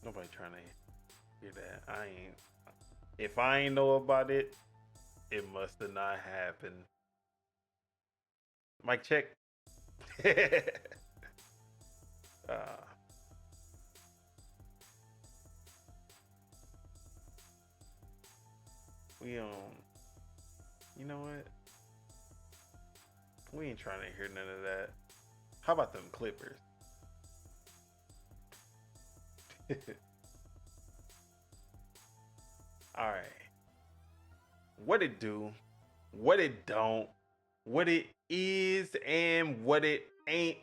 Nobody trying to hear that. I ain't. If I ain't know about it, it must have not happened. Mic check. uh, we You know what? We ain't trying to hear none of that. How about them Clippers? All right. What it do? What it don't? What it is and what it ain't?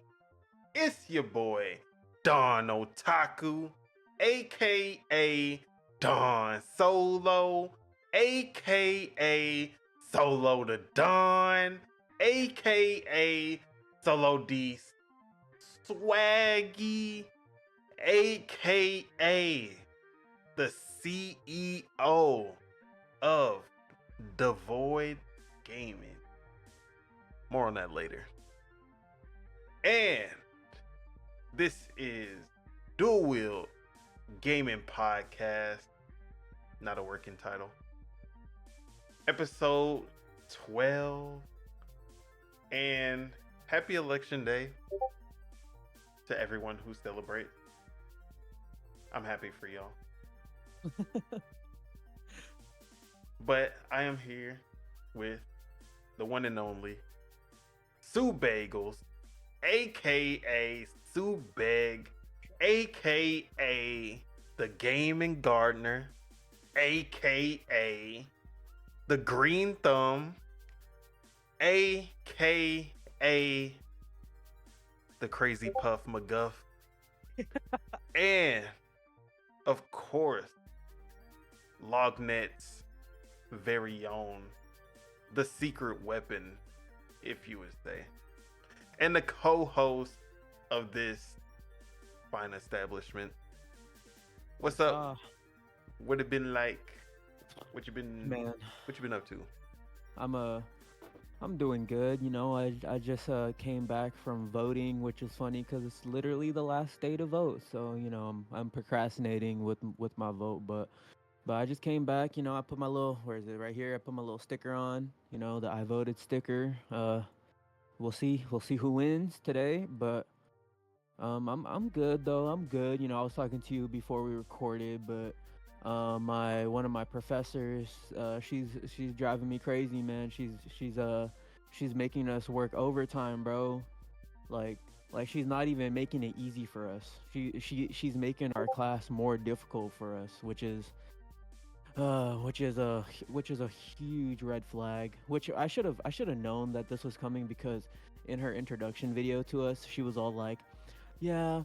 It's your boy Don Otaku, aka Don Solo, aka Solo the Don, aka Solo D Swaggy, aka the CEO of Devoid Gaming. More on that later. And this is Dual-Wield Gaming Podcast, not a working title. Episode 12. And happy election day to everyone who celebrates. I'm happy for y'all. But I am here with the one and only Subegels, aka Subeg, aka the Gaming Gardener, aka the Green Thumb, aka the Crazy Puff McGuff, and of course, Lognet's very own, the secret weapon, if you would say, and the co-host of this fine establishment. What's up? What it been like? What you been up to? I'm doing good. You know, I just came back from voting, which is funny because it's literally the last day to vote. So you know, I'm procrastinating with my vote, but I just came back. You know, I put my little, where is it, right here? I put my little sticker on. You know, the I voted sticker. We'll see who wins today, but I'm good though. I'm good. You know, I was talking to you before we recorded, but my one of my professors, she's driving me crazy, man. She's making us work overtime, bro. Like like she's not even making it easy for us. She's making our class more difficult for us, which is a huge red flag. Which I should have known that this was coming because in her introduction video to us, she was all like, "Yeah,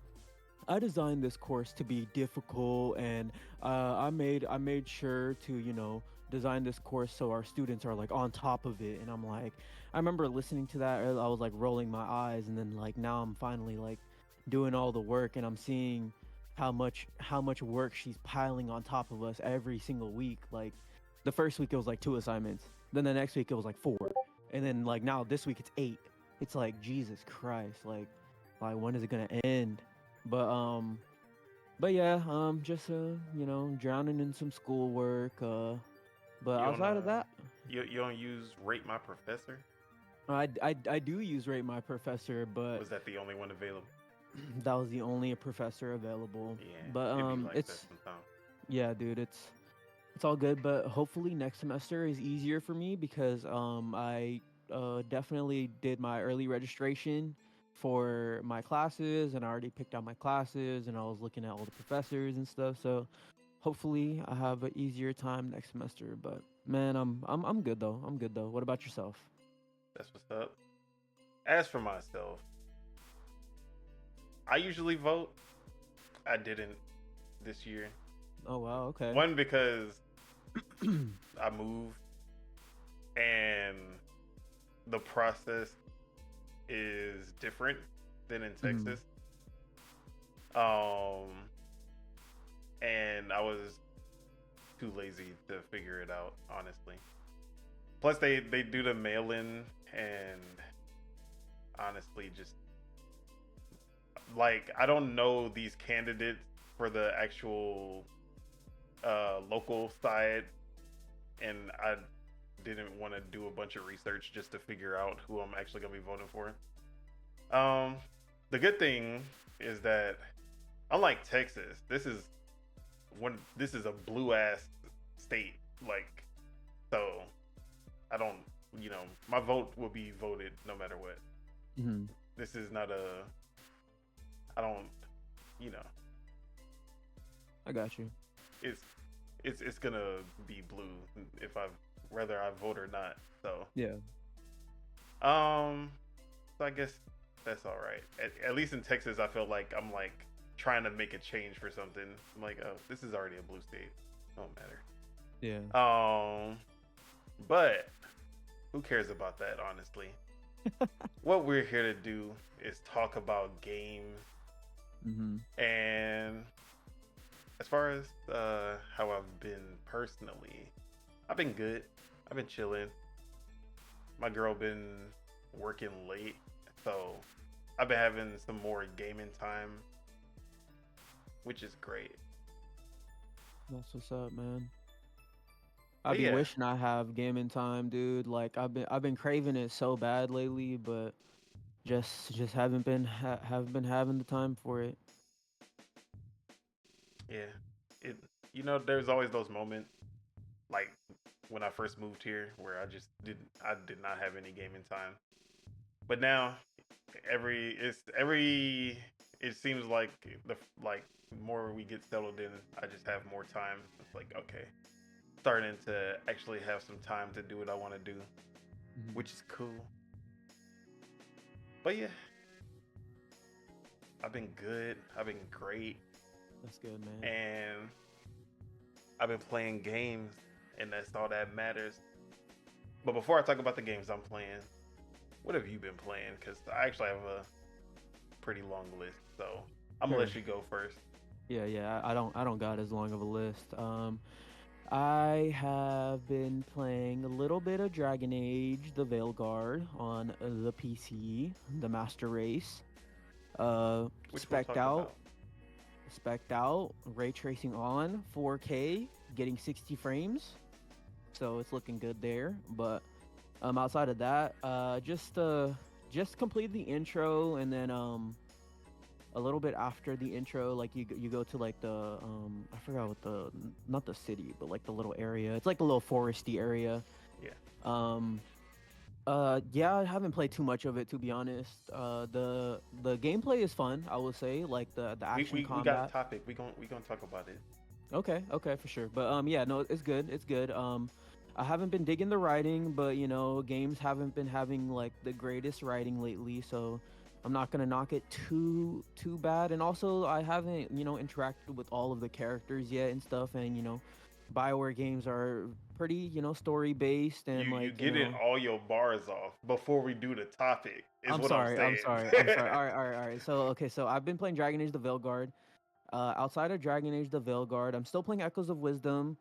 I designed this course to be difficult, and I made sure to design this course so our students are like on top of it." And I'm like, I remember listening to that, I was like rolling my eyes, and then like now I'm finally like doing all the work, and I'm seeing how much work she's piling on top of us every single week. Like the first week it was like 2 assignments, then the next week it was like 4, and then like now this week it's 8. It's like Jesus Christ, like when is it gonna end? But yeah, just drowning in some schoolwork. But You don't outside of that, you don't use Rate My Professor? I do use Rate My Professor, but Was that the only one available? that was the only professor available. But Yeah, it'd be like that it's sometimes. yeah, dude, it's all good. But hopefully next semester is easier for me because I definitely did my early registration for my classes, and I already picked out my classes, and I was looking at all the professors and stuff. So hopefully I have an easier time next semester. But man, I'm good though. I'm good though. What about yourself? That's what's up. As for myself, I usually vote. I didn't this year. Oh wow, okay. One, because I moved and the process is different than in Texas. Um, and I was too lazy to figure it out, honestly. Plus, they do the mail in, and honestly, just like I don't know these candidates for the actual local side, and I didn't want to do a bunch of research just to figure out who I'm actually gonna be voting for. The good thing is that unlike Texas, this is a blue ass state. Like, so I don't, my vote will be voted no matter what. Mm-hmm. This is not I don't, you know, I got you. it's it's gonna be blue if whether I vote or not. So Yeah. so I guess that's all right. At least in Texas, I feel like I'm like trying to make a change for something. I'm like, oh, this is already a blue state. Don't matter. Yeah. But who cares about that, honestly? What we're here to do is talk about games. Mm-hmm. And as far as how I've been personally, I've been good. I've been chilling. My girl been working late, so I've been having some more gaming time, which is great. That's what's up, man. I But be yeah, wishing I have gaming time, dude. Like I've been craving it so bad lately, but just haven't been having the time for it. yeah. It there's always those moments like when I first moved here where I did not have any gaming time. But now every it seems like the like more we get settled in, I just have more time. It's like, okay, starting to actually have some time to do what I want to do, Mhm. which is cool. But yeah, I've been good. I've been great, That's good, man. and I've been playing games, and that's all that matters. But before I talk about the games I'm playing, what have you been playing? Because I actually have a pretty long list, so I'm gonna Sure. let you go first. Yeah. I don't got as long of a list. I have been playing a little bit of Dragon Age: The Veilguard on the PC, the Master Race. Which we'll Specced talk out, about. ray tracing on, 4K, getting 60 frames, so it's looking good there. But outside of that, just complete the intro, and then a little bit after the intro, like you go to like the I forgot what not the city, but like the little area. It's like a little foresty area. Yeah. Um yeah, I haven't played too much of it, to be honest. The gameplay is fun, I will say, like the action We got a combat. topic. We gonna talk about it. Okay, for sure. But yeah, no, it's good. It's good. I haven't been digging the writing, but games haven't been having like the greatest writing lately, so I'm not gonna knock it too bad. And also, I haven't interacted with all of the characters yet and stuff. And Bioware games are pretty story based and You like getting all your bars off before we do the topic is I'm what I'm sorry, I'm saying. sorry, I'm sorry. All right. So okay, so I've been playing Dragon Age: The Veilguard. Outside of Dragon Age: The Veilguard, I'm still playing Echoes of Wisdom.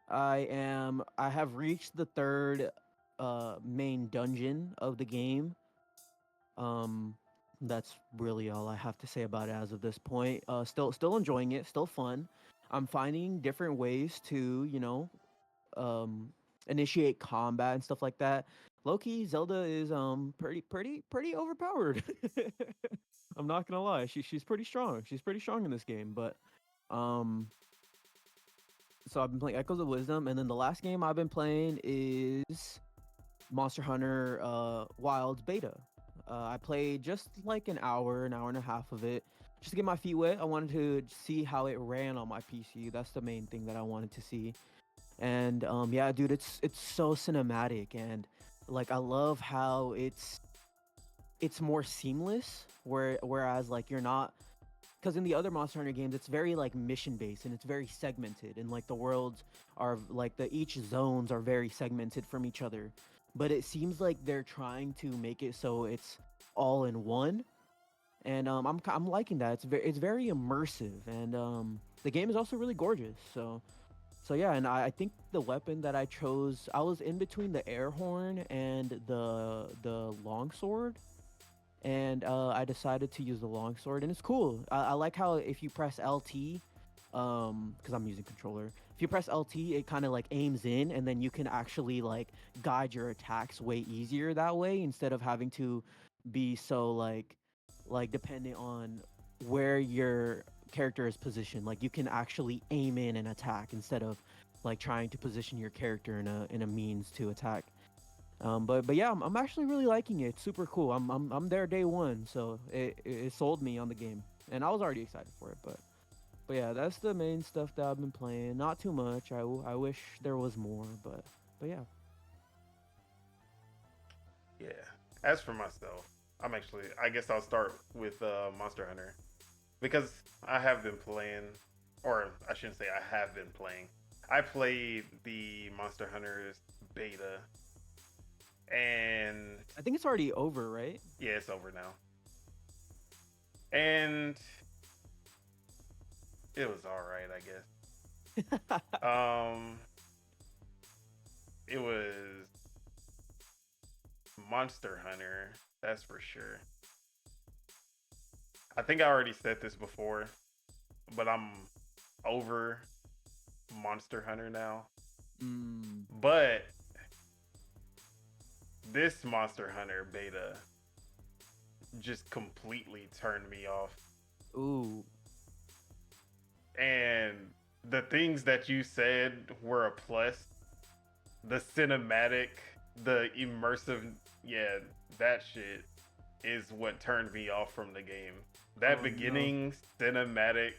I have reached the third main dungeon of the game. Um that's really all I have to say about it as of this point. Still enjoying it, still fun. I'm finding different ways to, um initiate combat and stuff like that. Loki, Zelda is pretty overpowered. I'm not gonna lie. She's pretty strong. She's pretty strong in this game, but um so I've been playing Echoes of Wisdom, and then the last game I've been playing is Monster Hunter Wilds Beta. I played just like an hour and a half of it, just to get my feet wet. I wanted to see how it ran on my PC. That's the main thing that I wanted to see. And yeah, dude, it's so cinematic, and like I love how it's more seamless. Whereas like you're not, because in the other Monster Hunter games, it's very like mission based and it's very segmented, and like the worlds are like each zones are very segmented from each other. But it seems like they're trying to make it so it's all in one, and I'm liking that. It's very immersive, and the game is also really gorgeous. So yeah, and I think the weapon that I chose, I was in between the air horn and the longsword, and I decided to use the longsword, and it's cool. I like how if you press LT, because I'm using controller. If you press LT, it kind of like aims in, and then you can actually like guide your attacks way easier that way instead of having to be so like dependent on where your character is positioned. Like you can actually aim in and attack instead of like trying to position your character in a means to attack. But yeah, I'm actually really liking it. It's super cool. I'm there day one, so it sold me on the game, and I was already excited for it. But yeah, that's the main stuff that I've been playing. Not too much. I wish there was more, but yeah. Yeah. As for myself, I guess I'll start with Monster Hunter because I have been playing, or I shouldn't say I have been playing. I played the Monster Hunters beta, and I think it's already over, right? yeah, it's over now. And it was all right, I guess. It was Monster Hunter, that's for sure. I think I already said this before, but I'm over Monster Hunter now. But this Monster Hunter beta just completely turned me off. Ooh. And the things that you said were a plus. The cinematic, the immersive, yeah, that shit is what turned me off from the game. That beginning cinematic,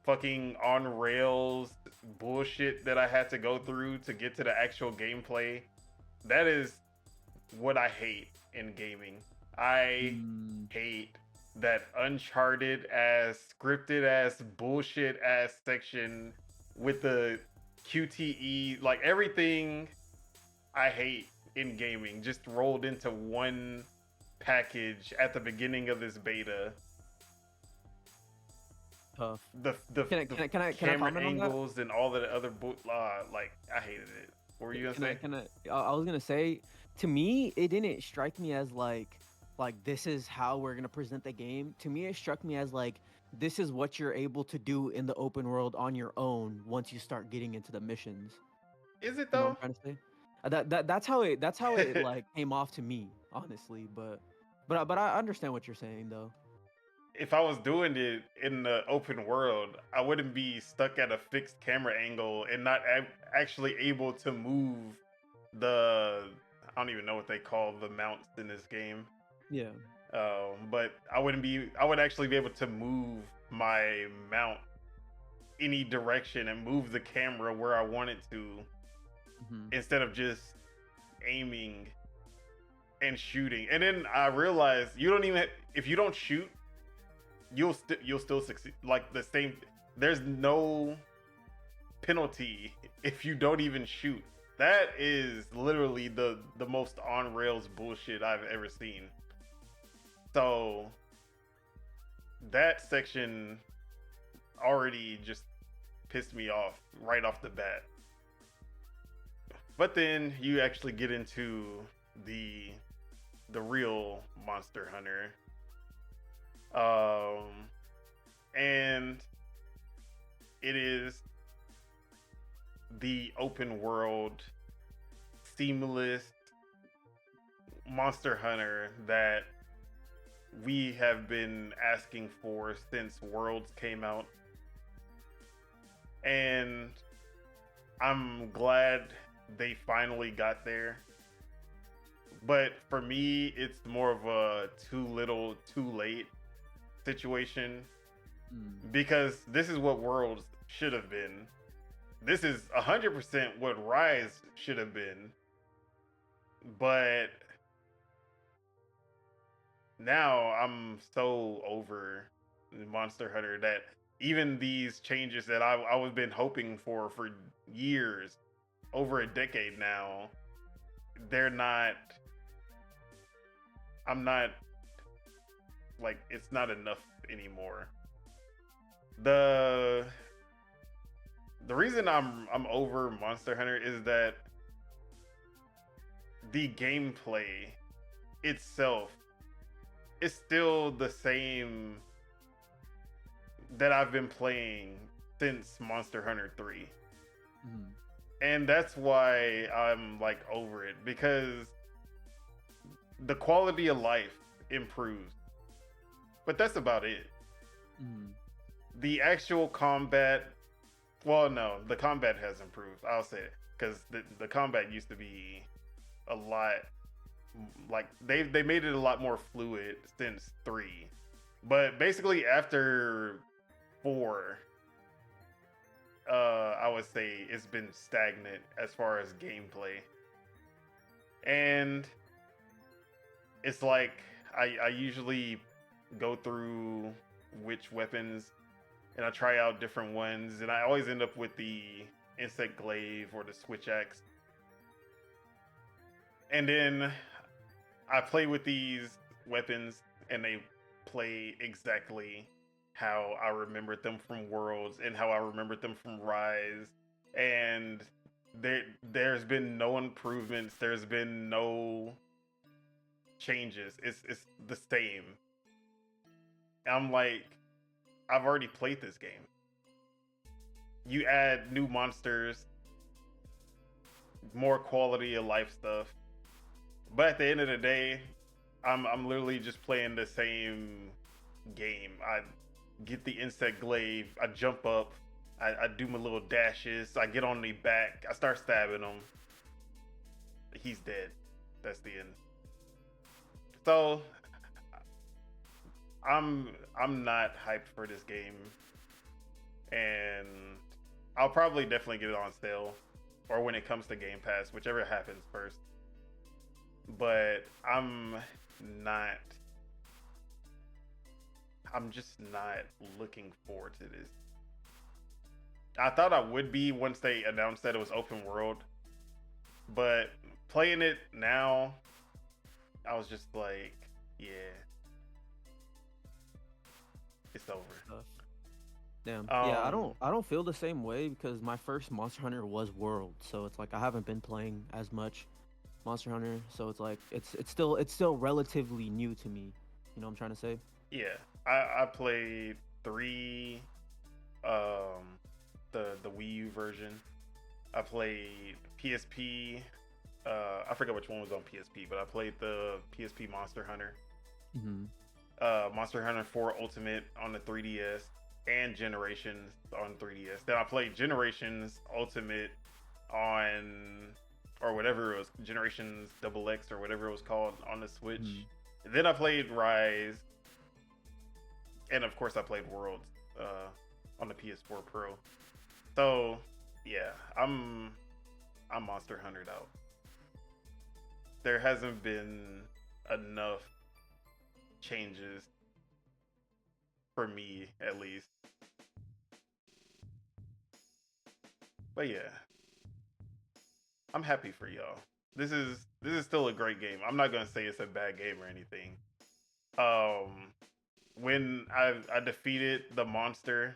fucking on rails bullshit that I had to go through to get to the actual gameplay, that is what I hate in gaming. I hate that uncharted ass, scripted ass, bullshit ass section with the QTE, like everything I hate in gaming just rolled into one package at the beginning of this beta. Tough. The Can I camera comment on that? angles and all the other like I hated it. What were you gonna say? I was gonna say, to me, it didn't strike me as like this is how we're gonna present the game. To me, it struck me as like this is what you're able to do in the open world on your own once you start getting into the missions. Is it You know what though? I'm trying to say? That's how it like came off to me, honestly. But I understand what you're saying though. If I was doing it in the open world, I wouldn't be stuck at a fixed camera angle and not actually able to move the. I don't even know what they call the mounts in this game. Yeah. But I wouldn't be. I would actually be able to move my mount any direction and move the camera where I want it to, instead of just aiming and shooting. And then I realized you don't even. If you don't shoot, you'll still succeed. Like the same. There's no penalty if you don't even shoot. That is literally the most on rails bullshit I've ever seen. So that section already just pissed me off right off the bat. But then you actually get into the real Monster Hunter. And it is the open world seamless Monster Hunter that we have been asking for since Worlds came out. And I'm glad they finally got there. But for me, it's more of a too little, too late situation. Because this is what Worlds should have been. This is 100% what Rise should have been. But now I'm so over Monster Hunter that even these changes that I've been hoping for years, over a decade now, they're not. I'm not like it's not enough anymore. The reason I'm over Monster Hunter is that the gameplay itself is still the same that I've been playing since Monster Hunter 3. Mhm. And that's why I'm like over it, because the quality of life improves. But that's about it. Mhm. The actual combat, well, no, the combat has improved. I'll say it, because the combat used to be a lot, like they made it a lot more fluid since 3. But basically after 4, I would say it's been stagnant as far as gameplay. And it's like I usually go through which weapons and I try out different ones, and I always end up with the insect glaive or the switch axe. And then I play with these weapons and they play exactly how I remembered them from Worlds and how I remembered them from Rise. And there's been no improvements, there's been no changes. It's the same. I'm like, I've already played this game. You add new monsters, more quality of life stuff, but at the end of the day, I'm literally just playing the same game. I get the insect glaive, I jump up, I do my little dashes, I get on the back, I start stabbing him. He's dead. That's the end. So I'm not hyped for this game, and I'll probably definitely get it on sale or when it comes to Game Pass, whichever happens first. But not I'm just not looking forward to this. I thought I would be once they announced that it was open world, but playing it now, I was just like, yeah, it's over. Tough. Damn. Yeah, Um, I don't feel the same way because my first Monster Hunter was World, so it's like I haven't been playing as much Monster Hunter, so it's like it's still relatively new to me. You know what I'm trying to say? yeah, I played 3, um, the Wii U version. I played PSP. I forgot which one was on PSP, but I played the PSP Monster Hunter. Mm-hmm. Monster Hunter 4 Ultimate on the 3DS, and Generations on 3DS. Then I played Generations Ultimate on, or whatever it was, Generations Double X or whatever it was called, on the Switch. Mm-hmm. Then I played Rise, and of course I played Worlds on the PS4 Pro. So yeah, I'm Monster Huntered out. There hasn't been enough changes for me, at least. But yeah, I'm happy for y'all. This is still a great game. I'm not gonna say it's a bad game or anything. Um, when I defeated the monster,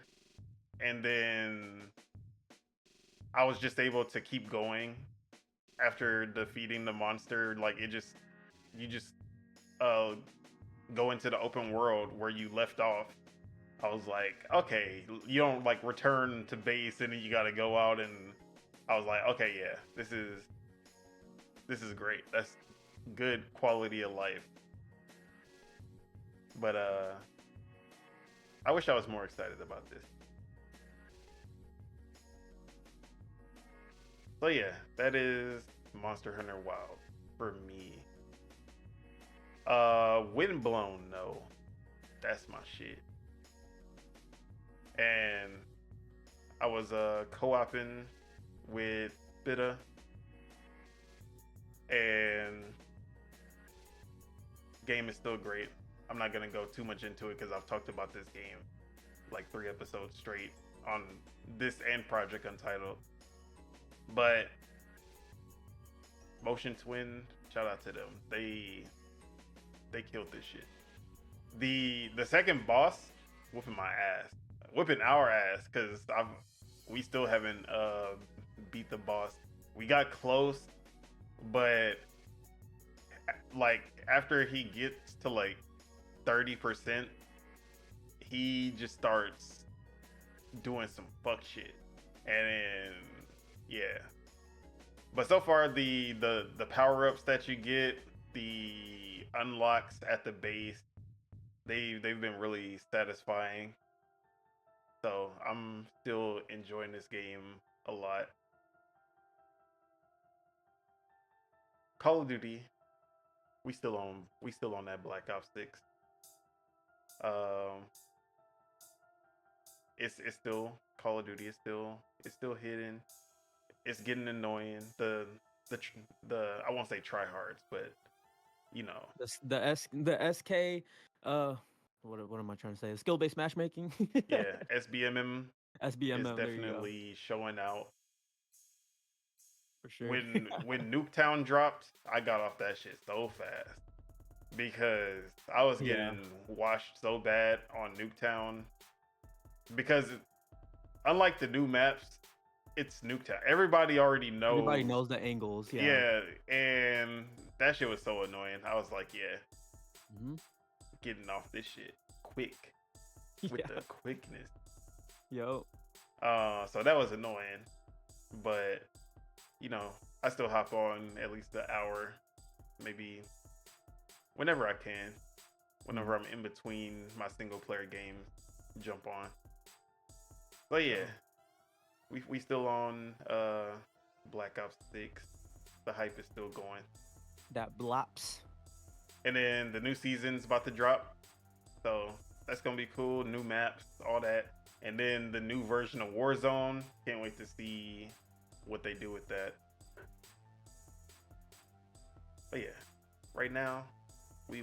and then I was just able to keep going after defeating the monster. Like you just uh go into the open world where you left off. I was like, okay, you don't like return to base and then you got to go out, and I was like, okay, yeah, this is great. That's good quality of life. But I wish I was more excited about this. So yeah, that is Monster Hunter Wild for me. Windblown, no, that's my shit. And I was co-oping with Bitta, and game is still great. I'm not gonna go too much into it because I've talked about this game like 3 episodes straight on this and Project Untitled. But Motion Twin, shout out to them. They killed this shit. The second boss whooping my ass, whooping our ass, because we still haven't beat the boss. We got close, but like after he gets to like 30%, he just starts doing some fuck shit. And then yeah. But so far the power-ups that you get, the unlocks at the base, they've been really satisfying. So I'm still enjoying this game a lot. Call of Duty, we still on that Black Ops 6. Um it's still Call of Duty, it's still hidden. It's getting annoying. The I won't say tryhards, but you know, The SK, uh, what am I trying to say? Skill based matchmaking. yeah, SBMM is SBMM. There you go. definitely showing out. For sure. When Nuketown dropped, I got off that shit so fast because I was Yeah. getting washed so bad on Nuketown because unlike the new maps, it's Nuketown. Everybody already knows. Everybody knows the angles. Yeah. Yeah, and that shit was so annoying. I was like, yeah, Hmm. getting off this shit quick with Yeah. the quickness. Yo. So that was annoying, but you know, I still hop on at least an hour, maybe whenever I can, whenever I'm in between my single player games, jump on. But yeah, we still on Black Ops 6. The hype is still going. That blops. And then the new season's about to drop. So that's gonna be cool. New maps, all that. And then the new version of Warzone. Can't wait to see what they do with that. But yeah, right now, we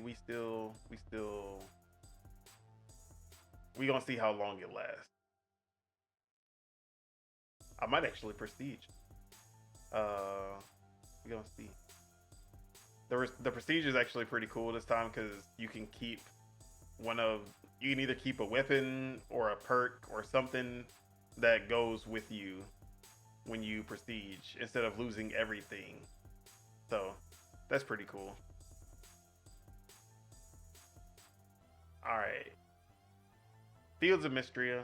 gonna see how long it lasts. I might actually prestige. We gonna see. The prestige is actually pretty cool this time because you can keep you can either keep a weapon or a perk or something that goes with you when you prestige instead of losing everything. So that's pretty cool. All right, Fields of Mystria.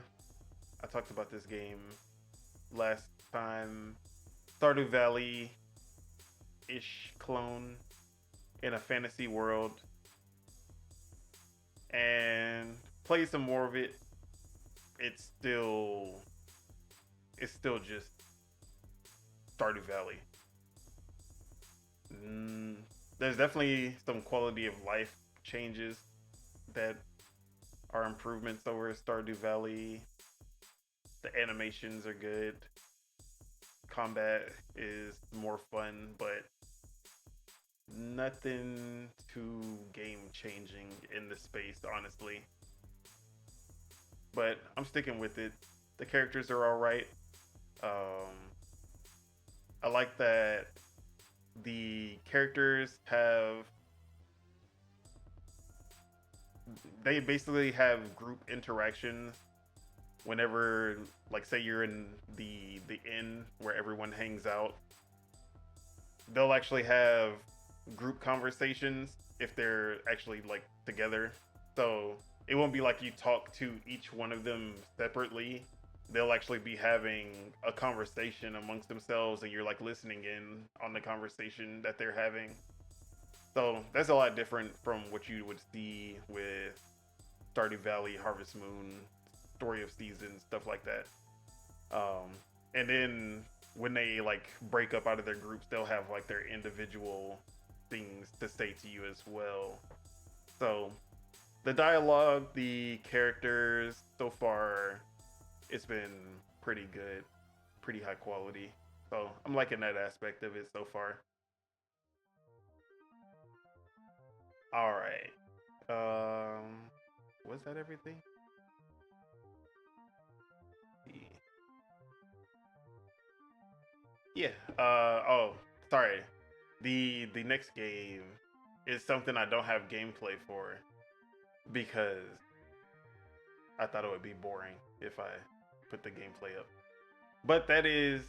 I talked about this game last time. Stardew Valley ish clone in a fantasy world, and play some more of it. It's still just Stardew Valley. There's definitely some quality of life changes that are improvements over Stardew Valley. The animations are good. Combat is more fun, but nothing too game changing in the space, honestly. But I'm sticking with it. The characters are all right. I like that the characters they basically have group interactions whenever, like, say you're in the inn where everyone hangs out. They'll actually have group conversations if they're actually like together. So it won't be like you talk to each one of them separately. They'll actually be having a conversation amongst themselves and you're like listening in on the conversation that they're having. So that's a lot different from what you would see with Stardew Valley, Harvest Moon, Story of Seasons, stuff like that. And then when they like break up out of their groups, they'll have like their individual things to say to you as well. So the dialogue, the characters, so far, it's been pretty good, pretty high quality. So I'm liking that aspect of it so far. All right. Was that everything? Yeah. Oh, sorry. The next game is something I don't have gameplay for because I thought it would be boring if I put the gameplay up. But that is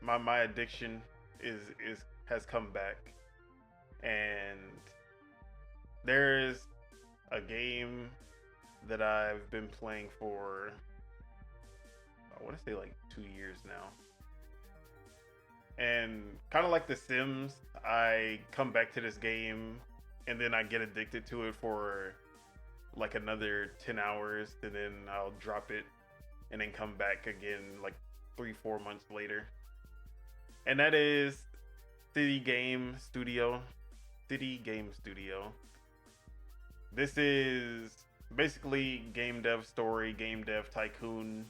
my addiction is has come back, and there's a game that I've been playing for I want to say like 2 years now. And kind of like The Sims, I come back to this game and then I get addicted to it for like another 10 hours, and then I'll drop it and then come back again like 3-4 months later. And that is City Game Studio. City Game Studio. This is basically game dev story, game dev tycoon,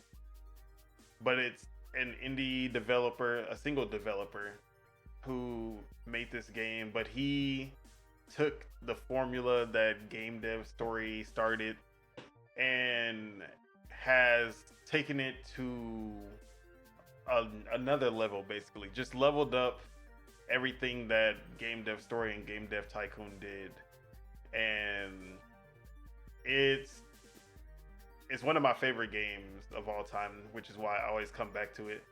but it's an indie developer, a single developer who made this game, but he took the formula that game dev story started and has taken it to another level, basically just leveled up everything that game dev story and game dev tycoon did. And it's one of my favorite games of all time, which is why I always come back to it.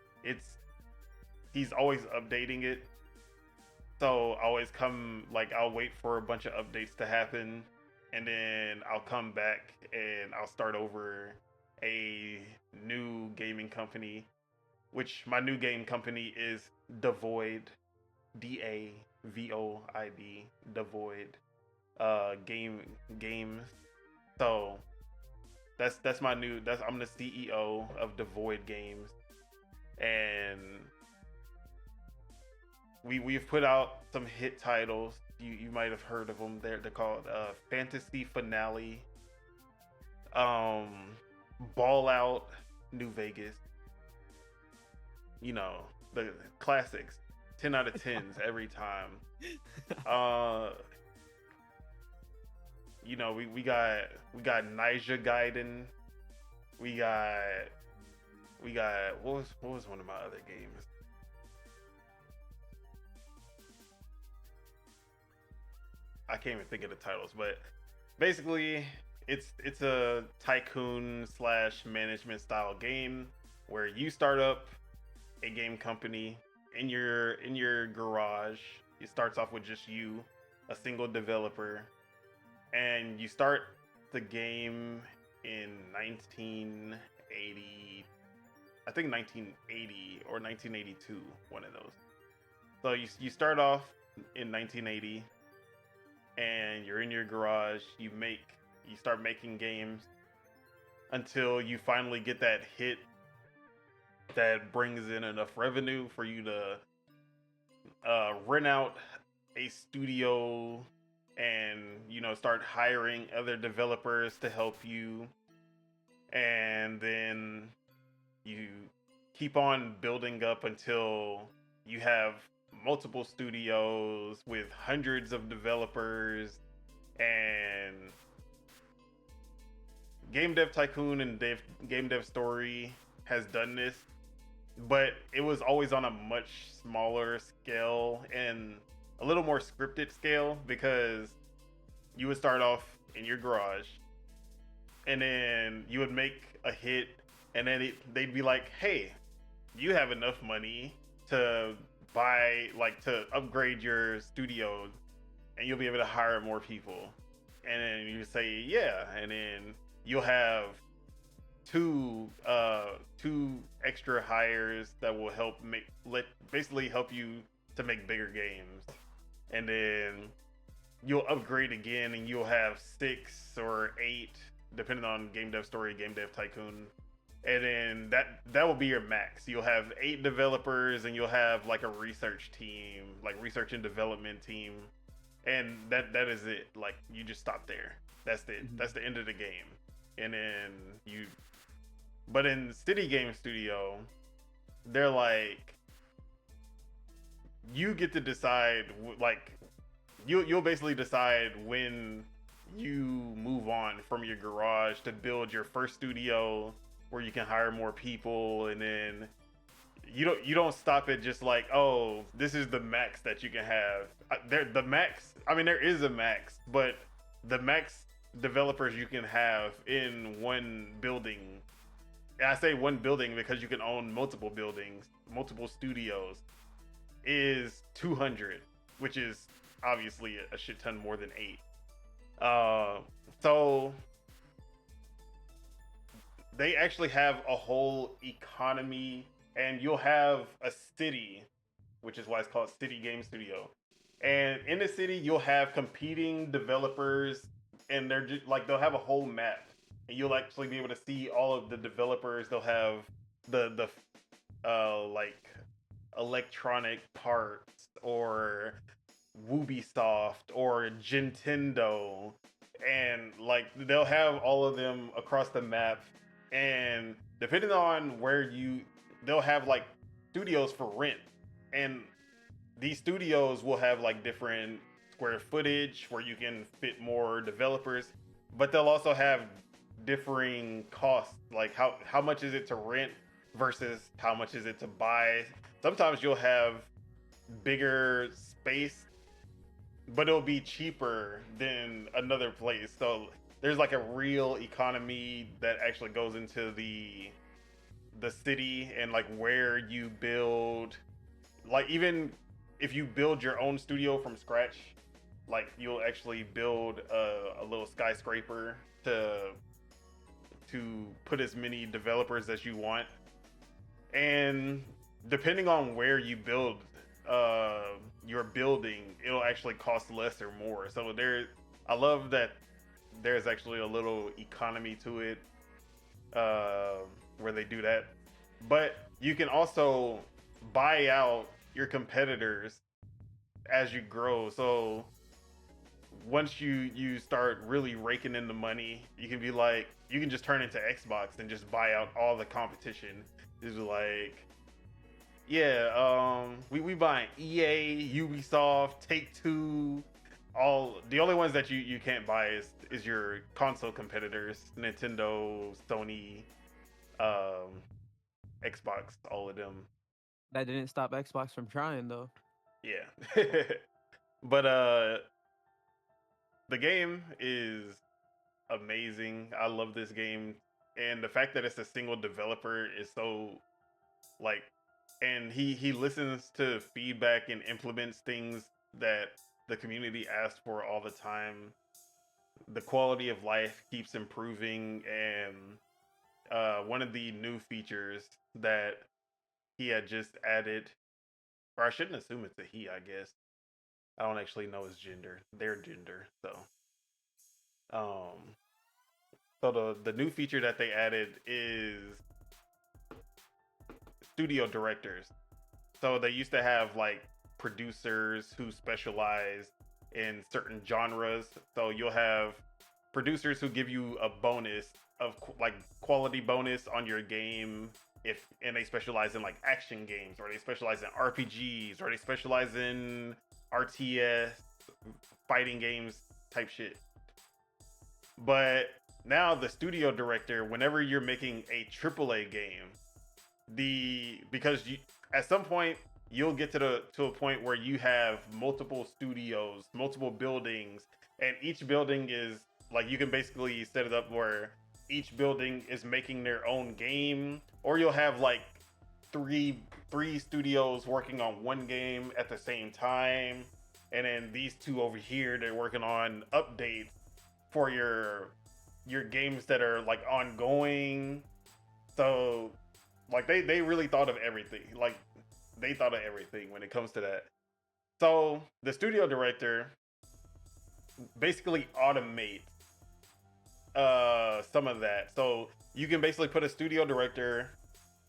He's always updating it, so I always I'll wait for a bunch of updates to happen, and then I'll come back and I'll start over a new gaming company, which my new game company is Devoid, Davoid, Devoid games. So that's my new. I'm the CEO of Dual-Wield Games, and we've put out some hit titles. You might have heard of them. They're called Fantasy Finale, Ball Out, New Vegas. You know, the classics, 10 out of 10s every time. You know, we got Ninja Gaiden. We got what was one of my other games? I can't even think of the titles, but basically it's a tycoon / management style game where you start up a game company in your garage. It starts off with just you, a single developer. And you start the game in 1980, I think 1980 or 1982, one of those. So you start off in 1980, and you're in your garage. You start making games until you finally get that hit that brings in enough revenue for you to rent out a studio and, you know, start hiring other developers to help you. And then you keep on building up until you have multiple studios with hundreds of developers. And Game Dev Tycoon and Game Dev Story has done this, but it was always on a much smaller scale and a little more scripted scale, because you would start off in your garage and then you would make a hit, and then they'd be like, hey, you have enough money to buy, like, to upgrade your studio and you'll be able to hire more people. And then you say, yeah, and then you'll have two extra hires that will basically help you to make bigger games. And then you'll upgrade again and you'll have 6 or 8, depending on Game Dev Story, Game Dev Tycoon. And then that will be your max. You'll have 8 developers and you'll have like a research team, like research and development team. And that is it. Like, you just stop there. That's it. Mm-hmm. That's the end of the game. And then but in City Game Studio, they're like, you get to decide, like, you'll basically decide when you move on from your garage to build your first studio where you can hire more people. And then you don't stop at just like, oh, this is the max that you can have. There is a max, but the max developers you can have in one building, and I say one building because you can own multiple buildings, multiple studios, is 200, which is obviously a shit ton more than 8. So they actually have a whole economy, and you'll have a city, which is why it's called City Game Studio. And in the city, you'll have competing developers, and they're just like they'll have a whole map, and you'll actually be able to see all of the developers. They'll have the like electronic parts or Ubisoft or Nintendo, and like they'll have all of them across the map. And depending on where they'll have like studios for rent, and these studios will have like different square footage where you can fit more developers, but they'll also have differing costs, like how much is it to rent versus how much is it to buy. Sometimes you'll have bigger space, but it'll be cheaper than another place. So there's like a real economy that actually goes into the city, and like where you build, like even if you build your own studio from scratch, like you'll actually build a little skyscraper to put as many developers as you want. And depending on where you build your building, it'll actually cost less or more. So I love that there's actually a little economy to it, where they do that. But you can also buy out your competitors as you grow. So once you start really raking in the money, you can be like, you can just turn into Xbox and just buy out all the competition. It's like, yeah, we buying EA, Ubisoft, Take-Two. All the only ones that you can't buy is your console competitors, Nintendo, Sony, Xbox, all of them. That didn't stop Xbox from trying though. Yeah. But the game is amazing. I love this game, and the fact that it's a single developer is so like, and he listens to feedback and implements things that the community asks for all the time. The quality of life keeps improving, and one of the new features that he had just added, or I shouldn't assume it's a he, I guess. I don't actually know his gender, their gender. Um, so the new feature that they added is studio directors. So they used to have like producers who specialize in certain genres. So you'll have producers who give you a bonus of like quality bonus on your game, and they specialize in like action games, or they specialize in RPGs, or they specialize in RTS, fighting games type shit. But now the studio director, whenever you're making a AAA game, because you at some point you'll get to a point where you have multiple studios, multiple buildings, and each building is like, you can basically set it up where each building is making their own game, or you'll have like three studios working on one game at the same time, and then these two over here, they're working on updates for your games that are like ongoing. So like they really thought of everything. Like they thought of everything when it comes to that. So the studio director basically automates some of that. So you can basically put a studio director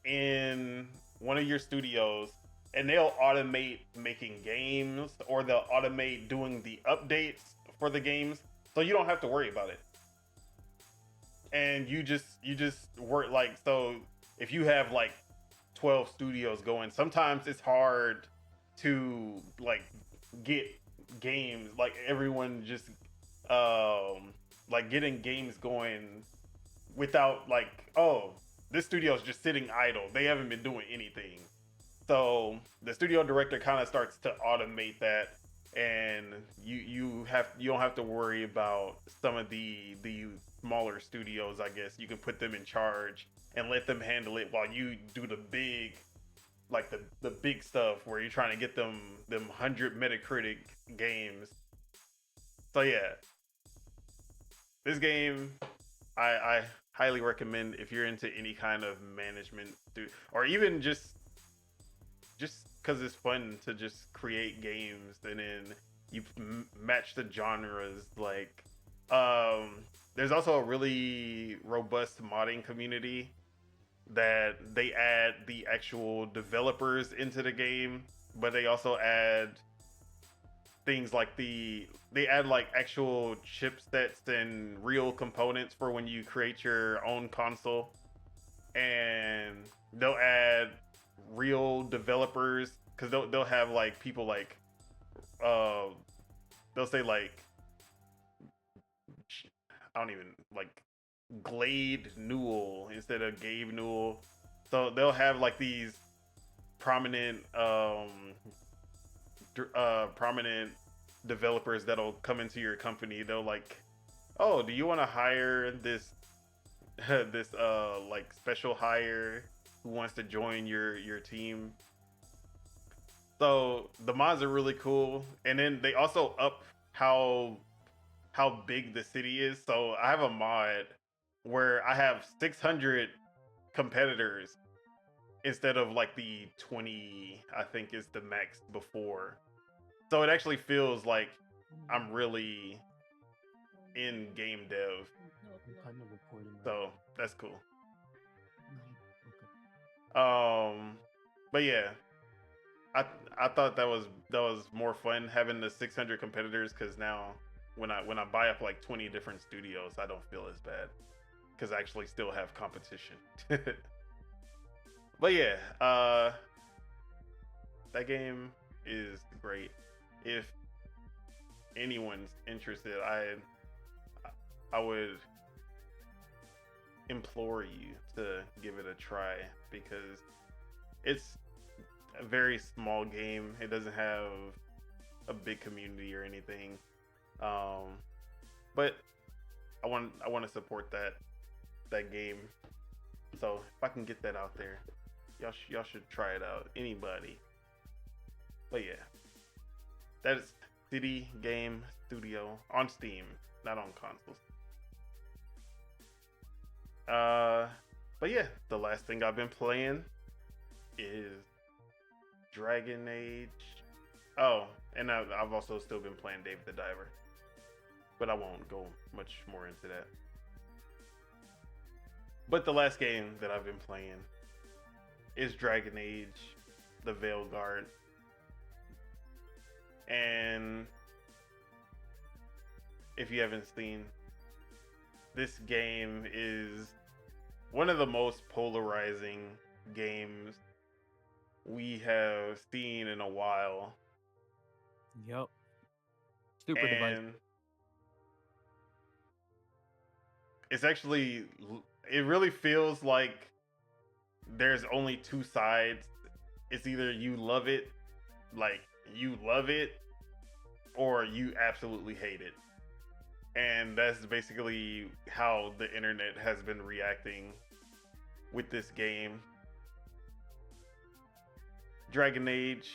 in one of your studios, and they'll automate making games, or they'll automate doing the updates for the games, so you don't have to worry about it. And you just work like, so if you have like 12 studios going, sometimes it's hard to like get games, like everyone just like getting games going without like, oh, this studio is just sitting idle, they haven't been doing anything. So the studio director kind of starts to automate that, and you don't have to worry about some of the smaller studios. I guess you can put them in charge and let them handle it while you do the big, like the big stuff where you're trying to get them 100 Metacritic games. So yeah, this game I highly recommend if you're into any kind of management, or even just because it's fun to just create games and then you match the genres. Like, there's also a really robust modding community that they add the actual developers into the game, but they also add things like they add like actual chipsets and real components for when you create your own console, and they'll add real developers because they'll have like people like uh they'll say like I don't even like Glade Newell instead of Gabe Newell. So they'll have like these prominent prominent developers that'll come into your company. They'll like, oh, do you want to hire this this like special hire who wants to join your team? So the mods are really cool, and then they also up how big the city is. So I have a mod where I have 600 competitors instead of like the 20 I think is the max before. So it actually feels like I'm really in game dev. So that's cool. But yeah, I thought that was more fun having the 600 competitors, because now when I buy up like 20 different studios, I don't feel as bad because I actually still have competition. But yeah, that game is great. If anyone's interested, I would implore you to give it a try, because it's a very small game. It doesn't have a big community or anything, but I want to support that game. So if I can get that out there, y'all should try it out. Anybody. But yeah, that is City Game Studio on Steam, not on consoles. But yeah, the last thing I've been playing is Dragon Age. Oh, and I've also still been playing Dave the Diver, but I won't go much more into that. But the last game that I've been playing is Dragon Age, the Veilguard. And if you haven't seen, this game is one of the most polarizing games we have seen in a while. Yep. Super divisive. It's actually, it really feels like there's only two sides. It's either you love it, like you love it, or you absolutely hate it. And that's basically how the internet has been reacting with this game. Dragon Age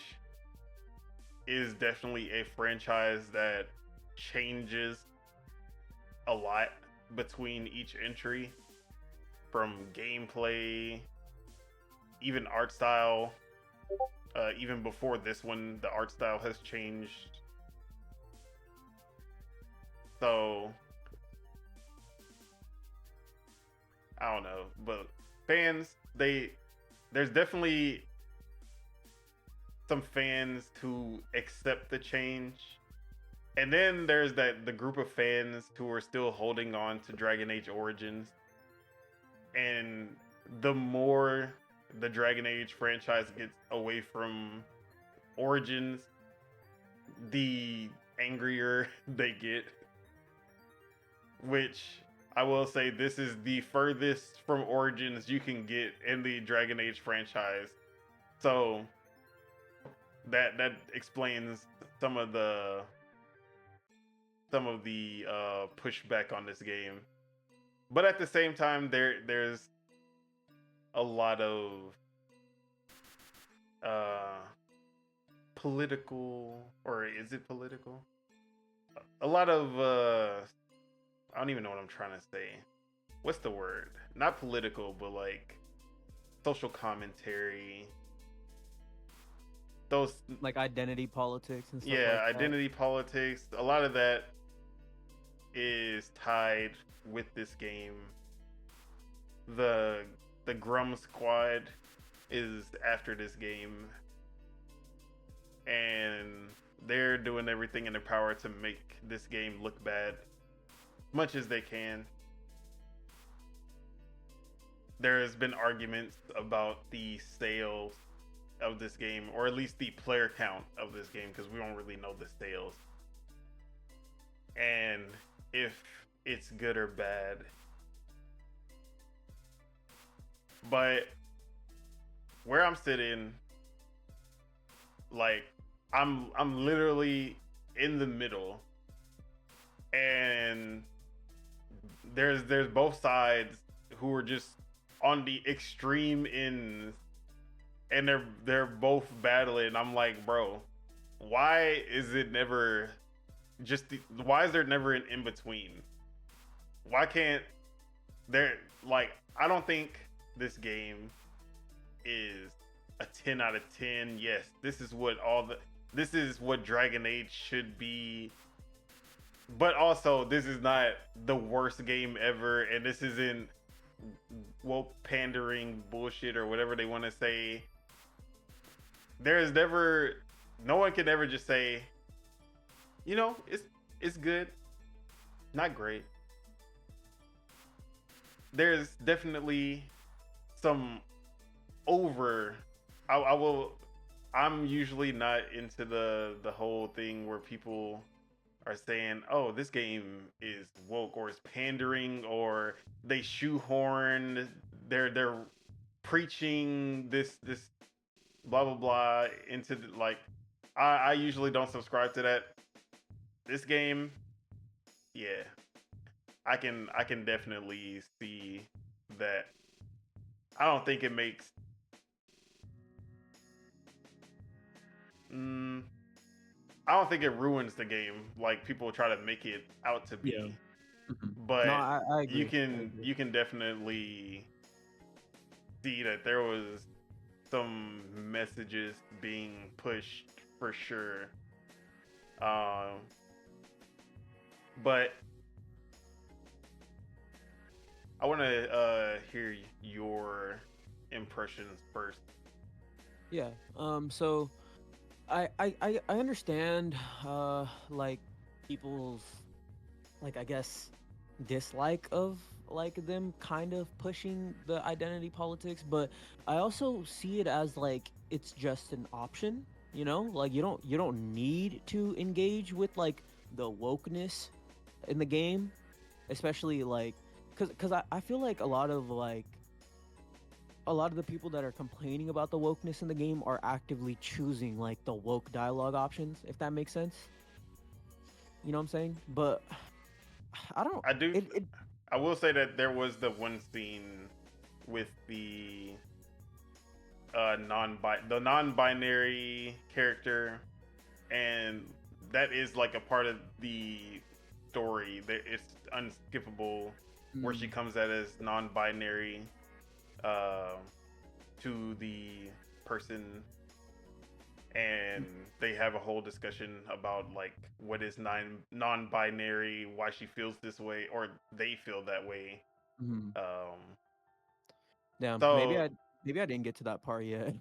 is definitely a franchise that changes a lot between each entry, from gameplay, even art style. Even before this one, the art style has changed. So I don't know, but fans, there's definitely some fans who accept the change, and then there's the group of fans who are still holding on to Dragon Age Origins. And the more the Dragon Age franchise gets away from Origins, the angrier they get. Which I will say, this is the furthest from Origins you can get in the Dragon Age franchise. So that explains some of the pushback on this game. But at the same time, there's a lot of political, or is it political? A lot of I don't even know what I'm trying to say. what's the word? Not political, but like social commentary. Those, Like identity politics and stuff yeah, like that. identity politics. A lot of that is tied with this game. The the Grum Squad is after this game, and they're doing everything in their power to make this game look bad, much as they can. There's been arguments about the sales of this game, or at least the player count of this game, because we don't really know the sales and if it's good or bad. But where I'm sitting, like I'm literally in the middle, and there's both sides who are just on the extreme ends, and they're both battling. And I'm like, bro, why is it never why is there never an in between? Why can't there, like, I don't think this game is a 10 out of 10. Yes, this is what Dragon Age should be. But also, this is not the worst game ever, and this isn't woke pandering bullshit or whatever they want to say. No one can ever just say, it's good, not great. There's definitely some over. I'm usually not into the whole thing where people are saying, "Oh, this game is woke," or is pandering, or they shoehorn they're preaching this blah blah blah into like. I usually don't subscribe to that. This game, yeah, I can definitely see that. I don't think it makes. I don't think it ruins the game like people try to make it out to be. Yeah. But No, I agree. you can definitely see that there was some messages being pushed for sure. But I want to hear your impressions first. Yeah. So I understand like people's, like, I guess, dislike of like them kind of pushing the identity politics, but I also see it as like it's just an option, like you don't need to engage with like the wokeness in the game, especially like because I feel like a lot of the people that are complaining about the wokeness in the game are actively choosing like the woke dialogue options, if that makes sense. You know what I'm saying? But I don't. I do. It I will say that there was the one scene with the non-binary character, and that is like a part of the story that it's unskippable, where she comes out as non-binary to the person, and they have a whole discussion about like what is non-binary, why she feels this way, or they feel that way. Mhm. Damn. So Maybe I didn't get to that part yet.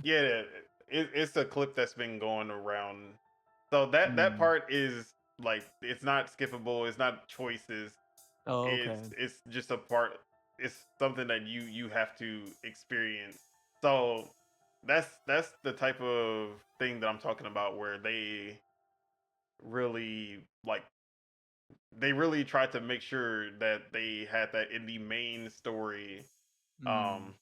yeah, it's a clip that's been going around. So that Mm. part is like, it's not skippable. It's not choices. Oh, okay. It's just a part. It's something that you have to experience. So that's the type of thing that I'm talking about, where really like they really tried to make sure that they had that in the main story. Mm.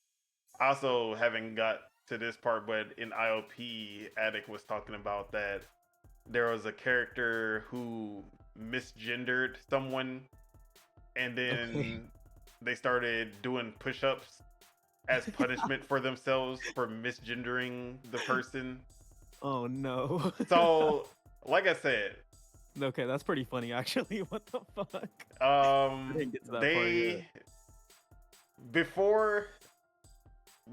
I also haven't got to this part, but in IOP, Attic was talking about that there was a character who misgendered someone, and Okay. then they started doing push-ups as punishment for themselves for misgendering the person. Oh no. So, like I said, Okay, that's pretty funny actually. What the fuck? I um, didn't get to that part they yet. before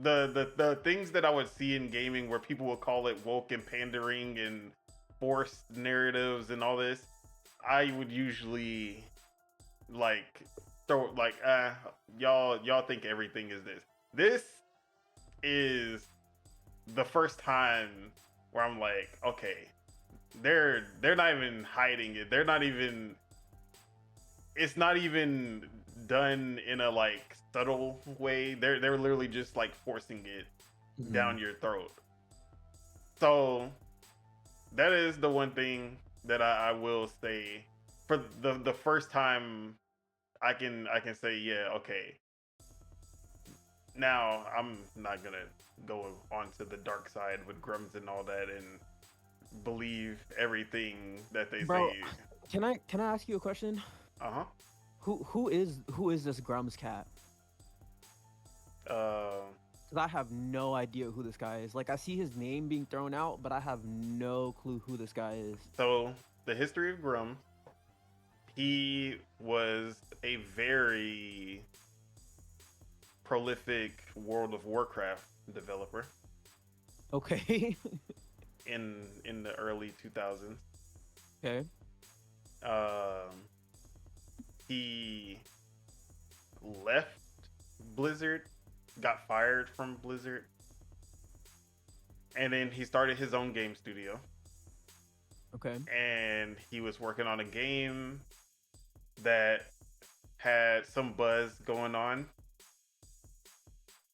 the things that I would see in gaming where people would call it woke and pandering and forced narratives and all this, I would usually like throw like y'all think everything is this. This is the first time where I'm like, okay, they're not even hiding it. They're not even it's not even done in a like subtle way. They're literally just like forcing it down your throat. So that is the one thing that I will say for the first time I can say, yeah, okay. Now I'm not gonna go onto the dark side with Grums and all that and believe everything that they Bro, say. can I ask you a question? Uh-huh. Who is this Grums cat? Uh Because I have no idea who this guy is. Like, I see his name being thrown out, but I have no clue who this guy is. so the history of Grum, he was a very prolific World of Warcraft developer Okay. in the early 2000s. Okay. He left Blizzard, got fired from Blizzard, and then he started his own game studio. Okay. And he was working on a game that had some buzz going on.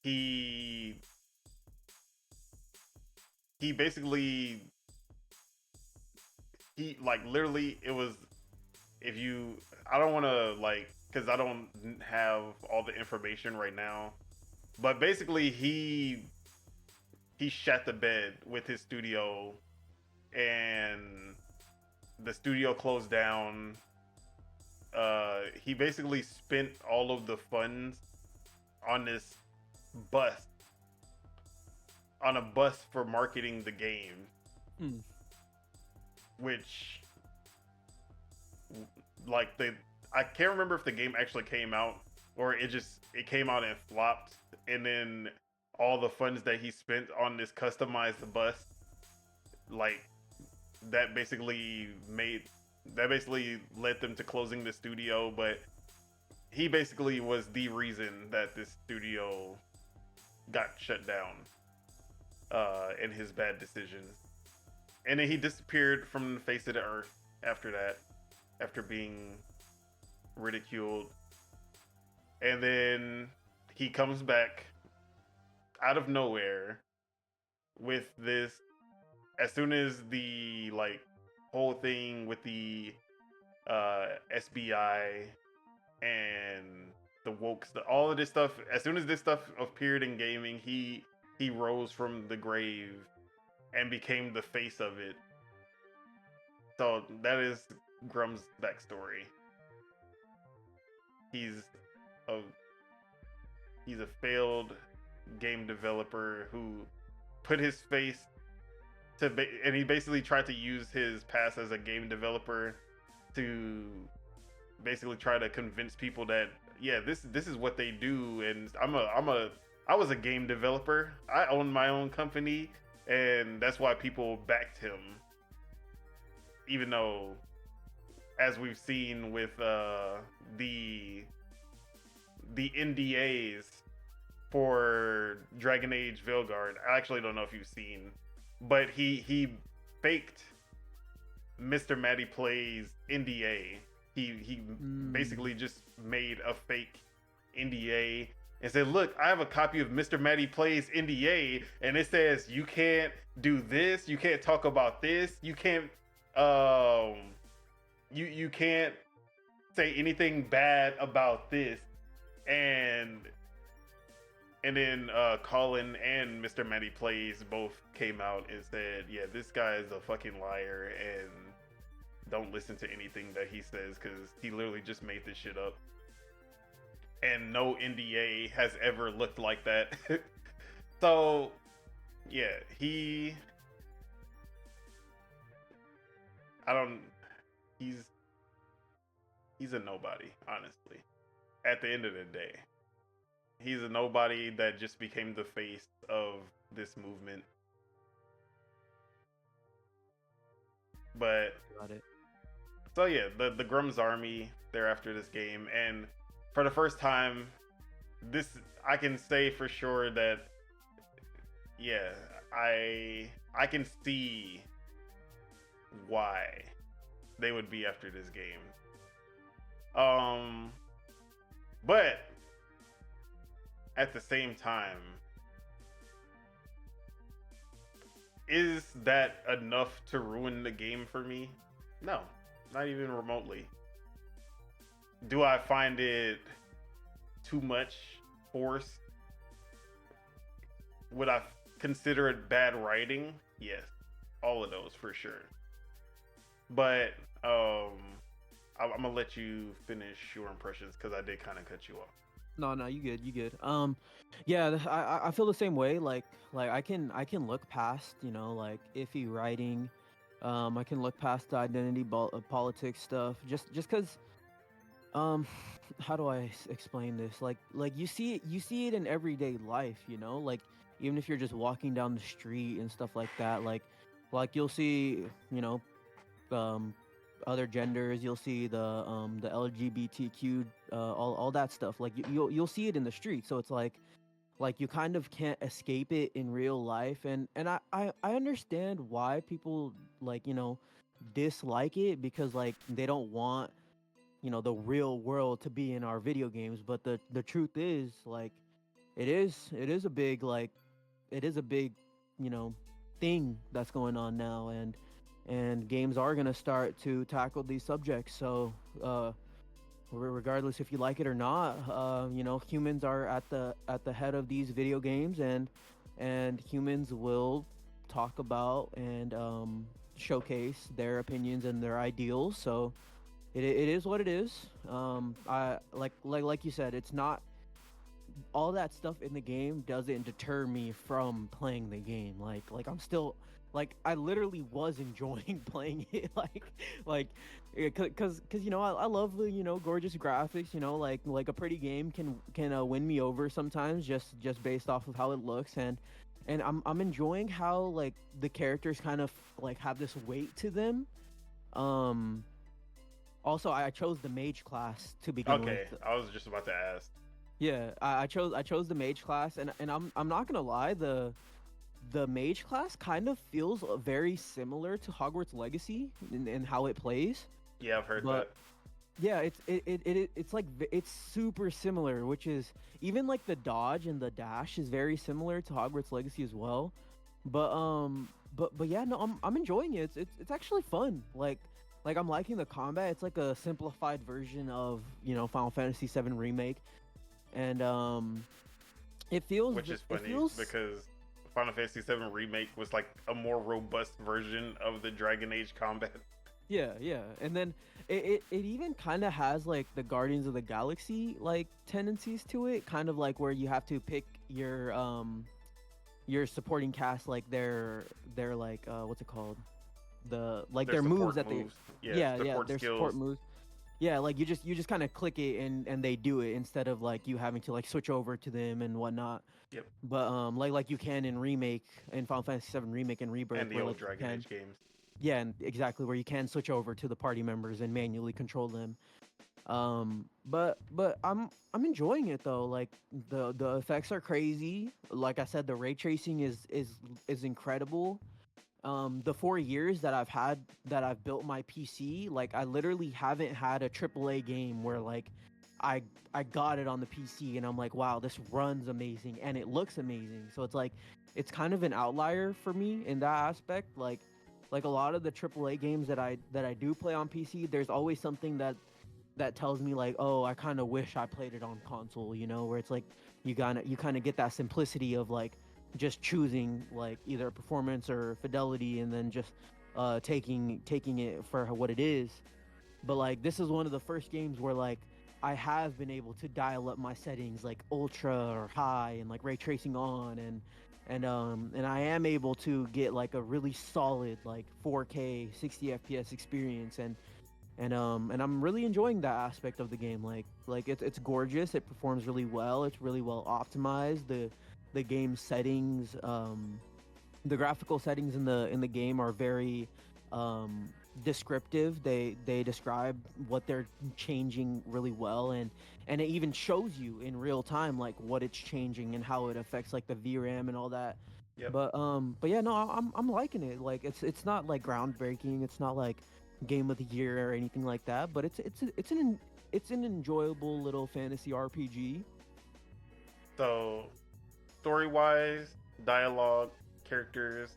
He basically he like literally it was if you I don't want to like because I don't have all the information right now, but basically he shat the bed with his studio and the studio closed down. He basically spent all of the funds on this bus on a bus for marketing the game, which like I can't remember if the game actually came out or it came out and flopped, and then all the funds that he spent on this customized bus, like that basically led them to closing the studio. But he basically was the reason that this studio got shut down in his bad decisions. And then he disappeared from the face of the earth after that, after being ridiculed. And then he comes back out of nowhere with this, as soon as the like whole thing with the SBI and the woke stuff, all of this stuff, as soon as this stuff appeared in gaming, he rose from the grave and became the face of it. So that is Grum's backstory. He's a failed game developer who put his face to and he basically tried to use his past as a game developer to basically try to convince people that this is what they do, and I was a game developer. I own my own company, and that's why people backed him. Even though, as we've seen with the NDAs for Dragon Age Veilguard, I actually don't know if you've seen, but he faked Mr. Matty Plays NDA. He basically just made a fake NDA and said, "Look, I have a copy of Mr. Matty Plays NDA, and it says you can't do this, you can't talk about this, you can't you can't say anything bad about this." And then Colin and Mr. Matty Plays both came out and said, "Yeah, this guy is a fucking liar, and don't listen to anything that he says because he literally just made this shit up." And no NDA has ever looked like that. So, yeah, he's a nobody, honestly, at the end of the day. He's a nobody that just became the face of this movement. But Got it. so yeah, the Grum's army, they're after this game, and for the first time, this I can say for sure that yeah, I can see why they would be after this game. Um, but at the same time, is that enough to ruin the game for me? No, not even remotely. Do I find it too much force? Would I consider it bad writing? Yes, all of those for sure. But I'm gonna let you finish your impressions because I did kind of cut you off. No, no, you good, you good. Yeah, I feel the same way. Like I can look past, like iffy writing. I can look past the identity politics stuff. Just because how do I explain this? Like you see it in everyday life. Like even if you're just walking down the street and stuff like that. Like you'll see, um other genders, you'll see the LGBTQ, all that stuff. Like you'll see it in the street. So it's like you kind of can't escape it in real life. And I understand why people, like, dislike it, because like they don't want, the real world to be in our video games. But the truth is, like, it is a big, like, it is a big, you know thing that's going on now. And games are going to start to tackle these subjects. So regardless if you like it or not, humans are at the head of these video games. And humans will talk about and showcase their opinions and their ideals. So it is what it is. I like you said, it's not all that stuff in the game doesn't deter me from playing the game. Like I'm still, like, I literally was enjoying playing it. Like because I love the, gorgeous graphics. Like a pretty game can win me over sometimes, just based off of how it looks. And I'm enjoying how, like, the characters kind of like have this weight to them. um Also, I chose the mage class to begin with. Okay, I was just about to ask. Yeah, I chose the mage class. And I'm not gonna lie, the mage class kind of feels very similar to Hogwarts Legacy in how it plays. Yeah, I've heard But yeah, it's like it's super similar, which is, even like the dodge and the dash is very similar to Hogwarts Legacy as well. But yeah, no, I'm enjoying it. It's actually fun. Like I'm liking the combat. It's like a simplified version of, Final Fantasy VII Remake. And it feels, which is it funny feels because Final Fantasy VII Remake was like a more robust version of the Dragon Age combat. Yeah. And then it even kind of has like the Guardians of the Galaxy like tendencies to it, kind of like where you have to pick your supporting cast, like their like, what's it called, their moves that moves. they, yeah, their skills. support moves. Yeah, like you just kind of click it and they do it, instead of like you having to like switch over to them and whatnot. Yep. But like you can in Final Fantasy VII Remake and Rebirth, And the where old like you Dragon can, Age games. yeah, and exactly, where you can switch over to the party members and manually control them. But I'm enjoying it though. Like the effects are crazy. Like I said, the ray tracing is incredible. The 4 years that I've built my PC, like, I literally haven't had a AAA game where, like, I got it on the PC and I'm like, wow, this runs amazing and it looks amazing. So it's like, it's kind of an outlier for me in that aspect. Like a lot of the AAA games that I do play on PC, there's always something that tells me, like, oh, I kind of wish I played it on console, where it's like you kind of get that simplicity of, like, just choosing, like, either performance or fidelity, and then just taking it for what it is. But like, this is one of the first games where, like, I have been able to dial up my settings, like ultra or high, and like ray tracing on, and I am able to get like a really solid, like, 4K 60 FPS experience. and I'm really enjoying that aspect of the game. Like it's gorgeous. It performs really well. It's really well optimized. The game settings, the graphical settings in the game are very um, descriptive. They describe what they're changing really well, and it even shows you in real time like what it's changing and how it affects like the VRAM and all that. Yep. But yeah, no, I'm liking it. Like it's not like groundbreaking. It's not like game of the year or anything like that. But it's an enjoyable little fantasy RPG. So, story wise, dialogue, characters.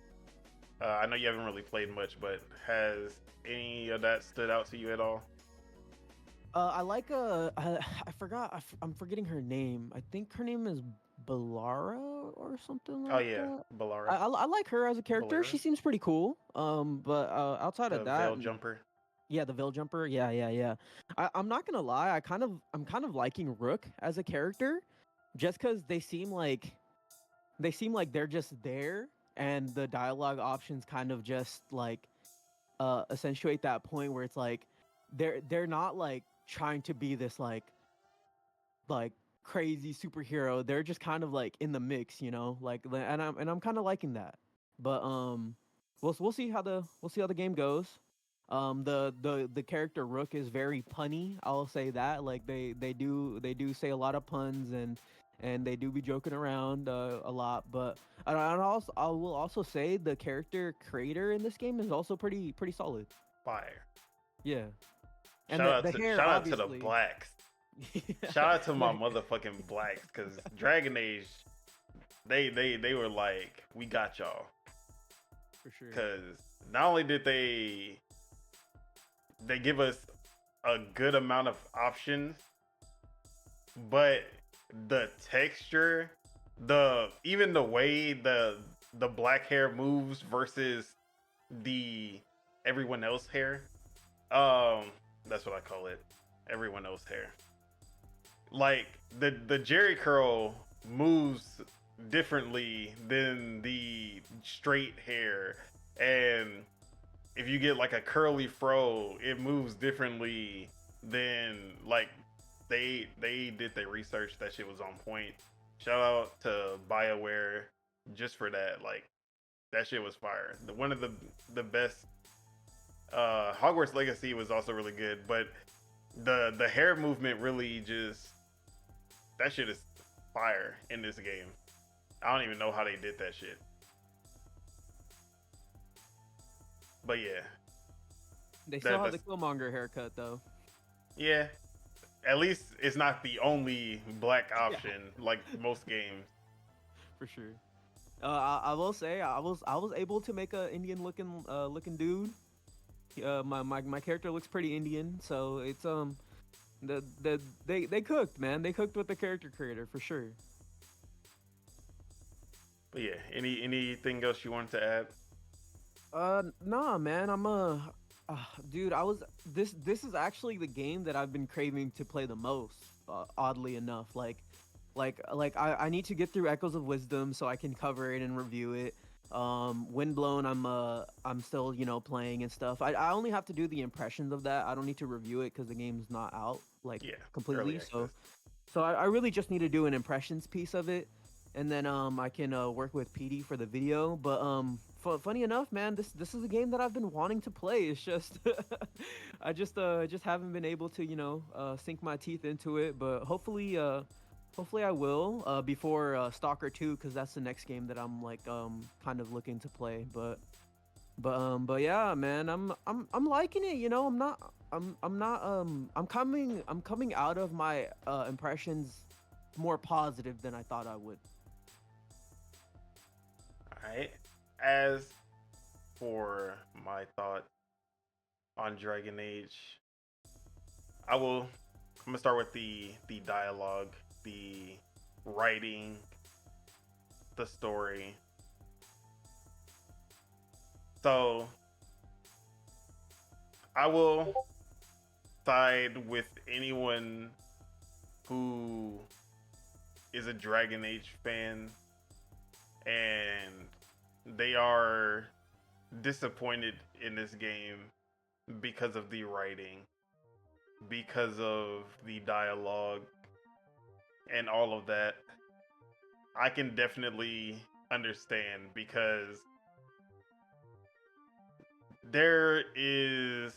I know you haven't really played much, but has any of that stood out to you at all? I like I forgot I'm forgetting her name. I think her name is Balara or something Oh like yeah, that. Balara, I like her as a character. Balara, She seems pretty cool. But outside of the that, Veil Jumper. yeah, the Veil Jumper. Yeah. I'm not gonna lie. I'm kind of liking Rook as a character, just because they seem like they're just there, and the dialogue options kind of just like accentuate that point where it's like they're not like trying to be this like crazy superhero. They're just kind of like in the mix, you know, like and I'm kind of liking that. But we'll see how the game goes. The character Rook is very punny. I'll say that. Like they do say a lot of puns, and they do be joking around a lot. But I will also say the character creator in this game is also pretty solid. Fire. Yeah, and the hair Shout out to the obviously. blacks. Yeah, Shout out to my the- motherfucking blacks, cause Dragon Age, they were like, we got y'all. for sure. Cause not only did they give us a good amount of options, but the texture, the even the way the black hair moves versus the everyone else hair. That's what I call it. Everyone else hair. Like the Jerry curl moves differently than the straight hair, and if you get like a curly fro, it moves differently than like they did their research. That shit was on point. Shout out to BioWare just for that. Like that shit was fire. One of the best. Hogwarts Legacy was also really good, but the hair movement really just that shit is fire in this game. I don't even know how they did that shit. But yeah, They still that, have the that's Killmonger haircut though. yeah. At least it's not the only black Yeah, option like most games. for sure. I will say I was able to make a Indian looking dude. My character looks pretty Indian, so it's they cooked, man. They cooked with the character creator for sure. But yeah, anything else you wanted to add? Nah, man. Dude. I was this is actually the game that I've been craving to play the most. Oddly enough, I need to get through Echoes of Wisdom so I can cover it and review it. Windblown, I'm still playing and stuff. I only have to do the impressions of that. I don't need to review it because the game's not out like Yeah, early completely. access. So I really just need to do an impressions piece of it, and then I can work with PD for the video. But funny enough, man, this is a game that I've been wanting to play. It's just I just haven't been able to sink my teeth into it. But hopefully I will before Stalker 2, because that's the next game that I'm like kind of looking to play. But yeah, man, I'm liking it. I'm coming out of my impressions more positive than I thought I would. All right. As for my thought on Dragon Age, I'm gonna start with the dialogue, the writing, the story. So I will side with anyone who is a Dragon Age fan and they are disappointed in this game because of the writing, because of the dialogue, and all of that, I can definitely understand, because there is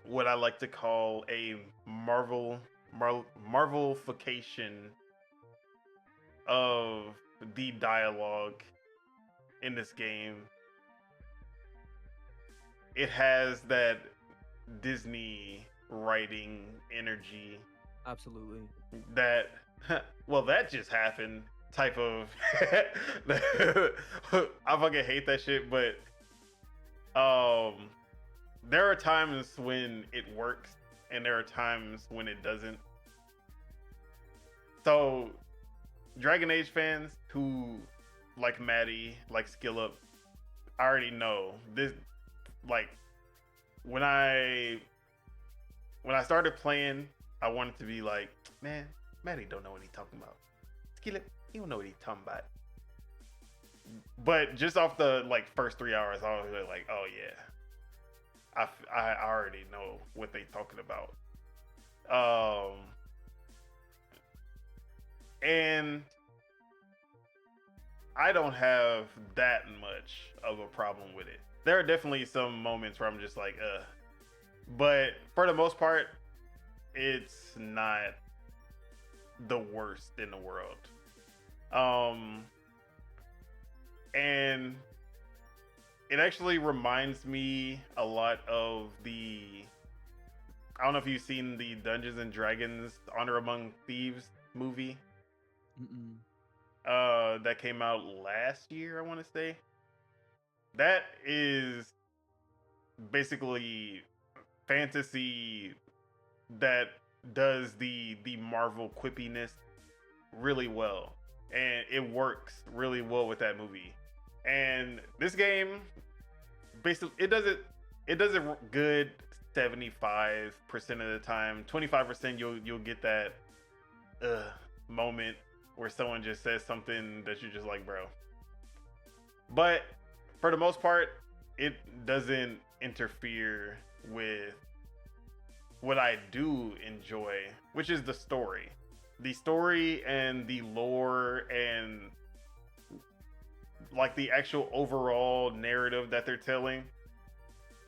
what I like to call a Marvelification of the dialogue in this game. It has that Disney writing energy Absolutely. that, well, that just happened type of. I fucking hate that shit, but there are times when it works and there are times when it doesn't. So Dragon Age fans who like Maddie, like Skill Up, I already know this. Like, when I started playing, I wanted to be like, man, Maddie don't know what he's talking about. Skill Up, he don't know what he's talking about. But just off the first 3 hours, I was like, oh yeah, I already know what they talking about. And I don't have that much of a problem with it. There are definitely some moments where I'm just like, but for the most part, it's not the worst in the world. And it actually reminds me a lot of I don't know if you've seen the Dungeons and Dragons Honor Among Thieves movie. Mm-mm. That came out last year, I want to say. That is basically fantasy that does the Marvel quippiness really well, and it works really well with that movie. And this game, basically, it does it good 75% of the time. 25% you'll get that moment where someone just says something that you're just like, bro. But for the most part, it doesn't interfere with what I do enjoy, which is the story. The story and the lore and the actual overall narrative that they're telling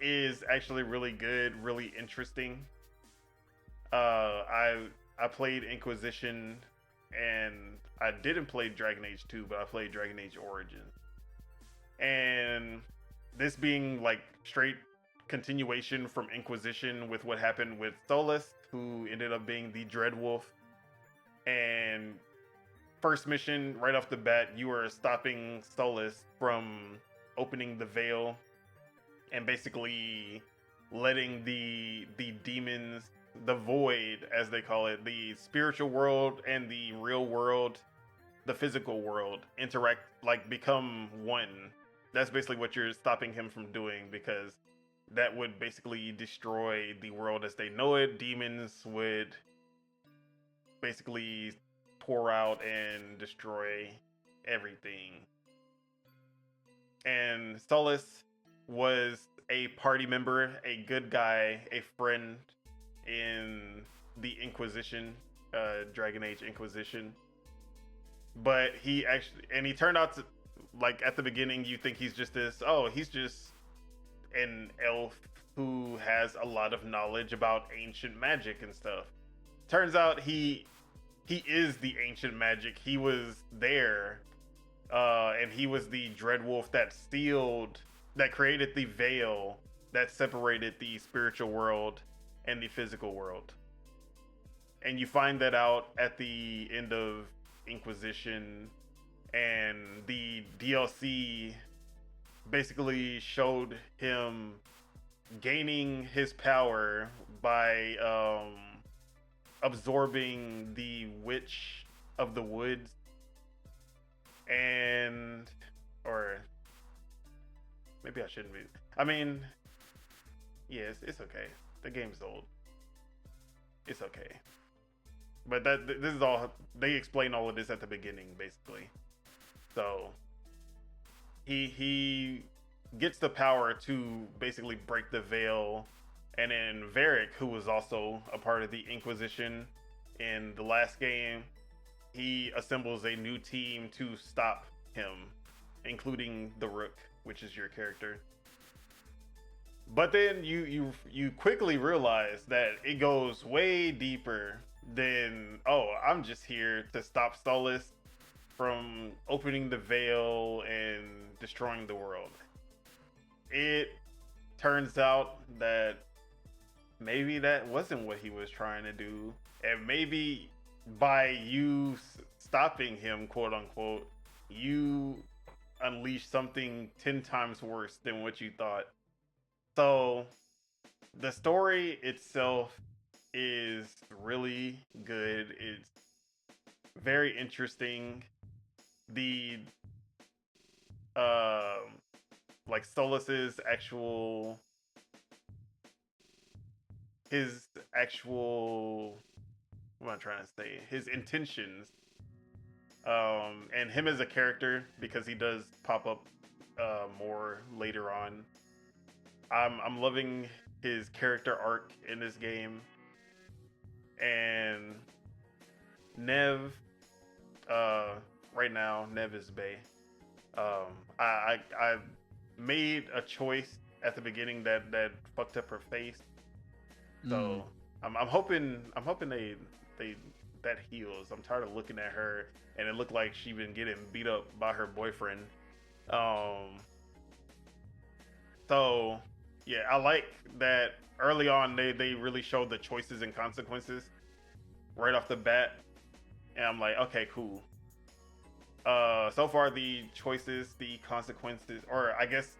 is actually really good, really interesting. I played Inquisition, and I didn't play Dragon Age 2, but I played Dragon Age Origins. And this being straight continuation from Inquisition with what happened with Solus, who ended up being the Dreadwolf. And first mission, right off the bat, you are stopping Solus from opening the veil and basically letting the demons, the void, as they call it, the spiritual world and the real world, the physical world, interact, become one. That's basically what you're stopping him from doing, because that would basically destroy the world as they know it. Demons would basically pour out and destroy everything. And Solus was a party member, a good guy, a friend in the Inquisition, Dragon Age Inquisition. But he turned out to, at the beginning, you think he's just he's just an elf who has a lot of knowledge about ancient magic and stuff. Turns out he is the ancient magic. He was there, and he was the Dreadwolf that created the veil that separated the spiritual world and the physical world. And you find that out at the end of Inquisition, and the DLC basically showed him gaining his power by absorbing the Witch of the Woods, or maybe I shouldn't be. I mean, yes, it's okay. The game's old. It's okay. But this is all, they explain all of this at the beginning, basically. So he gets the power to basically break the veil And then Varric, who was also a part of the Inquisition in the last game, he assembles a new team to stop him, including the Rook, which is your character. But then you quickly realize that it goes way deeper than, oh, I'm just here to stop Stolas from opening the veil and destroying the world. It turns out that maybe that wasn't what he was trying to do, and maybe by you stopping him, quote unquote, you unleash something 10 times worse than what you thought. So the story itself is really good. It's very interesting. The like Stolas's actual what am I trying to say? His intentions, and him as a character, because he does pop up more later on. I'm loving his character arc in this game, and Nev, right now Nev is Bay. I made a choice at the beginning that fucked up her face, so I'm hoping they that heals. I'm tired of looking at her and it looked like she been getting beat up by her boyfriend. So yeah, I like that early on they really showed the choices and consequences right off the bat, and I'm like, okay, cool. So far the choices, the consequences, or I guess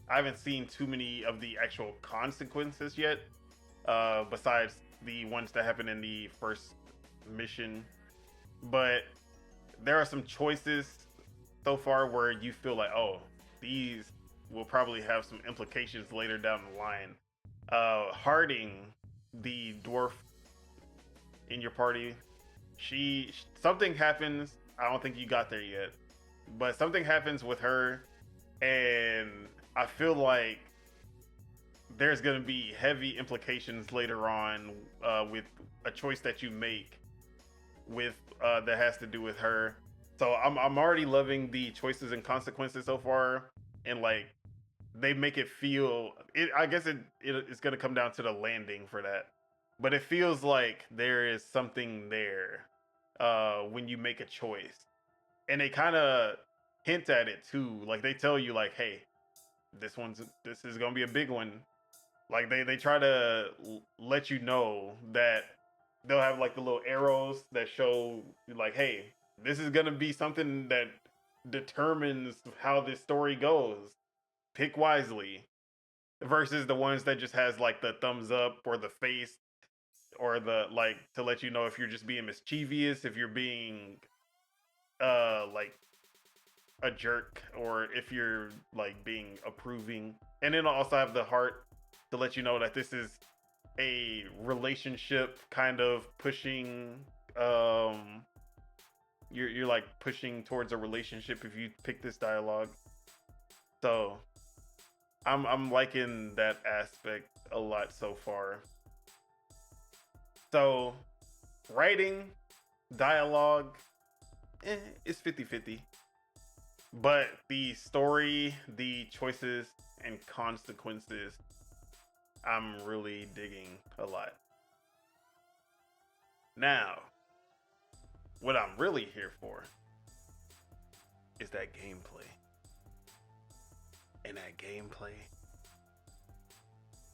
I haven't seen too many of the actual consequences yet, besides the ones that happen in the first mission. But there are some choices so far where you feel like, oh, these will probably have some implications later down the line. Harding, the dwarf in your party, something happens. I don't think you got there yet, but something happens with her, and I feel like there's going to be heavy implications later on with a choice that you make with that has to do with her. So I'm already loving the choices and consequences so far, and like they make it feel. I guess it's going to come down to the landing for that, but it feels like there is something there when you make a choice, and they kind of hint at it too. Like they tell you, like, hey, this is going to be a big one. Like they try to let you know that they'll have like the little arrows that show like, hey, this is gonna be something that determines how this story goes. Pick wisely. Versus the ones that just has like the thumbs up or the face, or the like, to let you know if you're just being mischievous, if you're being like a jerk, or if you're like being approving. And then I'll also have the heart to let you know that this is a relationship kind of pushing. You're like pushing towards a relationship if you pick this dialogue. So I'm liking that aspect a lot so far. So writing, dialogue, it's 50-50. But the story, the choices and consequences, I'm really digging a lot. Now, what I'm really here for is that gameplay. And that gameplay,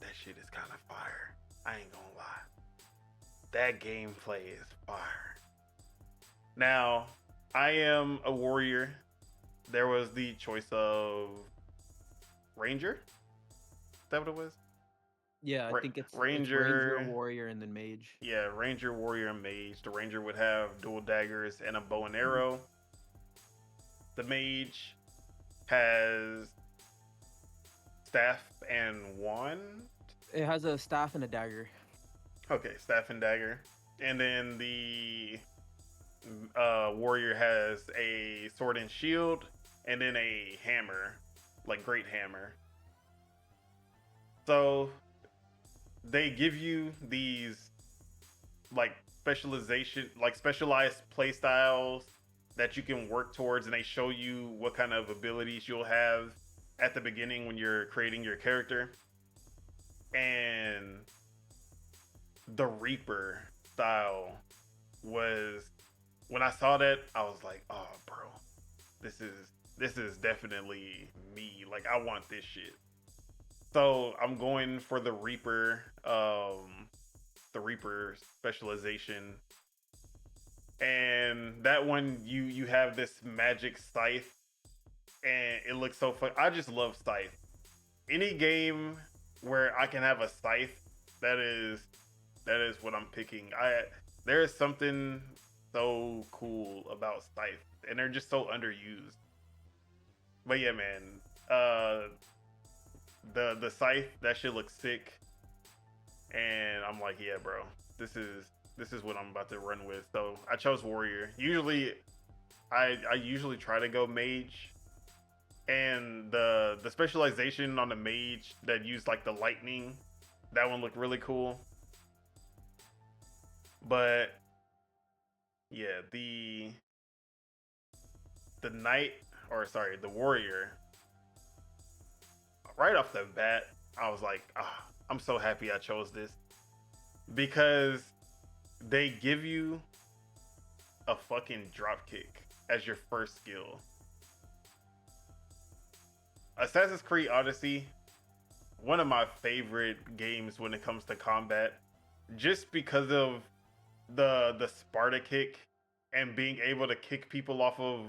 that shit is kind of fire. I ain't gonna lie. That gameplay is fire. Now, I am a warrior. There was the choice of Ranger. Is that what it was? Yeah, I think it's Ranger, Ranger, Warrior, and then Mage. Yeah, Ranger, Warrior, and Mage. The Ranger would have dual daggers and a bow and arrow. The Mage has staff and wand. It has a staff and a dagger. Okay, staff and dagger. And then the Warrior has a sword and shield, and then a hammer, like great hammer. So they give you these like specialized play styles that you can work towards, and they show you what kind of abilities you'll have at the beginning when you're creating your character. And the Reaper style was, when I saw that, I was like, oh bro, this is definitely me. Like, I want this shit. So I'm going for the Reaper specialization. And that one, you have this magic scythe, and it looks so fun. I just love scythe. Any game where I can have a scythe, that is what I'm picking. There is something so cool about scythe, and they're just so underused. But yeah, man, the scythe, that shit looks sick, and I'm like, yeah, bro, this is what I'm about to run with. So I chose warrior. Usually, I usually try to go mage, and the specialization on the mage that used like the lightning, that one looked really cool. But yeah, the knight, or sorry, the warrior, right off the bat, I was like, I'm so happy I chose this, because they give you a fucking drop kick as your first skill. Assassin's Creed Odyssey, one of my favorite games when it comes to combat, just because of the Sparta kick and being able to kick people off of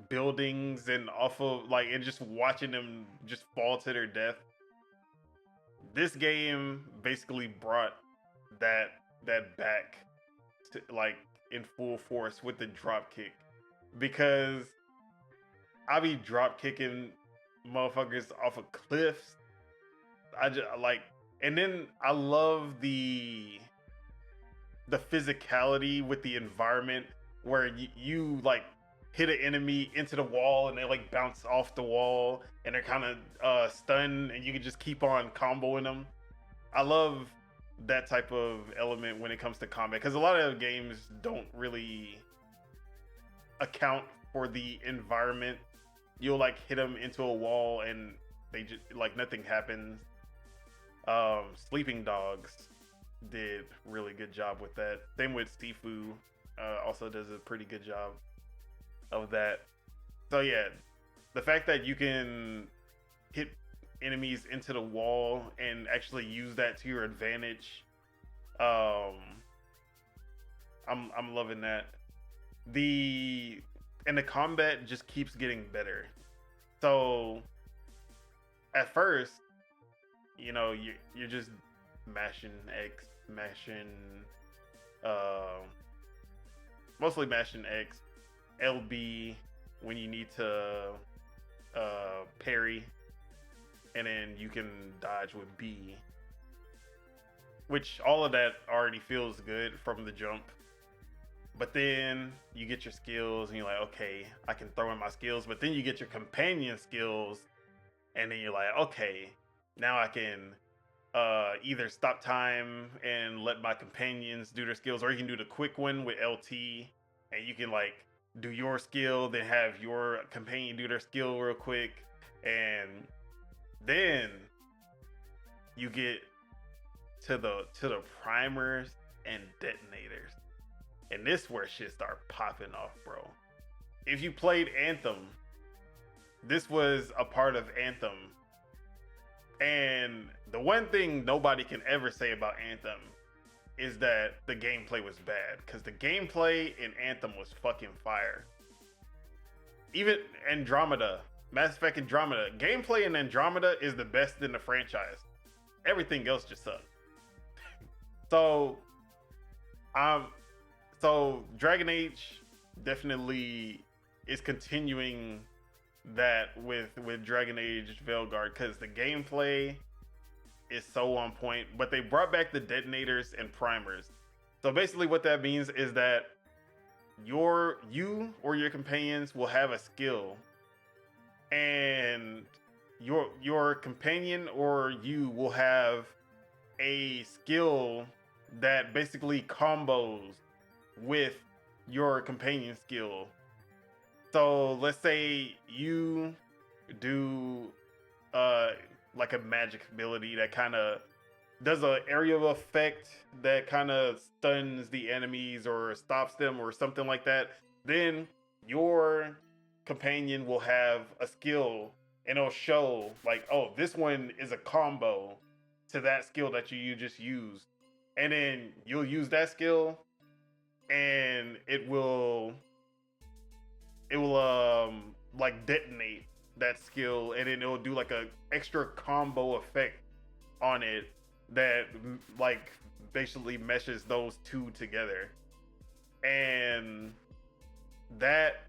buildings and off of like, and just watching them just fall to their death. This game basically brought that back to, like, in full force with the drop kick, because I be drop kicking motherfuckers off of cliffs. I just like, and then I love the physicality with the environment, where you like hit an enemy into the wall and they like bounce off the wall and they're kind of stunned, and you can just keep on comboing them. I love that type of element when it comes to combat, because a lot of games don't really account for the environment. You'll like hit them into a wall and they just like nothing happens. Sleeping Dogs did really good job with that. Same with Sifu, also does a pretty good job of that. So yeah, the fact that you can hit enemies into the wall and actually use that to your advantage, I'm loving that. The combat just keeps getting better. So at first, you're just mashing X, mostly mashing X, LB when you need to parry, and then you can dodge with B, which all of that already feels good from the jump. But then you get your skills and you're like, okay, I can throw in my skills. But then you get your companion skills, and then you're like, okay, now I can either stop time and let my companions do their skills, or you can do the quick one with LT, and you can like do your skill, then have your companion do their skill real quick, and then you get to the primers and detonators. And this is where shit start popping off, bro. If you played Anthem, this was a part of Anthem. And the one thing nobody can ever say about Anthem is that the gameplay was bad. Because the gameplay in Anthem was fucking fire. Even Andromeda, Mass Effect Andromeda, gameplay in Andromeda is the best in the franchise. Everything else just sucks. So Dragon Age definitely is continuing that with Dragon Age Veilguard, because the gameplay is so on point, but they brought back the detonators and primers. So basically what that means is that you or your companions will have a skill, and your companion or you will have a skill that basically combos with your companion skill. So let's say you do uh like a magic ability that kind of does a area of effect that kind of stuns the enemies or stops them or something like that. Then your companion will have a skill and it'll show like, oh, this one is a combo to that skill that you just used. And then you'll use that skill and it will like detonate that skill, and then it'll do like a extra combo effect on it that like basically meshes those two together. And that,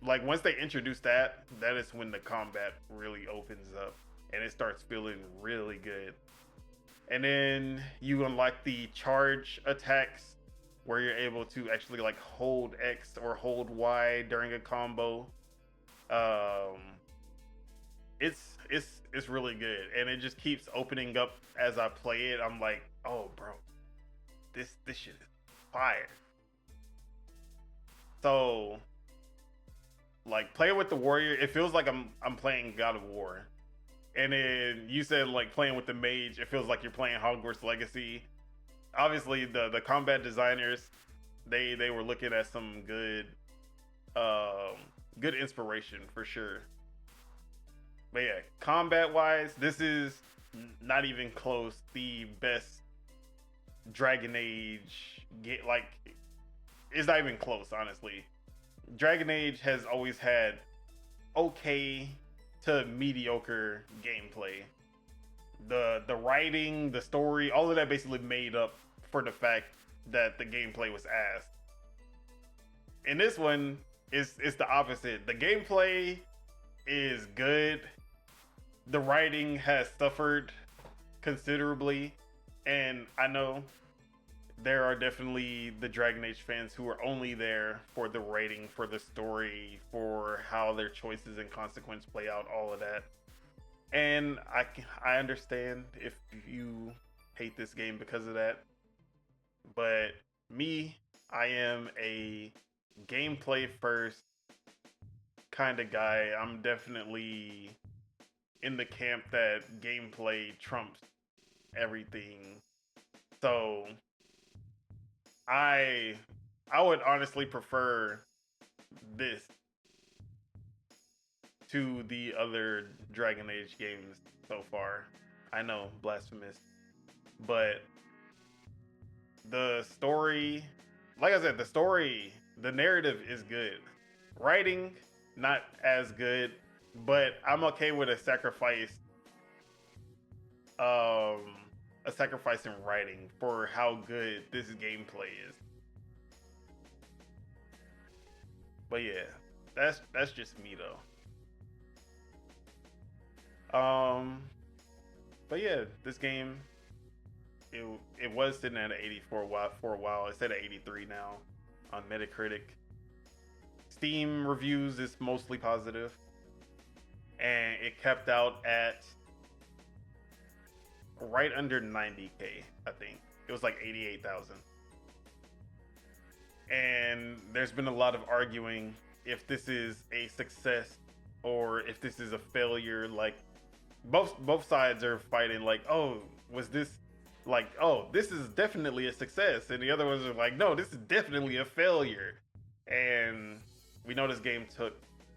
like, once they introduce that, that is when the combat really opens up and it starts feeling really good. And then you unlock the charge attacks where you're able to actually like hold X or hold Y during a combo. Um, it's really good, and it just keeps opening up as I play it. I'm like, oh, bro, this shit is fire. So, like, playing with the warrior, it feels like I'm playing God of War. And then you said like playing with the mage, it feels like you're playing Hogwarts Legacy. Obviously, the combat designers, they were looking at some um good inspiration for sure. But yeah, combat wise, this is not even close the best Dragon Age get. Like, it's not even close, honestly. Dragon Age has always had okay to mediocre gameplay. The writing, the story, all of that basically made up for the fact that the gameplay was ass. In this one, it's the opposite. The gameplay is good. The writing has suffered considerably, and I know there are definitely the Dragon Age fans who are only there for the writing, for the story, for how their choices and consequence play out, all of that. And I understand if you hate this game because of that. But me, I am a gameplay first kind of guy. I'm definitely in the camp that gameplay trumps everything. So I I would honestly prefer this to the other Dragon Age games so far. I know, blasphemous, but the story, like I said, the narrative is good. Writing, not as good, but I'm okay with um, a sacrifice in writing for how good this gameplay is. But yeah, that's just me though. But yeah, this game, it was sitting at an 80 for a while. It's at an 83 now on Metacritic. Steam reviews is mostly positive, and it kept out at right under 90K. I think it was like 88,000. And there's been a lot of arguing if this is a success or if this is a failure. Like, both sides are fighting like, oh, was this like, oh, this is definitely a success, and the other ones are like, no, this is definitely a failure. And we know this game took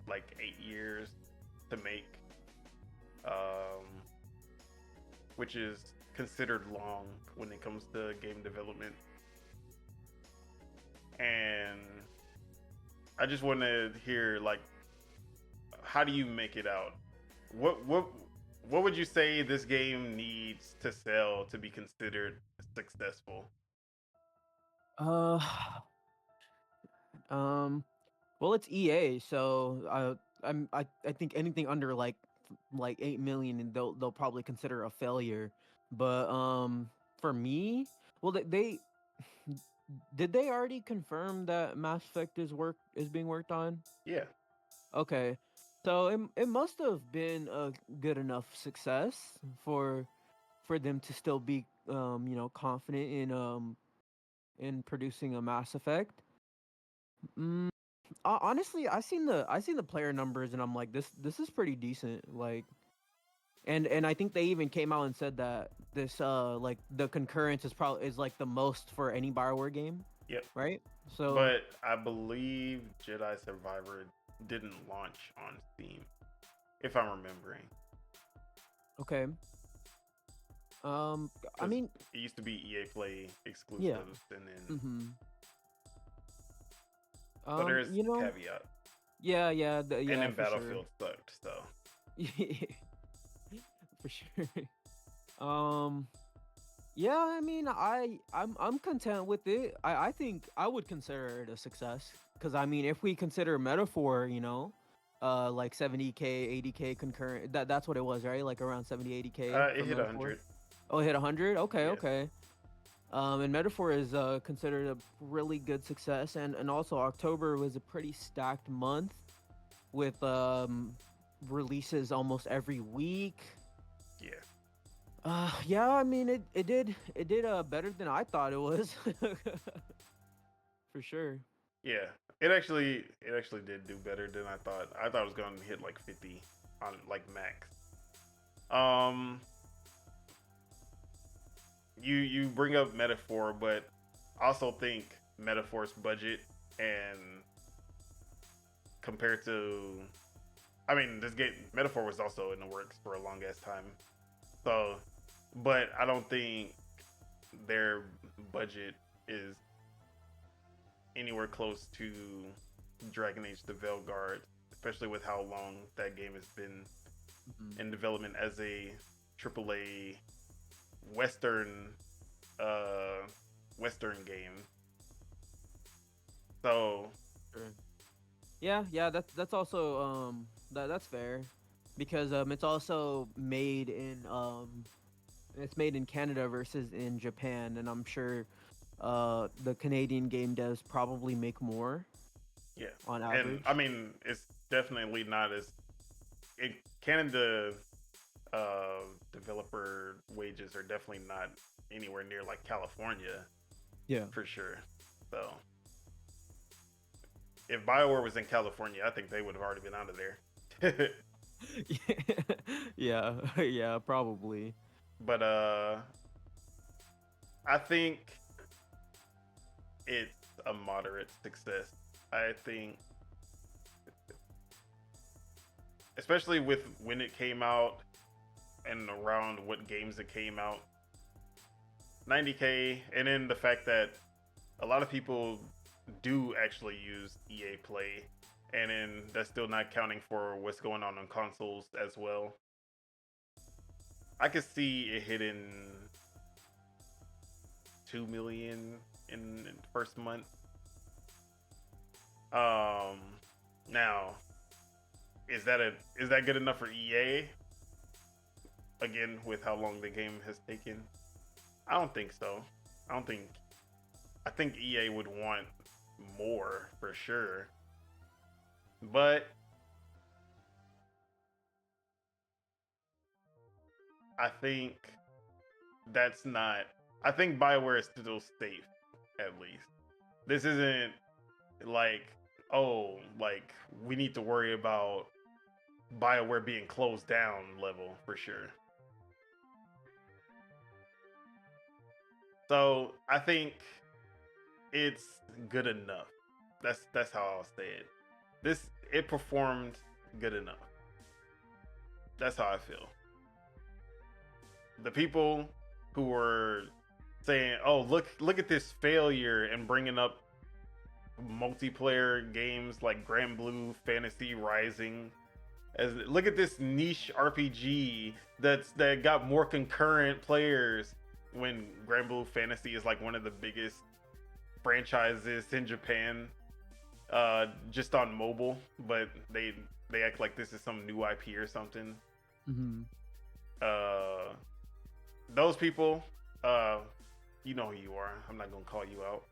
like 8 years to make, um, which is considered long when it comes to game development. And I just want to hear, like, how do you make it out? What would you say this game needs to sell to be considered successful? Uh, um, well, it's EA, so I think anything under like 8 million, and they'll probably consider a failure. But for me, well, they did they already confirm that Mass Effect is being worked on? Yeah. Okay, so it must have been a good enough success for for them to still be confident in producing a Mass Effect. Mm, honestly, I seen the player numbers and I'm like this is pretty decent. Like, and I think they even came out and said that this like the concurrence is like the most for any Bioware game, Yep. right? So But I believe Jedi Survivor didn't launch on Steam, if I'm remembering. okay. I Because mean, it used to be EA Play yeah. exclusives, and then Mm-hmm. so there's You know, caveat. yeah, And yeah, then for sure. Battlefield sucked, so For sure. Um, yeah, I mean, I'm content with it. I think I would consider it a success because I mean, if we consider Metaphor, like 70K, 80K concurrent, that's what it was, right? Like around 70, 80K it for hit Metaphor. 100. Oh, it hit 100? Okay, Yeah. okay. And Metaphor is considered a really good success, and also October was a pretty stacked month with releases almost every week. Yeah. Yeah, I mean it did better than I thought it was. For sure. Yeah. It actually did do better than I thought. I thought it was going to hit like 50 on like max. Um you bring up Metaphor, but I also think Metaphor's budget and compared to I mean, this game Metaphor was also in the works for a long ass time. So, but I don't think their budget is anywhere close to Dragon Age the Veilguard, especially with how long that game has been Mhm. in development as a AAA Western uh Western game. So Sure. Yeah, that's also that's fair because it's made in Canada versus in Japan, and I'm sure the Canadian game devs probably make more yeah, on and I average. mean it's definitely not as in Canada. Developer wages are definitely not anywhere near like California Yeah. for sure. So if Bioware was in California, I think they would have already been out of there. Yeah, yeah, probably. But I think it's a moderate success. I think, especially with when it came out and around what games it came out, 90K, and then the fact that a lot of people do actually use EA Play, and then that's still not counting for what's going on consoles as well. I could see it hitting 2 million in the first month. Um, now is that good enough for EA? Again, with how long the game has taken, I don't think so. I don't think. I think EA would want more for sure, but I think that's not. I think Bioware is still safe, at least. This isn't like, oh, like we need to worry about Bioware being closed down level for sure. So I think it's good enough. That's how I'll say it. This it performed good enough. That's how I feel. The people who were saying, "Oh, look at this failure," and bringing up multiplayer games like Grand Blue Fantasy Rising, as look at this niche RPG that got more concurrent players when Grand Blue Fantasy is like one of the biggest franchises in Japan, just on mobile, but they act like this is some new IP or something. Hmm. Uh, those people, uh, you know who you are. I'm not gonna call you out.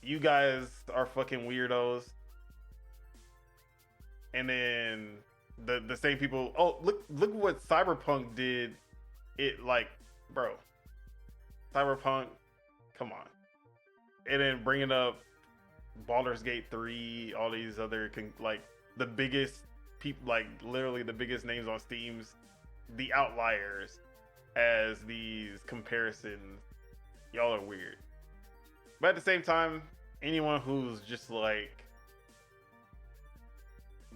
You guys are fucking weirdos. And then the same people. Oh, look what Cyberpunk did it like, bro, Cyberpunk, come on. And then bringing up Baldur's Gate 3, all these other like the biggest people, like literally the biggest names on Steam's the outliers as these comparisons. Y'all are weird. But at the same time, anyone who's just like,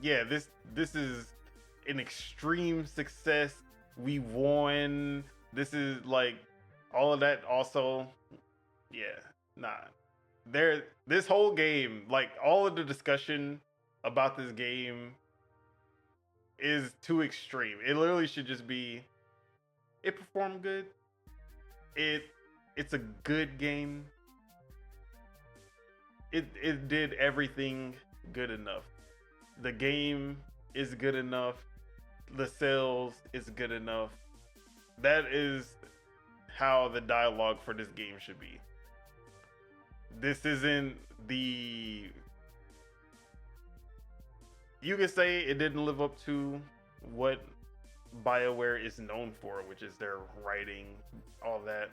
yeah, this is an extreme success. We won. This is like all of that also. Yeah, nah. This whole game, like all of the discussion about this game is too extreme. It literally should just be, it performed good. It's a good game. It did everything good enough. The game is good enough. The sales is good enough. That is how the dialogue for this game should be. This isn't the... You could say it didn't live up to what BioWare is known for, which is their writing, all that.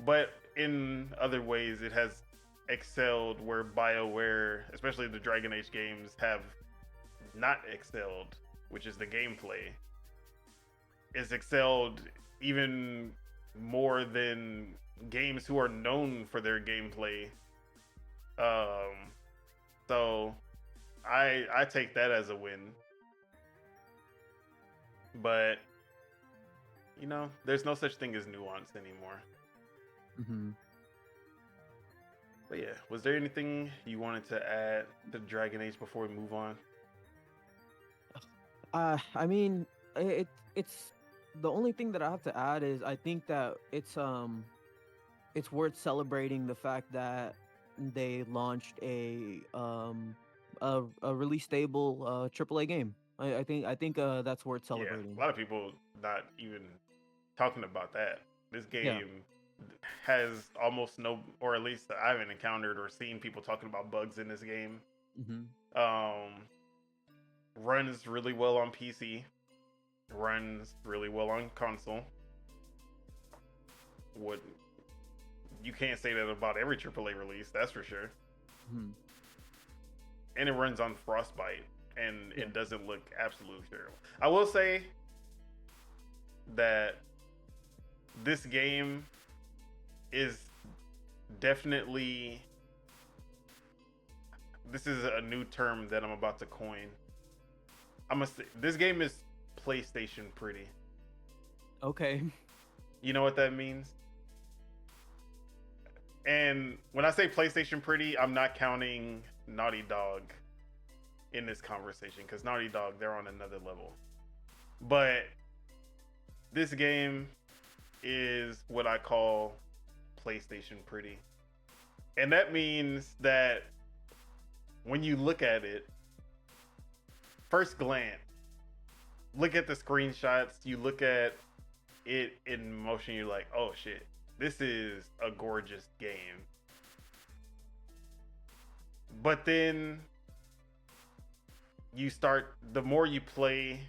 But in other ways, it has excelled where BioWare, especially the Dragon Age games, have not excelled, which is the gameplay. It's excelled even more than games who are known for their gameplay. So I take that as a win. But you know, there's no such thing as nuance anymore. Mm-hmm. But yeah, was there anything you wanted to add to Dragon Age before we move on? I mean, it's the only thing that I have to add is I think that it's worth celebrating the fact that they launched a release stable AAA game. I think that's worth celebrating. Yeah, a lot of people not even talking about that. This game Yeah. has almost no, or at least I haven't encountered or seen people talking about bugs in this game. Mm-hmm. Runs really well on PC. Runs really well on console. What you can't say that about every AAA release, that's for sure. Mm-hmm. And it runs on Frostbite, and it doesn't look absolutely terrible. I will say that this game is definitely, this is a new term that I'm about to coin. This game is PlayStation pretty. Okay. You know what that means? And when I say PlayStation pretty, I'm not counting Naughty Dog in this conversation, because Naughty Dog, they're on another level. But this game is what I call PlayStation pretty. And that means that when you look at it, first glance, look at the screenshots, you look at it in motion, you're like, oh shit, this is a gorgeous game. But then you start, the more you play,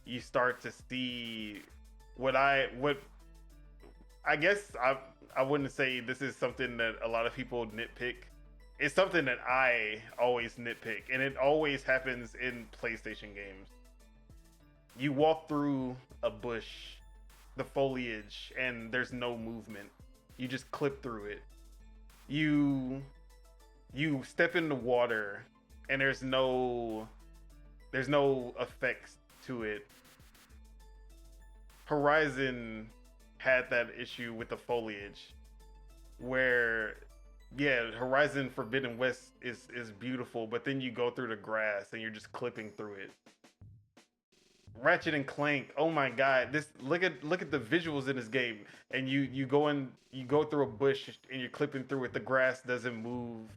you start to see what I guess I wouldn't say this is something that a lot of people nitpick. It's something that I always nitpick, and it always happens in PlayStation games. You walk through a bush, the foliage, and there's no movement. You just clip through it. You step in the water, and there's no effects to it. Horizon had that issue with the foliage, where Horizon Forbidden West is beautiful, but then you go through the grass and you're just clipping through it. Ratchet and Clank, oh my god, this look at the visuals in this game, and you go through a bush and you're clipping through it, the grass doesn't move.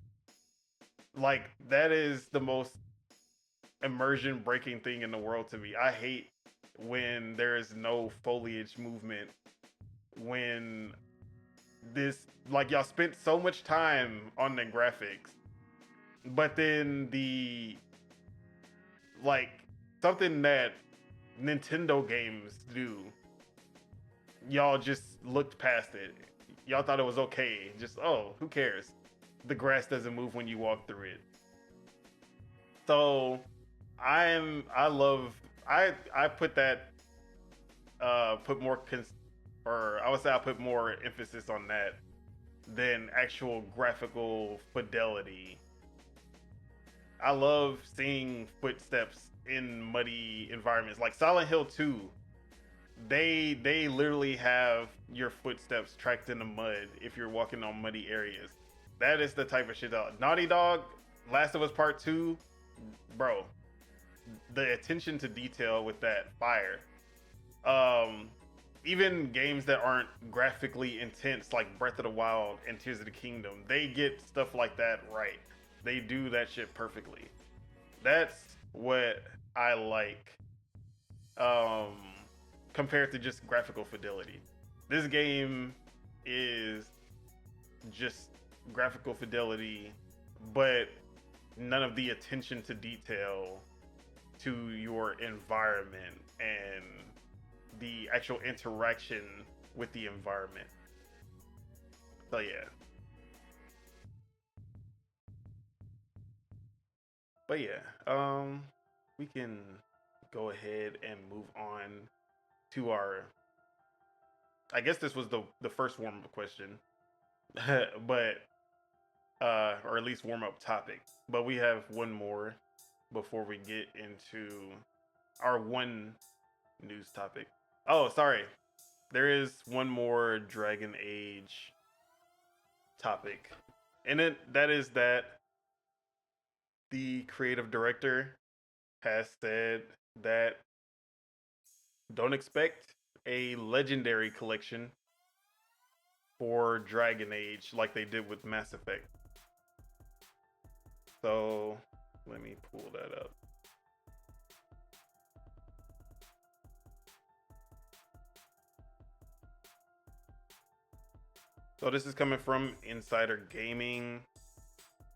Like, that is the most immersion breaking thing in the world to me. I hate when there is no foliage movement, when this, like, y'all spent so much time on the graphics, but then the, like, something that Nintendo games do y'all just looked past it. Y'all thought it was okay. Just, oh, who cares? The grass doesn't move when you walk through it. So I put that put more or I would say I put more emphasis on that than actual graphical fidelity. I love seeing footsteps in muddy environments like Silent Hill 2. They literally have your footsteps tracked in the mud if you're walking on muddy areas. That is the type of shit that Naughty Dog, Last of Us Part 2, bro. The attention to detail with that fire. Um Even games that aren't graphically intense like Breath of the Wild and Tears of the Kingdom, they get stuff like that right. They do that shit perfectly. That's what I like. Um Compared to just graphical fidelity. This game is just graphical fidelity, but none of the attention to detail to your environment and the actual interaction with the environment. So yeah. But yeah, we can go ahead and move on to our, I guess this was the first warm-up question. But or at least warm-up topic. But we have one more before we get into our one news topic. Oh, sorry. There is one more Dragon Age topic. And that is that the creative director has said that don't expect a legendary collection for Dragon Age like they did with Mass Effect. So let me pull that up. So this is coming from Insider Gaming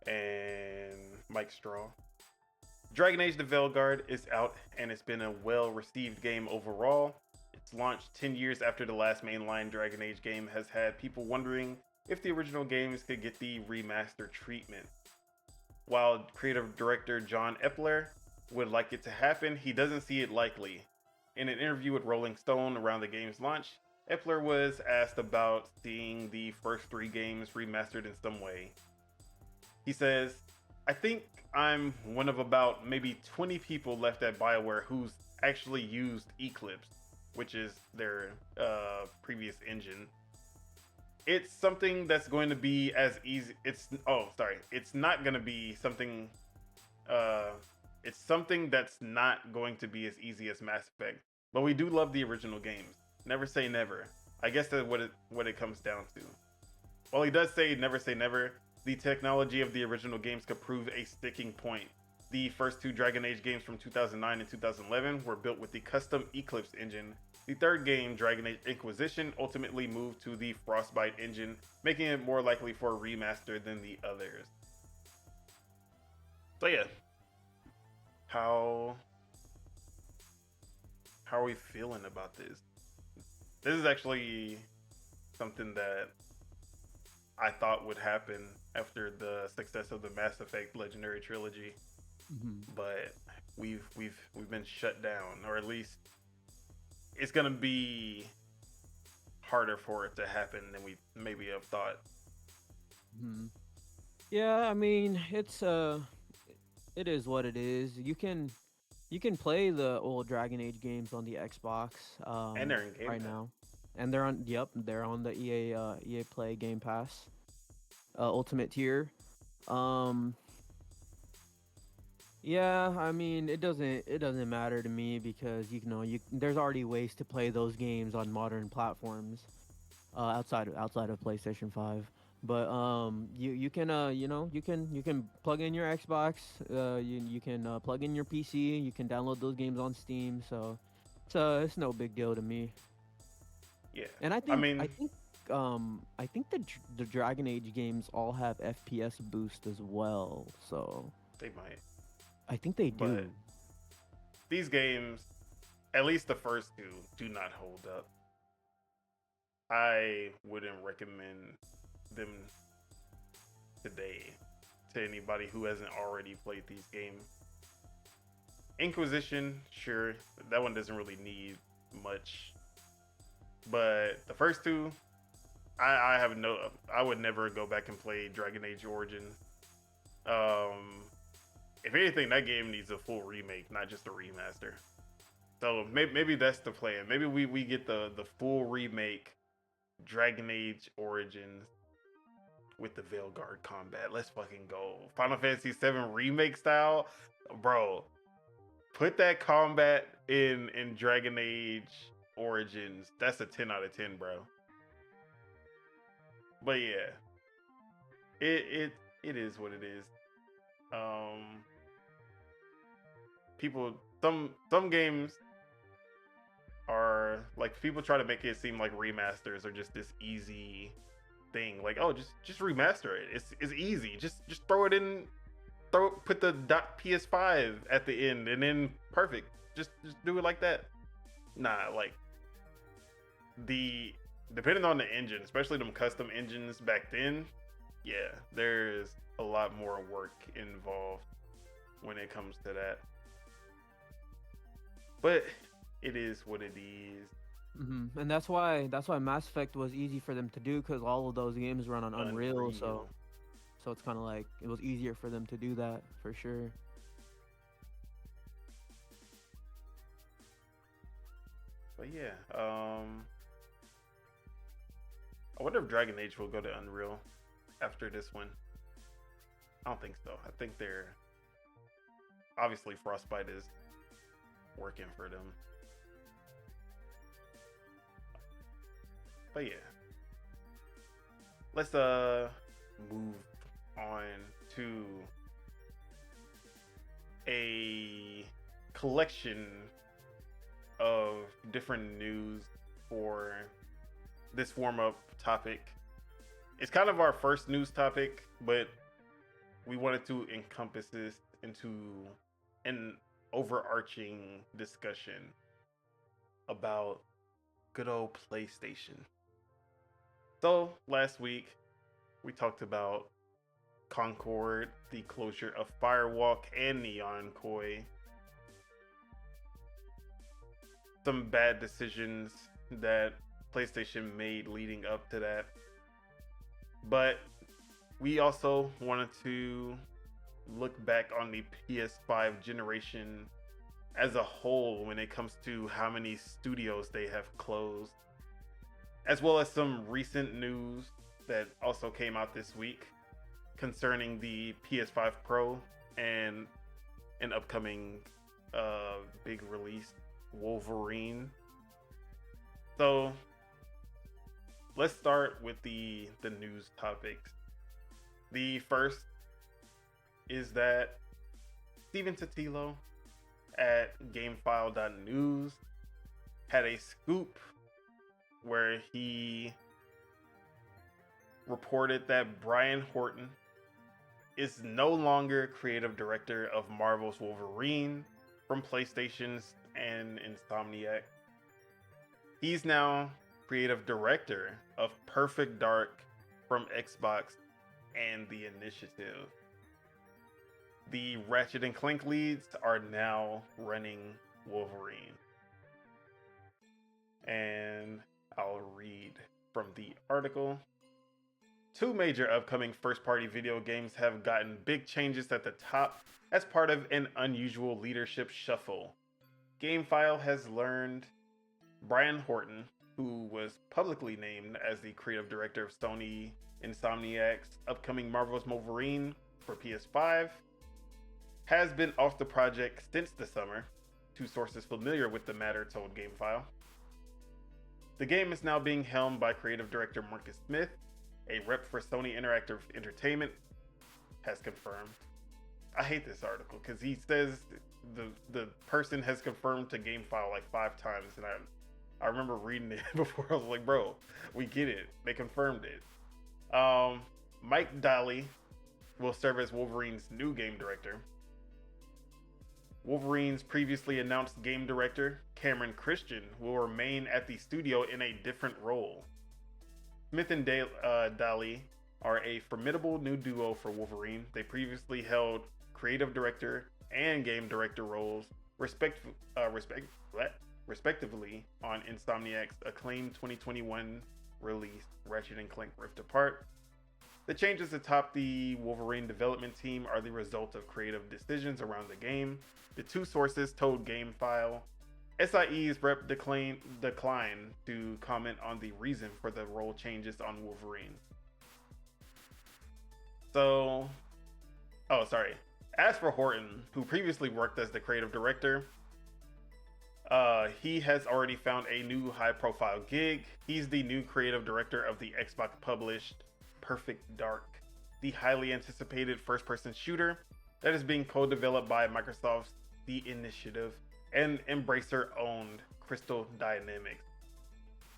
and Mike Straw. Dragon Age The Veilguard is out and it's been a well-received game overall. It's launched 10 years after the last mainline Dragon Age game has had people wondering if the original games could get the remaster treatment. While creative director John Epler would like it to happen, he doesn't see it likely. In an interview with Rolling Stone around the game's launch, Epler was asked about seeing the first 3 games remastered in some way. He says, I think I'm one of about maybe 20 people left at BioWare who's actually used Eclipse, which is their previous engine. It's something that's going to be as easy. It's not going to be something. It's something that's not going to be as easy as Mass Effect. But we do love the original games. Never say never. I guess that's what it comes down to. While he does say never say never, the technology of the original games could prove a sticking point. The first 2 Dragon Age games from 2009 and 2011 were built with the custom Eclipse engine. The third game, Dragon Age Inquisition, ultimately moved to the Frostbite engine, making it more likely for a remaster than the others. So yeah, how are we feeling about this? This is actually something that I thought would happen after the success of the Mass Effect Legendary Trilogy, but we've been shut down, or at least it's gonna be harder for it to happen than we maybe have thought. Yeah, I mean, it is what it is. You can play the old Dragon Age games on the Xbox And they're in Game right Pass. now, and they're on the EA Play Game Pass Ultimate tier. Yeah, I mean, it doesn't matter to me because there's already ways to play those games on modern platforms outside of PlayStation 5. But you can you can plug in your Xbox, you can plug in your PC, you can download those games on Steam, so it's no big deal to me. Yeah, And I mean, I think the Dragon Age games all have FPS boost as well, so they might, I think they do. but these games, at least the first 2, do not hold up. I wouldn't recommend them today to anybody who hasn't already played these games. Inquisition, sure, that one doesn't really need much, but the first two, I would never go back and play Dragon Age Origins. If anything, that game needs a full remake, not just a remaster. So maybe that's the plan. Maybe we get the full remake, Dragon Age Origins, with the Veilguard combat. Let's fucking go. Final Fantasy VII remake style, bro. Put that combat in Dragon Age Origins. That's a 10 out of 10, bro. But yeah, it is what it is. People, some games are like, people try to make it seem like remasters are just this easy thing. Like, oh, just remaster it. It's easy. Just throw it in. Put the .ps5 at the end and then perfect. Just do it like that. Nah, like depending on the engine, especially them custom engines back then, yeah, there's a lot more work involved when it comes to that. But it is what it is. Mm-hmm. And that's why Mass Effect was easy for them to do, because all of those games run on Unreal. So it's kind of like it was easier for them to do that for sure. But yeah, I wonder if Dragon Age will go to Unreal after this one. I don't think so. I think they're obviously Frostbite is working for them. But yeah, let's move on to a collection of different news for this warm-up topic. It's kind of our first news topic, but we wanted to encompass this into an overarching discussion about good old PlayStation. So last week we talked about Concord, the closure of Firewalk and Neon Koi, some bad decisions that PlayStation made leading up to that. But we also wanted to look back on the PS5 generation as a whole when it comes to how many studios they have closed, as well as some recent news that also came out this week concerning the PS5 Pro and an upcoming big release, Wolverine. So let's start with the news topics. The first is that Steven Totilo at GameFile.news had a scoop where he reported that Brian Horton is no longer creative director of Marvel's Wolverine from PlayStation's and Insomniac. He's now creative director of Perfect Dark from Xbox and The Initiative. The Ratchet and Clank leads are now running Wolverine. And I'll read from the article. Two major upcoming first-party video games have gotten big changes at the top as part of an unusual leadership shuffle. GameFile has learned Brian Horton, who was publicly named as the creative director of Sony Insomniac's upcoming Marvel's Wolverine for PS5, has been off the project since the summer, two sources familiar with the matter told GameFile. The game is now being helmed by creative director Marcus Smith, a rep for Sony Interactive Entertainment has confirmed. I hate this article because he says the person has confirmed to GameFile like 5 times, and I remember reading it before. I was like, bro, we get it. They confirmed it. Mike Daly will serve as Wolverine's new game director. Wolverine's previously announced game director, Cameron Christian, will remain at the studio in a different role. Smith and Daly are a formidable new duo for Wolverine. They previously held creative director and game director roles, respectively, on Insomniac's acclaimed 2021 release, Ratchet and Clank Rift Apart. The changes atop the Wolverine development team are the result of creative decisions around the game. The two sources told GameFile SIE's rep declined to comment on the reason for the role changes on Wolverine. As for Horton, who previously worked as the creative director, he has already found a new high-profile gig. He's the new creative director of the Xbox-published Perfect Dark, the highly anticipated first-person shooter that is being co-developed by Microsoft's The Initiative and Embracer-owned Crystal Dynamics.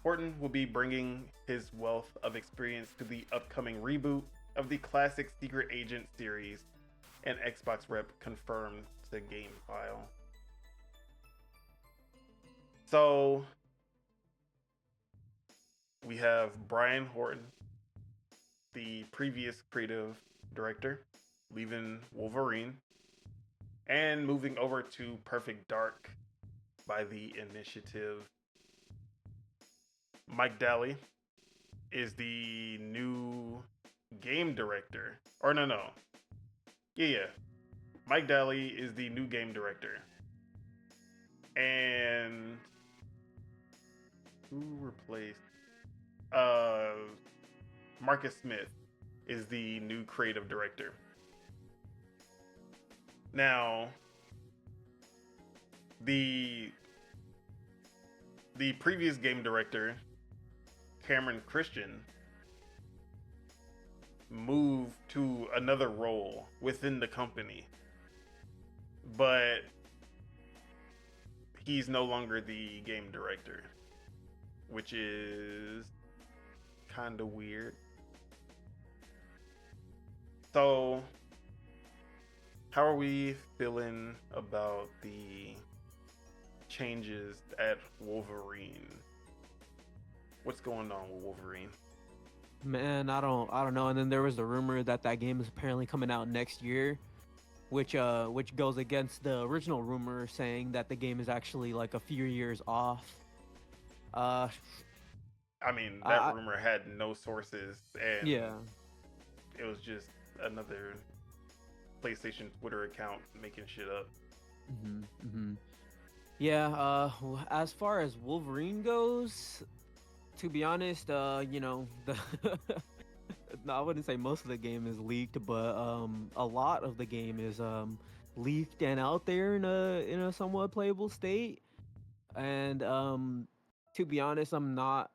Horton will be bringing his wealth of experience to the upcoming reboot of the classic Secret Agent series, and Xbox rep confirmed to GameFile. So we have Brian Horton, the previous creative director, leaving Wolverine and moving over to Perfect Dark by The Initiative. Mike Daly is the new game director. Mike Daly is the new game director. And who replaced? Marcus Smith is the new creative director. Now, the previous game director, Cameron Christian, moved to another role within the company, but he's no longer the game director, which is kind of weird. So, how are we feeling about the changes at Wolverine? What's going on with Wolverine? Man, I don't know. And then there was the rumor that game is apparently coming out next year, which goes against the original rumor saying that the game is actually like a few years off. I mean, that rumor had no sources, and yeah, it was just another PlayStation Twitter account making shit up. Yeah. As far as Wolverine goes, to be honest, no, I wouldn't say most of the game is leaked, but a lot of the game is leaked and out there in a somewhat playable state. And to be honest, I'm not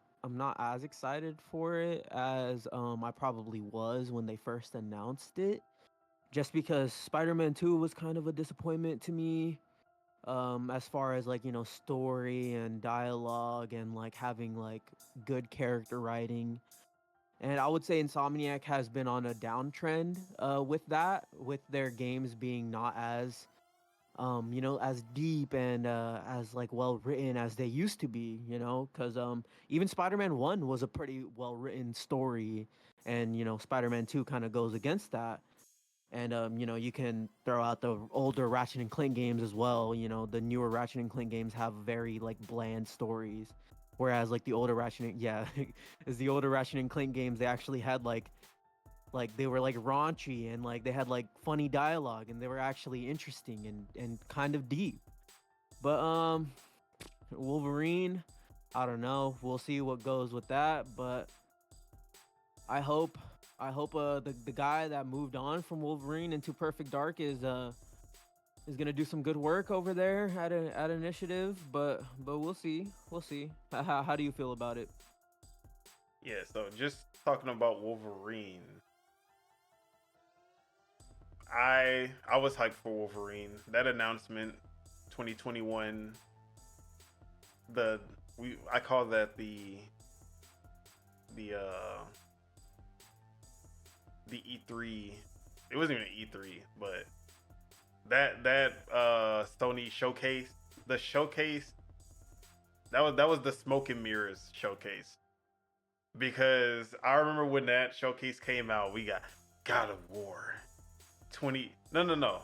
as excited for it as I probably was when they first announced it. Just because Spider-Man 2 was kind of a disappointment to me. As far as like, story and dialogue and like having like good character writing. And I would say Insomniac has been on a downtrend with that, with their games being not as as deep and as like well written as they used to be, because even Spider-Man 1 was a pretty well written story, and Spider-Man 2 kind of goes against that. And you can throw out the older Ratchet and Clank games as well. The newer Ratchet and Clank games have very like bland stories, whereas like the older is the older Ratchet and Clank games, they actually had like they were like raunchy and like they had like funny dialogue and they were actually interesting and kind of deep. But Wolverine, I don't know. We'll see what goes with that, but I hope the guy that moved on from Wolverine into Perfect Dark is gonna do some good work over there at Initiative. But we'll see. How do you feel about it? Yeah, so just talking about Wolverine, I was hyped for Wolverine. That announcement, 2021. I call that the E3. It wasn't even E3, but that Sony showcase, the showcase, that was the smoke and mirrors showcase. because I remember when that showcase came out, we got God of War 20. No.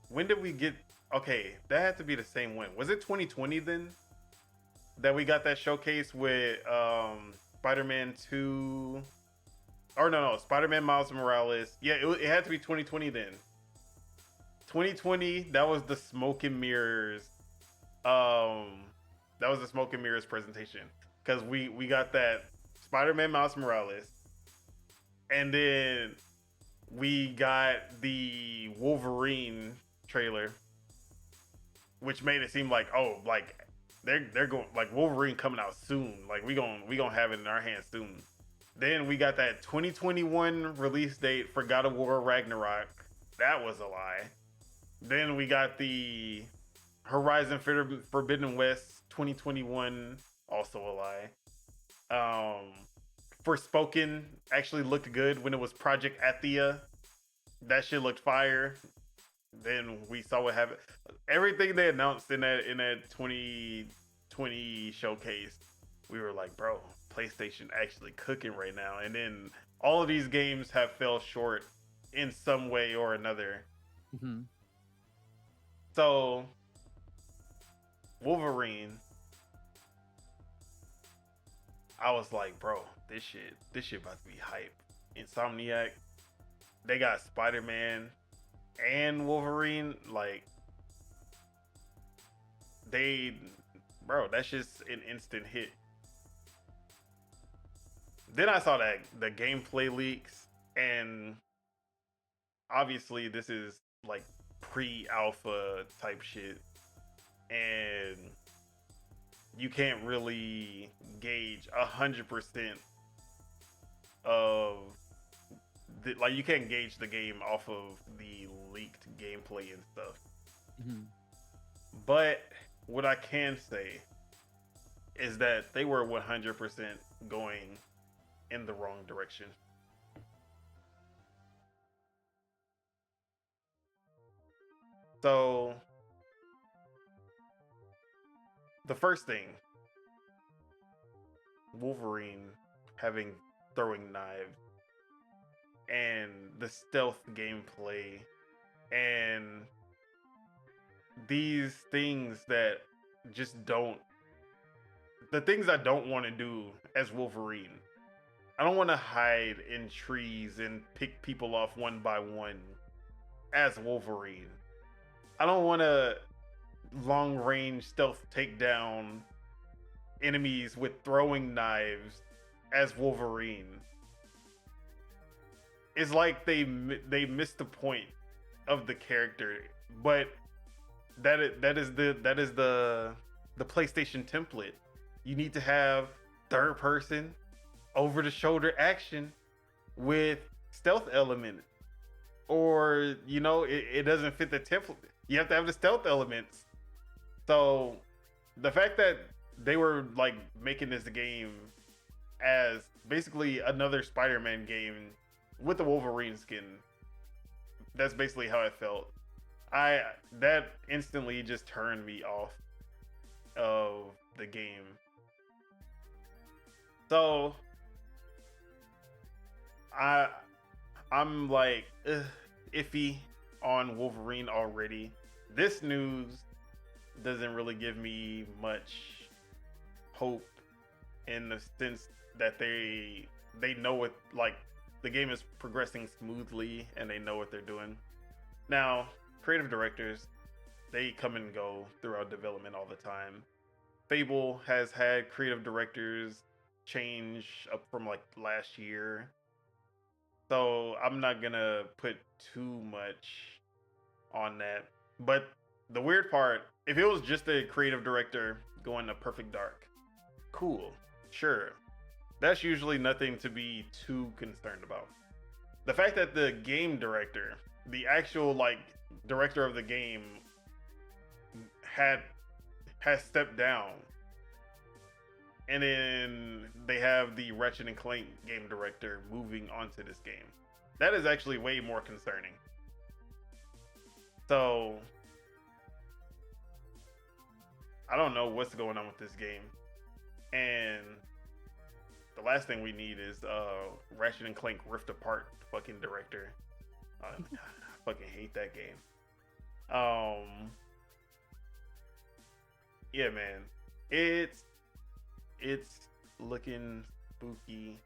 When did we get? Okay, that had to be the same one. Was it 2020 then that we got that showcase with Spider-Man 2? Or no, Spider-Man Miles Morales. Yeah, it had to be 2020 then. 2020, that was the Smoke and Mirrors. That was the Smoke and Mirrors presentation because we got that Spider-Man Miles Morales, and then we got the Wolverine trailer, which made it seem like, oh, like they're going, like, Wolverine coming out soon, like we gonna have it in our hands soon. Then we got that 2021 release date for God of War Ragnarok. That was a lie. Then we got the Horizon Forbidden West 2021, also a lie. Forspoken actually looked good when it was Project Athia. That shit looked fire. Then we saw what happened. Everything they announced in that 2020 showcase, we were like, bro, PlayStation actually cooking right now. And then all of these games have fell short in some way or another. Mm-hmm. So Wolverine, I was like, bro, this shit about to be hype. Insomniac, they got Spider-Man and Wolverine, like that's just an instant hit. Then I saw that the gameplay leaks, and obviously this is like pre-alpha type shit, and you can't really gauge 100% of you can't gauge the game off of the leaked gameplay and stuff. Mm-hmm. But what I can say is that they were 100% going in the wrong direction. So the first thing, Wolverine having throwing knives and the stealth gameplay and these things that just don't, the things I don't want to do as Wolverine. I don't want to hide in trees and pick people off one by one as Wolverine. I don't want to long range stealth take down enemies with throwing knives as Wolverine. It's like they missed the point of the character, but that is the PlayStation template. You need to have third person, over the shoulder action with stealth element, or it doesn't fit the template. You have to have the stealth elements. So the fact that they were like making this game as basically another Spider-Man game with the Wolverine skin, that's basically how it felt. That instantly just turned me off of the game. So I'm like iffy on Wolverine already. This news doesn't really give me much hope in the sense that they know what, like, the game is progressing smoothly and they know what they're doing. Now, creative directors, they come and go throughout development all the time. Fable has had creative directors change up from like last year. So I'm not gonna put too much on that. But the weird part, if it was just a creative director going to Perfect Dark, cool, sure. That's usually nothing to be too concerned about. The fact that the game director, the actual like director of the game, has stepped down, and then they have the Ratchet and Clank game director moving onto this game, that is actually way more concerning. So I don't know what's going on with this game, and last thing we need is Ratchet and Clank Rift Apart fucking director. I fucking hate that game. Yeah, man, it's looking spooky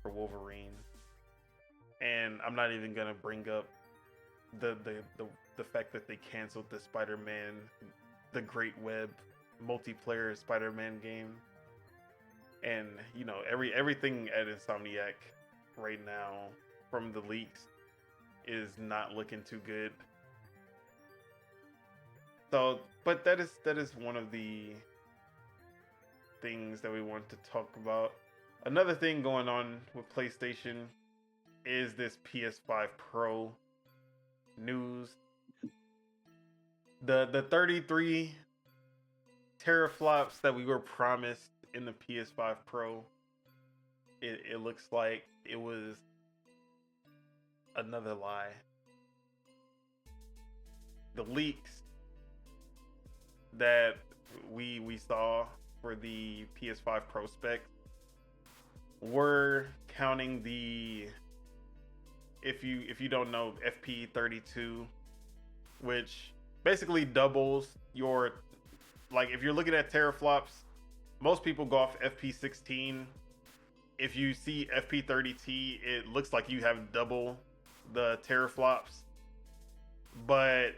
for Wolverine, and I'm not even gonna bring up the fact that they canceled the Spider-Man, the Great Web multiplayer Spider-Man game, and you know everything at Insomniac right now from the leaks is not looking too good. So, but that is one of the things that we want to talk about. Another thing going on with PlayStation is this PS5 Pro news. The 33 teraflops that we were promised in the PS5 Pro, it looks like it was another lie. The leaks that we saw for the PS5 Pro specs were counting the, if you don't know, FP32, which basically doubles your, like if you're looking at teraflops, most people go off FP16. If you see FP30T, it looks like you have double the teraflops. But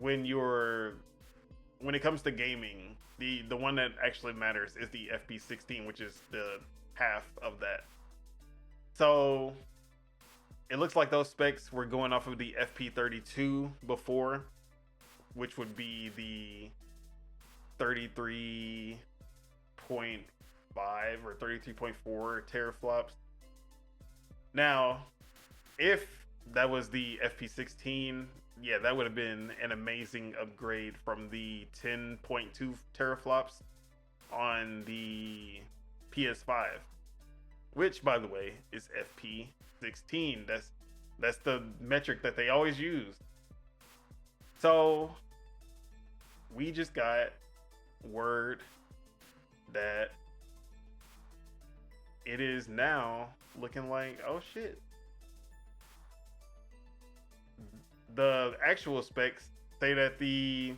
when it comes to gaming, the one that actually matters is the FP16, which is the half of that. So it looks like those specs were going off of the FP32 before, which would be the 33.5 or 33.4 teraflops. Now, if that was the FP16, yeah, that would have been an amazing upgrade from the 10.2 teraflops on the PS5, which, by the way, is FP16. That's the metric that they always use. So we just got word that it is now looking like, oh shit, the actual specs say that the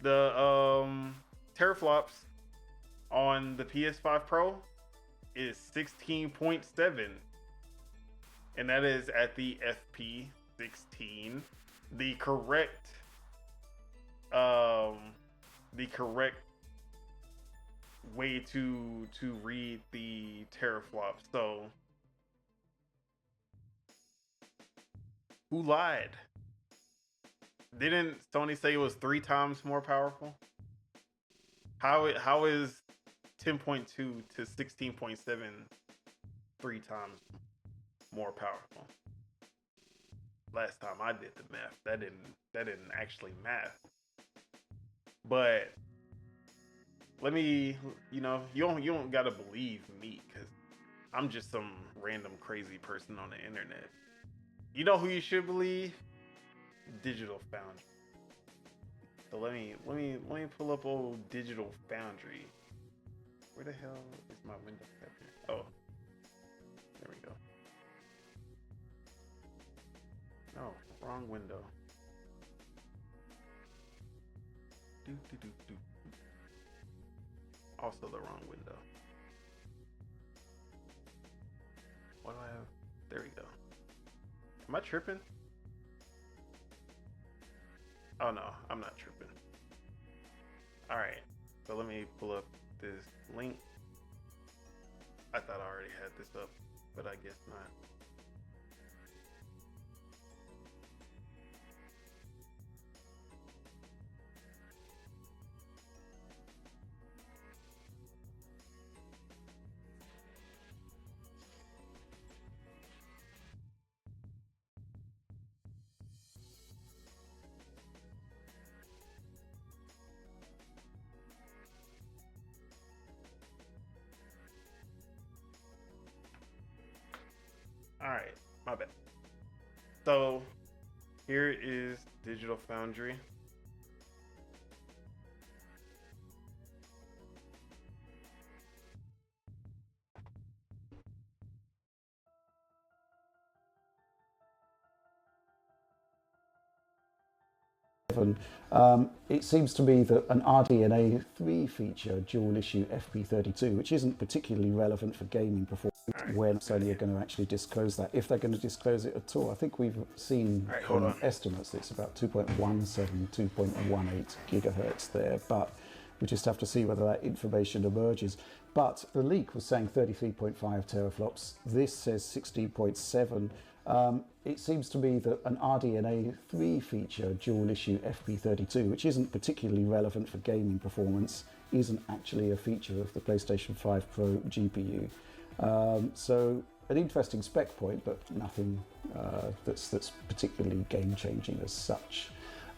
teraflops on the PS5 Pro is 16.7, and that is at the FP16. The correct way to read the teraflops. So who lied? Didn't Sony say it was 3 times more powerful? How is 10.2 to 16.7 3 times more powerful? Last time I did the math, that didn't actually math. But let me, you don't gotta believe me, because I'm just some random crazy person on the internet. You know who you should believe? Digital Foundry. So let me pull up old Digital Foundry. Where the hell is my window capture? Oh, there we go. No, wrong window. Also the wrong window. What do I have? There we go. Am I tripping? Oh no, I'm not tripping. Alright, so let me pull up this link. I thought I already had this up, but I guess not. Alright, my bad. So here is Digital Foundry. It seems to me that an RDNA 3 feature, dual issue FP32, which isn't particularly relevant for gaming performance, when Sony are going to actually disclose that, if they're going to disclose it at all. I think we've seen from estimates that it's about 2.17, 2.18 gigahertz there, but we just have to see whether that information emerges. But the leak was saying 33.5 teraflops. This says 16.7. It seems to me that an RDNA 3 feature, dual issue FP32, which isn't particularly relevant for gaming performance, isn't actually a feature of the PlayStation 5 Pro GPU. So an interesting spec point, but nothing that's particularly game-changing as such.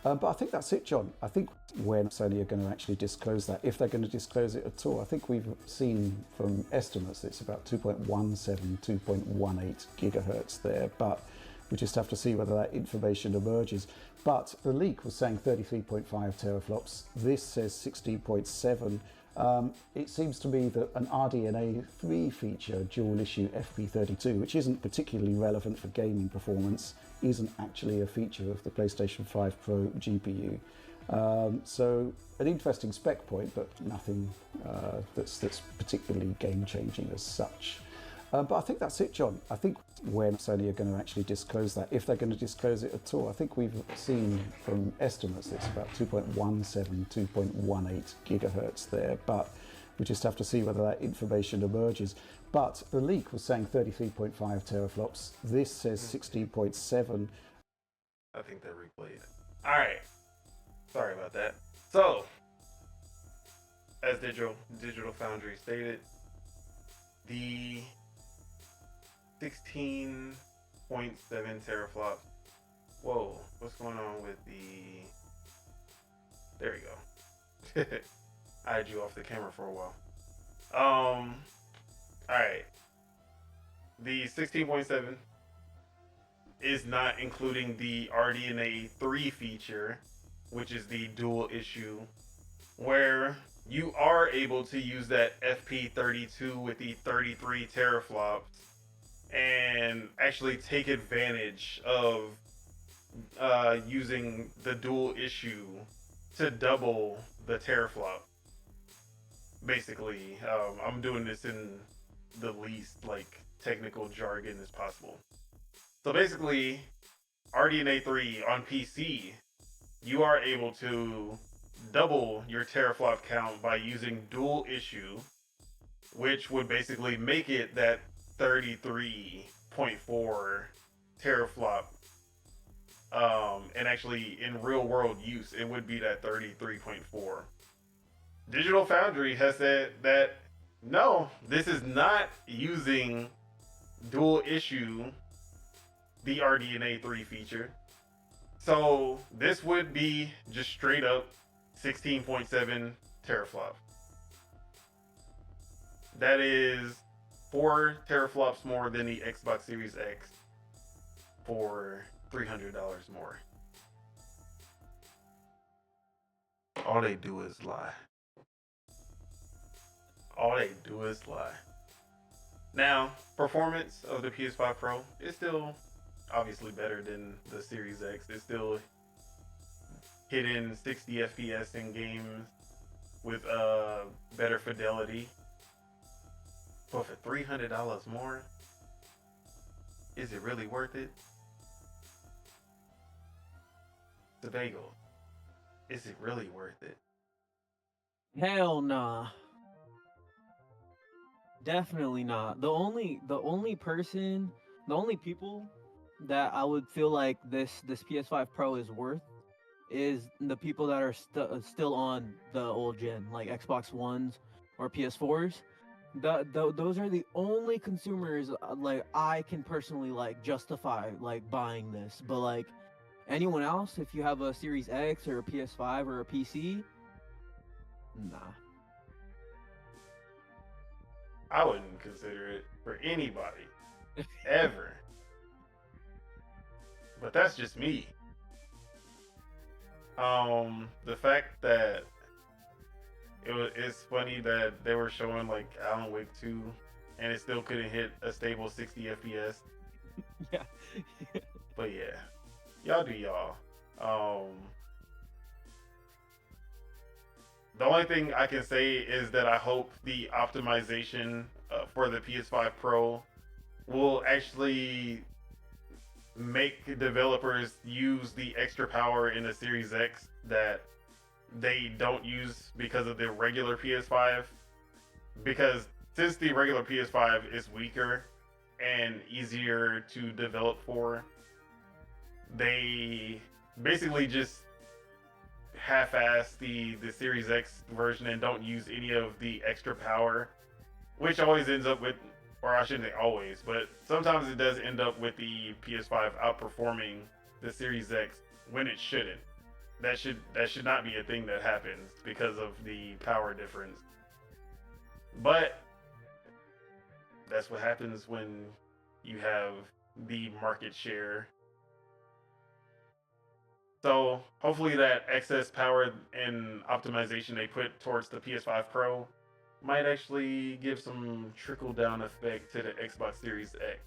But I think that's it, John. I think when Sony are going to actually disclose that, if they're going to disclose it at all, I think we've seen from estimates that it's about 2.17, 2.18 gigahertz there, but we just have to see whether that information emerges. But the leak was saying 33.5 teraflops. This says 16.7. It seems to me that an RDNA 3 feature, dual issue FP32, which isn't particularly relevant for gaming performance, isn't actually a feature of the PlayStation 5 Pro GPU. So an interesting spec point, but nothing that's particularly game-changing as such. But I think that's it, John. I think when Sony are going to actually disclose that, if they're going to disclose it at all, I think we've seen from estimates that it's about 2.17, 2.18 gigahertz there, but we just have to see whether that information emerges. But the leak was saying 33.5 teraflops. This says 16.7. I think that replayed. All right. Sorry about that. So, as Digital Foundry stated, the 16.7 teraflops. Whoa, what's going on with the... There we go. I had you off the camera for a while. Alright. The 16.7 is not including the RDNA 3 feature, which is the dual issue, where you are able to use that FP32 with the 33 teraflops and actually take advantage of using the dual issue to double the teraflop. Basically, I'm doing this in the least technical jargon as possible. So basically, RDNA 3 on PC, you are able to double your teraflop count by using dual issue, which would basically make it that 33.4 teraflop. And actually in real world use, it would be that 33.4. Digital Foundry has said that no, this is not using dual issue, the RDNA 3 feature. So this would be just straight up 16.7 teraflop. That is 4 teraflops more than the Xbox Series X for $300 more. All they do is lie. All they do is lie. Now, performance of the PS5 Pro is still obviously better than the Series X. It's still hitting 60 FPS in games with better fidelity. But for $300 more, is it really worth it? Subeg, is it really worth it? Hell nah. Definitely not. The only people that I would feel like this PS5 Pro is worth is the people that are still on the old gen, like Xbox Ones or PS4s. Those are the only consumers I can personally justify buying this. But anyone else, if you have a Series X or a PS5 or a PC, nah. I wouldn't consider it for anybody ever. But that's just me. The fact that it's funny that they were showing Alan Wake 2 and it still couldn't hit a stable 60 FPS. Yeah. But yeah, y'all do y'all. The only thing I can say is that I hope the optimization for the PS5 Pro will actually make developers use the extra power in the Series X that they don't use because of the regular PS5. Because since the regular PS5 is weaker and easier to develop for, they basically just half-ass the Series X version and don't use any of the extra power, which always ends up with, or I shouldn't say always, but sometimes it does end up with the PS5 outperforming the Series X when it shouldn't. That should not be a thing that happens because of the power difference. But that's what happens when you have the market share. So hopefully that excess power and optimization they put towards the PS5 Pro might actually give some trickle down effect to the Xbox Series X.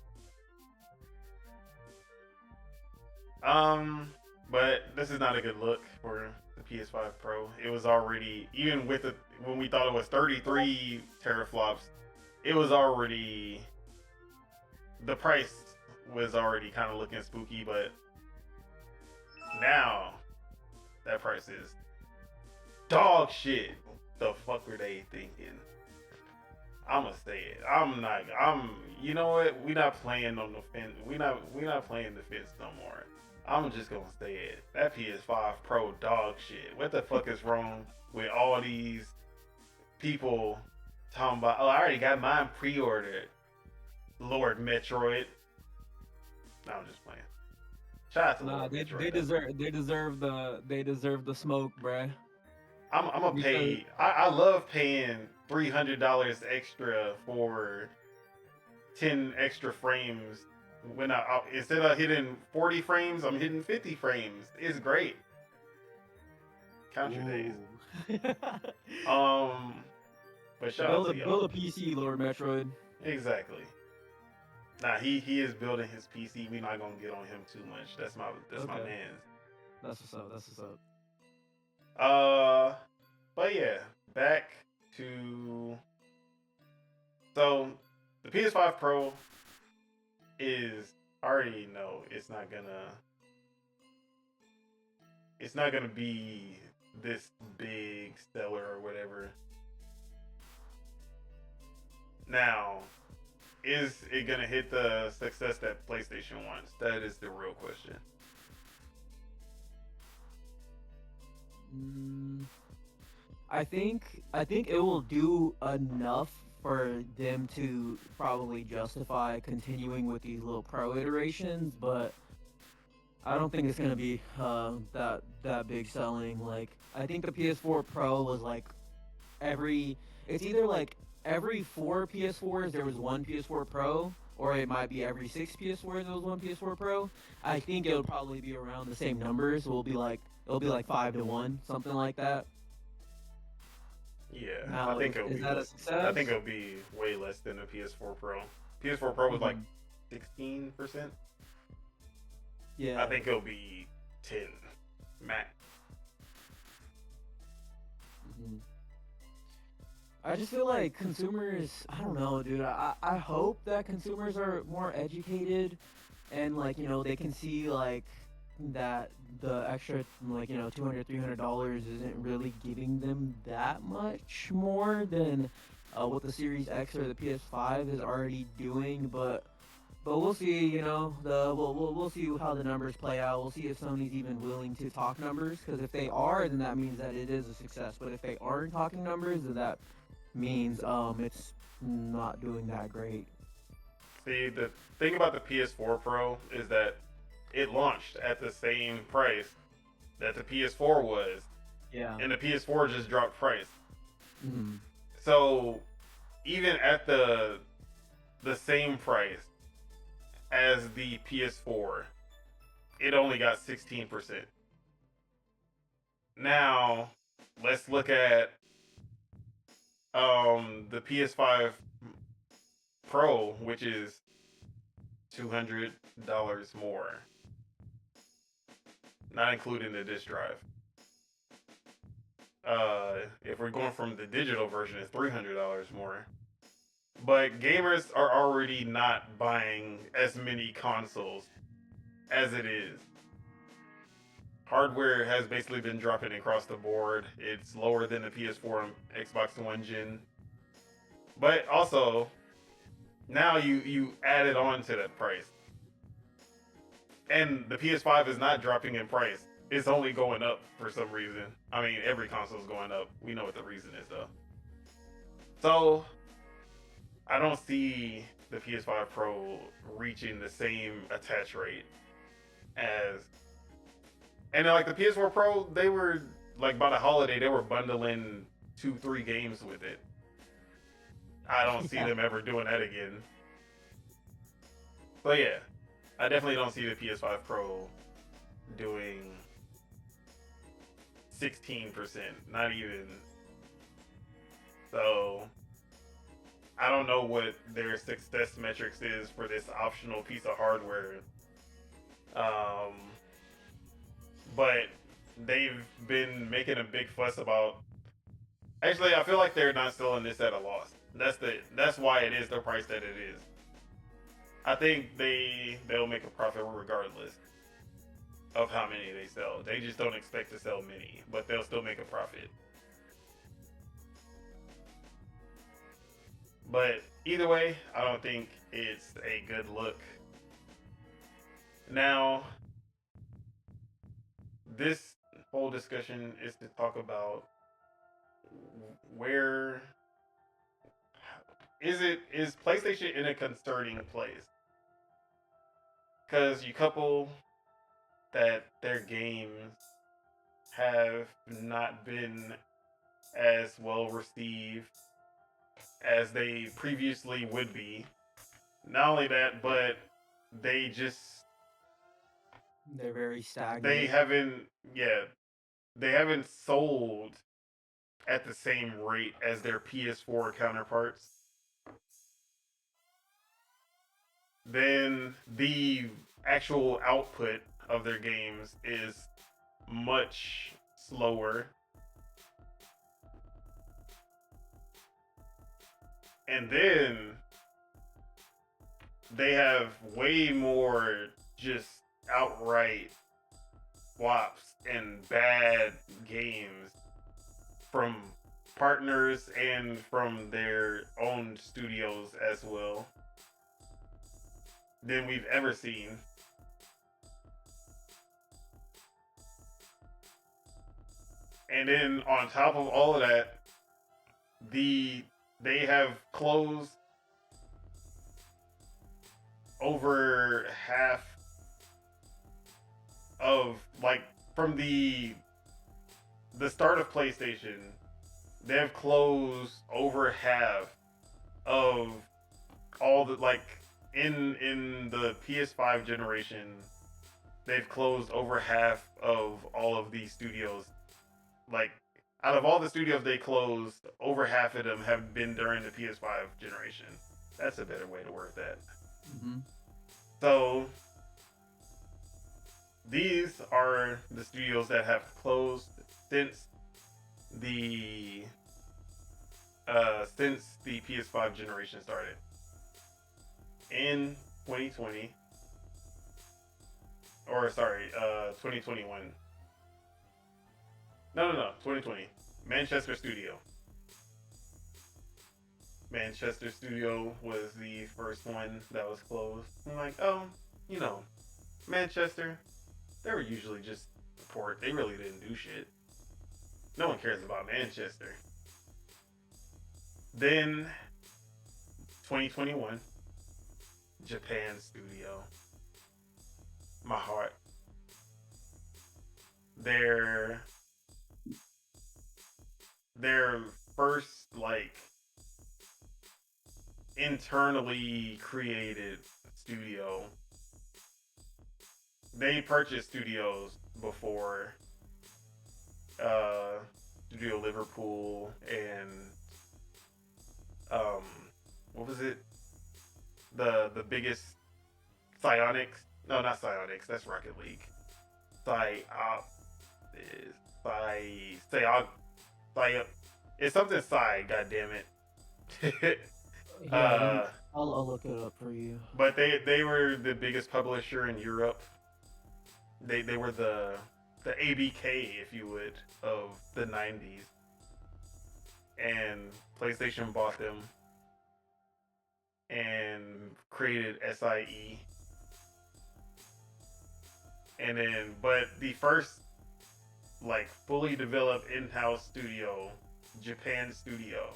But this is not a good look for the PS5 Pro. It was already, even with it, when we thought it was 33 teraflops, it was already, the price was already kind of looking spooky, but now that price is dog shit. The fuck were they thinking? I'ma say it. You know what? We not playing on the fence. We not playing the fence no more. I'm just gonna say it. That PS5 Pro dog shit. What the fuck is wrong with all these people talking about, oh, I already got mine pre-ordered. Lord Metroid. No, I'm just playing. Shout out to Lord Metroid. They deserve the smoke, bruh. I'm gonna pay. I love paying $300 extra for 10 extra frames. When I instead of hitting 40 frames, I'm hitting 50 frames. It's great. Count your days. But shout out to y'all. Build a PC, Lord Metroid. Exactly. Nah, he is building his PC. We not gonna get on him too much. That's my man. That's what's up. But yeah, back to, so the PS5 Pro is, I already know it's not gonna be this big seller or whatever. Now, is it gonna hit the success that PlayStation wants? That is the real question. I think it will do enough for them to probably justify continuing with these little pro iterations, but I don't think it's gonna be that big selling. Like, I think the PS4 Pro was like it's either like every 4 PS4s there was one PS4 Pro, or it might be every 6 PS4s there was one PS4 Pro. I think it'll probably be around the same numbers. It'll be like 5-1, something like that. Yeah, now, I think is that a success? I think it'll be way less than the PS4 Pro. PS4 Pro was like 16%. Yeah, I think it'll be 10 max. I just feel like consumers, I don't know, dude. I hope that consumers are more educated and, like, you know, they can see, like, that the extra, like, you know, $200-$300 isn't really giving them that much more than what the Series X or the PS5 is already doing. But we'll see, you know, we'll see how the numbers play out. We'll see if Sony's even willing to talk numbers, because if they are, then that means that it is a success. But if they aren't talking numbers, then that means it's not doing that great. See, the thing about the PS4 Pro is that it launched at the same price that the PS4 was. Yeah. And the PS4 just dropped price. Mm-hmm. So even at the same price as the PS4, it only got 16%. Now, let's look at the PS5 Pro, which is $200 more, not including the disk drive. If we're going from the digital version, it's $300 more. But gamers are already not buying as many consoles as it is. Hardware has basically been dropping across the board. It's lower than the PS4 and Xbox One gen. But also, now you added on to that price. And the PS5 is not dropping in price. It's only going up for some reason. I mean, every console is going up. We know what the reason is, though. So, I don't see the PS5 Pro reaching the same attach rate as... And like the PS4 Pro, they were, like by the holiday, they were bundling 2-3 games with it. I don't see them ever doing that again. But yeah, I definitely don't see the PS5 Pro doing 16%, not even. So, I don't know what their success metrics is for this optional piece of hardware. But they've been making a big fuss about... Actually, I feel like they're not selling this at a loss. That's why it is the price that it is. I think they'll make a profit regardless of how many they sell. They just don't expect to sell many, but they'll still make a profit. But either way, I don't think it's a good look. Now, this whole discussion is to talk about where is PlayStation in a concerning place? Because you couple that their games have not been as well received as they previously would be. Not only that, but they're very stagnant. They haven't sold at the same rate as their PS4 counterparts. Then the actual output of their games is much slower. And then they have way more just outright flops and bad games from partners and from their own studios as well than we've ever seen. And then on top of all of that, they have closed over half of, like, from the start of PlayStation, they've closed over half of all the, like, in the PS5 generation, they've closed over half of all of these studios. Like, out of all the studios they closed, over half of them have been during the PS5 generation. That's a better way to word that. Mm-hmm. So, these are the studios that have closed since the PS5 generation started in 2020, or sorry, 2021. No, 2020. Manchester Studio was the first one that was closed. I'm like, oh, Manchester, they were usually just support. They really didn't do shit. No one cares about Manchester. Then, 2021, Japan Studio. My heart. Their first, like, internally created studio. They purchased studios before, Studio Liverpool and what was it? The biggest Psyonix? No, not Psyonix. That's Rocket League. It's something Psy, god damn it. Yeah, I'll look it up for you. But they were the biggest publisher in Europe. They were the ABK, if you would, of the 90s. And PlayStation bought them and created SIE. And then, but the first like fully developed in-house studio, Japan studio,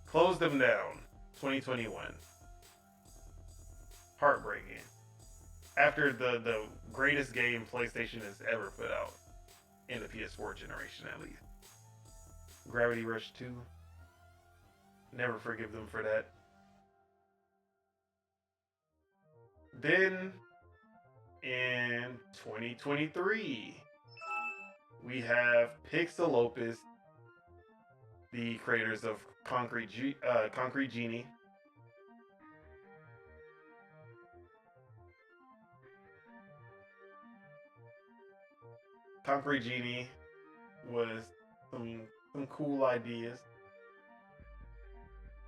closed them down 2021. Heartbreaking. After the greatest game PlayStation has ever put out in the PS4 generation, at least. Gravity Rush 2. Never forgive them for that. Then in 2023, we have Pixelopus, the creators of Concrete Genie. Concrete Genie was some cool ideas.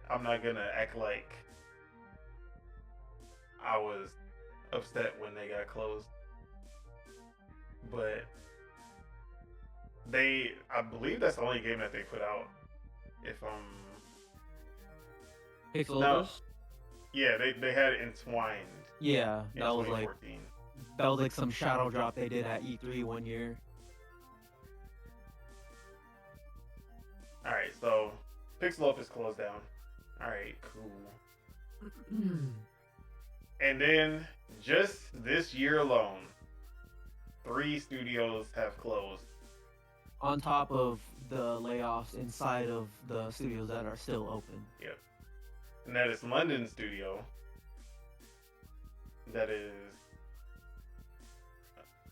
I'm not gonna act like I was upset when they got closed, but I believe that's the only game that they put out. If Pixelopus? Yeah, they had it Entwined. Yeah, in that was like 2014. some shadow drop they did at E3 one year. All right, so Pixelopus closed down. All right, cool. And then just this year alone, 3 studios have closed. On top of the layoffs inside of the studios that are still open. Yep. And that is London Studio. That is,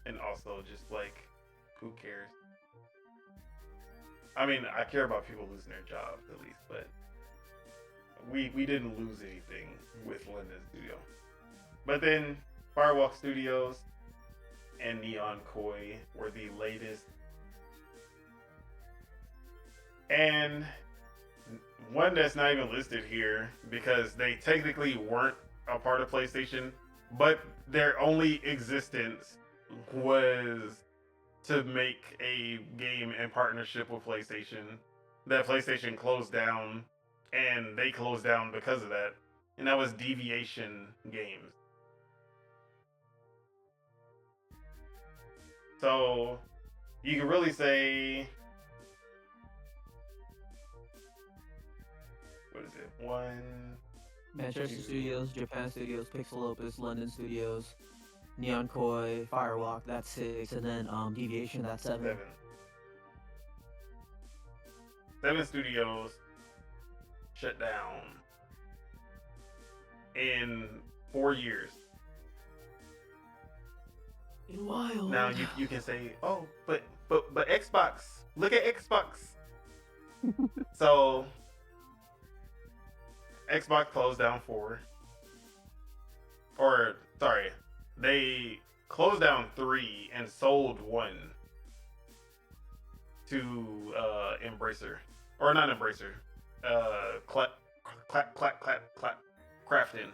and also just like, who cares? I mean, I care about people losing their jobs at least, but we didn't lose anything with London Studio. But then Firewalk Studios and Neon Koi were the latest. And one that's not even listed here because they technically weren't a part of PlayStation, but their only existence was to make a game in partnership with PlayStation that PlayStation closed down, and they closed down because of that, and that was Deviation Games. So you can really say, what is it? Manchester Studios, Japan Studios, Pixelopus, London Studios, Neon Koi, Firewalk, that's 6, and then Deviation, that's 7. 7 studios shut down in 4 years. In wild. Now you can say, oh, but Xbox. Look at Xbox. So Xbox closed down 4. Or sorry, they closed down 3 and sold 1 to Embracer, or not Embracer, clap Crafton.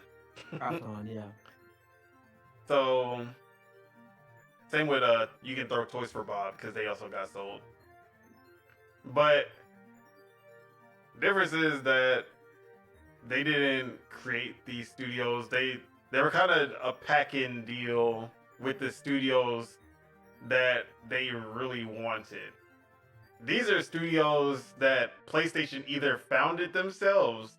Crafton, yeah. So same with you can throw Toys for Bob because they also got sold. But difference is that they didn't create these studios. They were kind of a pack-in deal with the studios that they really wanted. These are studios that PlayStation either founded themselves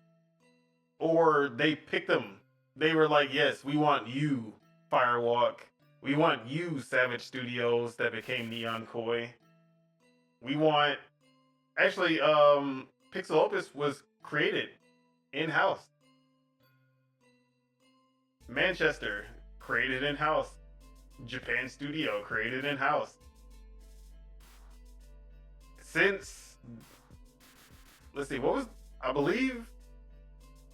or they picked them. They were like, yes, we want you, Firewalk. We want you, Savage Studios, that became Neon Koi. We want... Actually, Pixelopus was created in-house. Manchester, created in-house. Japan Studio, created in-house. Since... Let's see, what was... I believe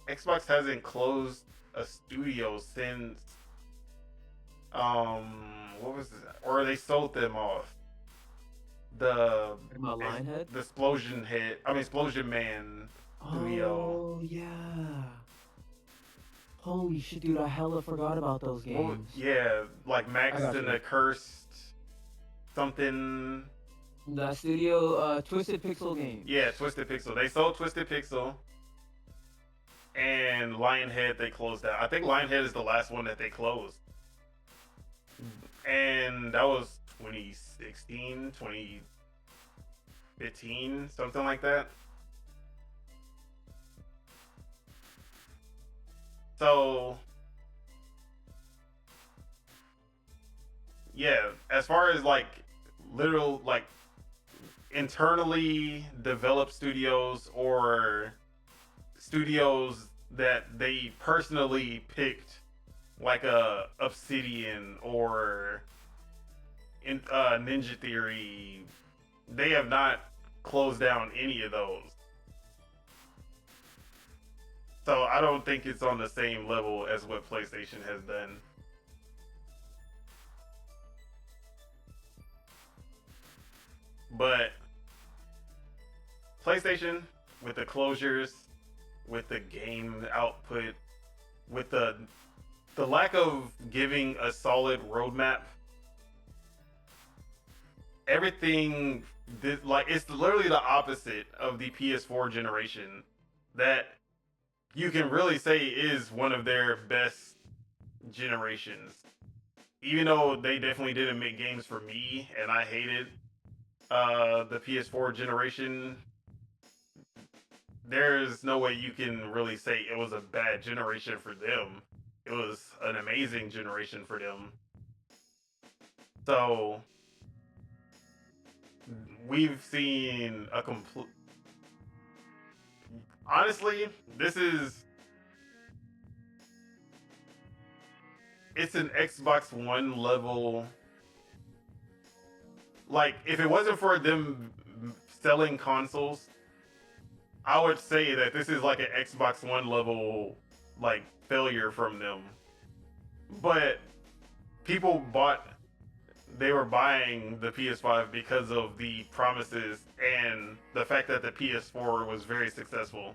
Xbox hasn't closed a studio since... what was this? Or they sold them off. the Lionhead? the Explosion Head. I mean, Explosion Man studio. Oh yeah. Holy shit, dude! I hella forgot about those games. Well, yeah, like Max got and you. the Cursed something. That studio, Twisted Pixel Games. Yeah, Twisted Pixel. They sold Twisted Pixel. And Lionhead, they closed out. I think Lionhead is the last one that they closed. And that was 2016, 2015, something like that. So, yeah, as far as like literal, like internally developed studios or studios that they personally picked, like Obsidian or Ninja Theory, they have not closed down any of those. So I don't think it's on the same level as what PlayStation has done. But PlayStation, with the closures, with the game output, with the lack of giving a solid roadmap, everything like it's literally the opposite of the PS4 generation that you can really say is one of their best generations. Even though they definitely didn't make games for me and I hated the PS4 generation, there's no way you can really say it was a bad generation for them. It was an amazing generation for them. So we've seen a complete. Honestly, it's an Xbox One level. Like, if it wasn't for them selling consoles, I would say that this is like an Xbox One level, like, failure from them. But they were buying the PS5 because of the promises and the fact that the PS4 was very successful.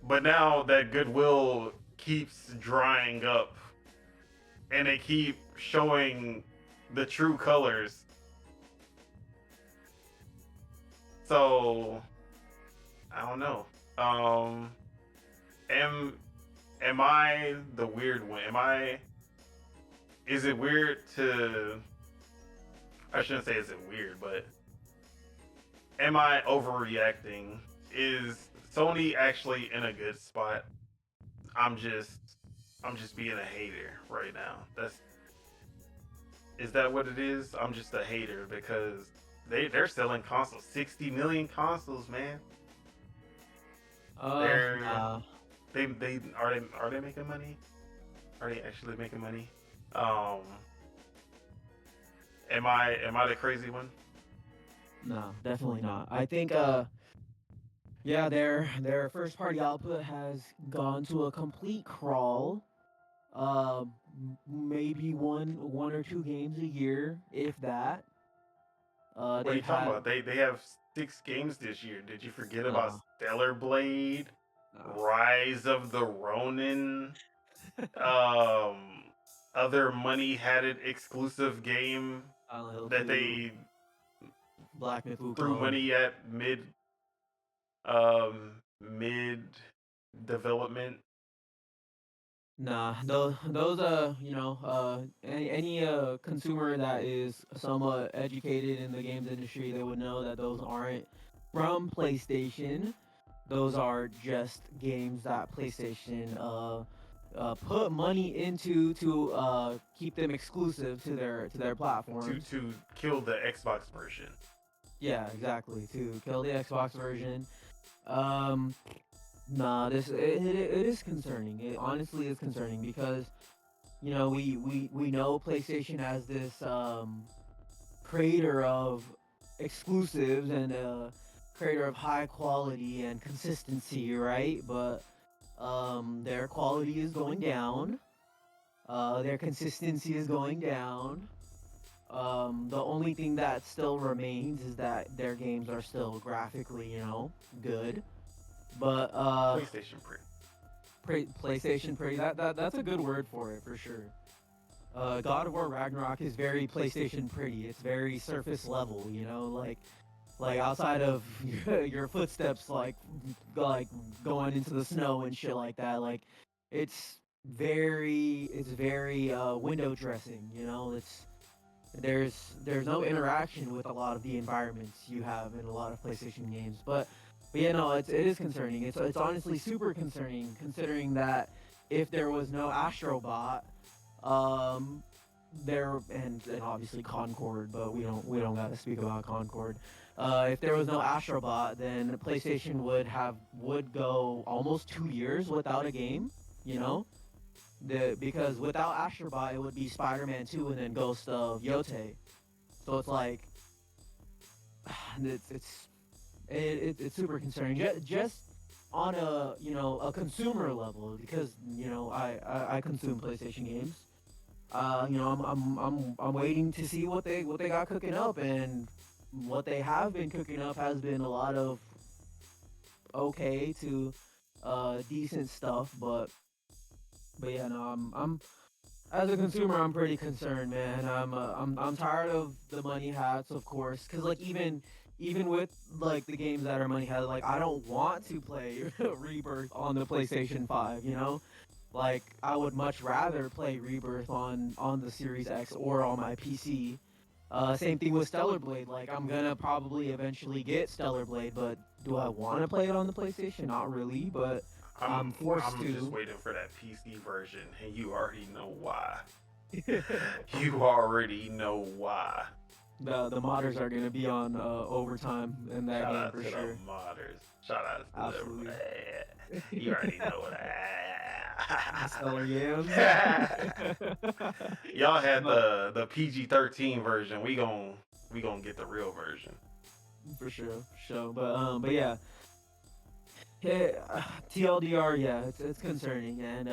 But now that goodwill keeps drying up and they keep showing the true colors. So I don't know. Am I the weird one? Is it weird to, I shouldn't say is it weird, but am I overreacting? Is Sony actually in a good spot? I'm just being a hater right now. Is that what it is? I'm just a hater because they're selling consoles, 60 million consoles, man. They are they making money? Are they actually making money? Am I the crazy one? No, definitely not. I think yeah, their first party output has gone to a complete crawl. Maybe one or two games a year, if that. What are you talking about? They have 6 games this year. Did you forget about Stellar Blade, Rise of the Ronin, other money-hatted exclusive game that they Black Myth threw money at mid development? Nah, those any consumer that is somewhat educated in the games industry, they would know that those aren't from PlayStation. Those are just games that PlayStation put money into to keep them exclusive to their platform. To kill the Xbox version. Yeah, exactly. To kill the Xbox version. Nah, it is concerning. It honestly is concerning because, we know PlayStation has this creator of exclusives and creator of high quality and consistency, right? But their quality is going down. Their consistency is going down. The only thing that still remains is that their games are still graphically, good. But PlayStation PlayStation pretty. That's a good word for it for sure. God of War Ragnarok is very PlayStation pretty. It's very surface level, like outside of your footsteps, like going into the snow and shit like that. Like it's very window dressing. There's no interaction with a lot of the environments you have in a lot of PlayStation games, but yeah, no, it is concerning. It's honestly super concerning considering that if there was no Astrobot, there and obviously Concord, but we don't got to speak about Concord. If there was no Astrobot, then PlayStation would go almost 2 years without a game. You know, because without Astrobot, it would be Spider-Man 2 and then Ghost of Yote. So it's like it's super concerning. Just on a consumer level, because I consume PlayStation games. I'm waiting to see what they got cooking up, and what they have been cooking up has been a lot of okay to decent stuff, but yeah, no, I'm as a consumer, I'm pretty concerned, man. I'm tired of the money hats, of course, because like even with like the games that are money hats, like I don't want to play Rebirth on the PlayStation 5, Like I would much rather play Rebirth on the Series X or on my PC. Same thing with Stellar Blade. Like I'm gonna probably eventually get Stellar Blade, but do I want to play it on the PlayStation? Not really, but I'm forced to. I'm just waiting for that PC version, and you already know why. You already know why. The modders are gonna be on overtime in that Shout game out for to sure. the modders. Shout out to Absolutely. them. You already know what Stellar Yams. Y'all had the PG-13 version. We gon' get the real version. For sure. But yeah. TLDR, yeah, it's concerning, and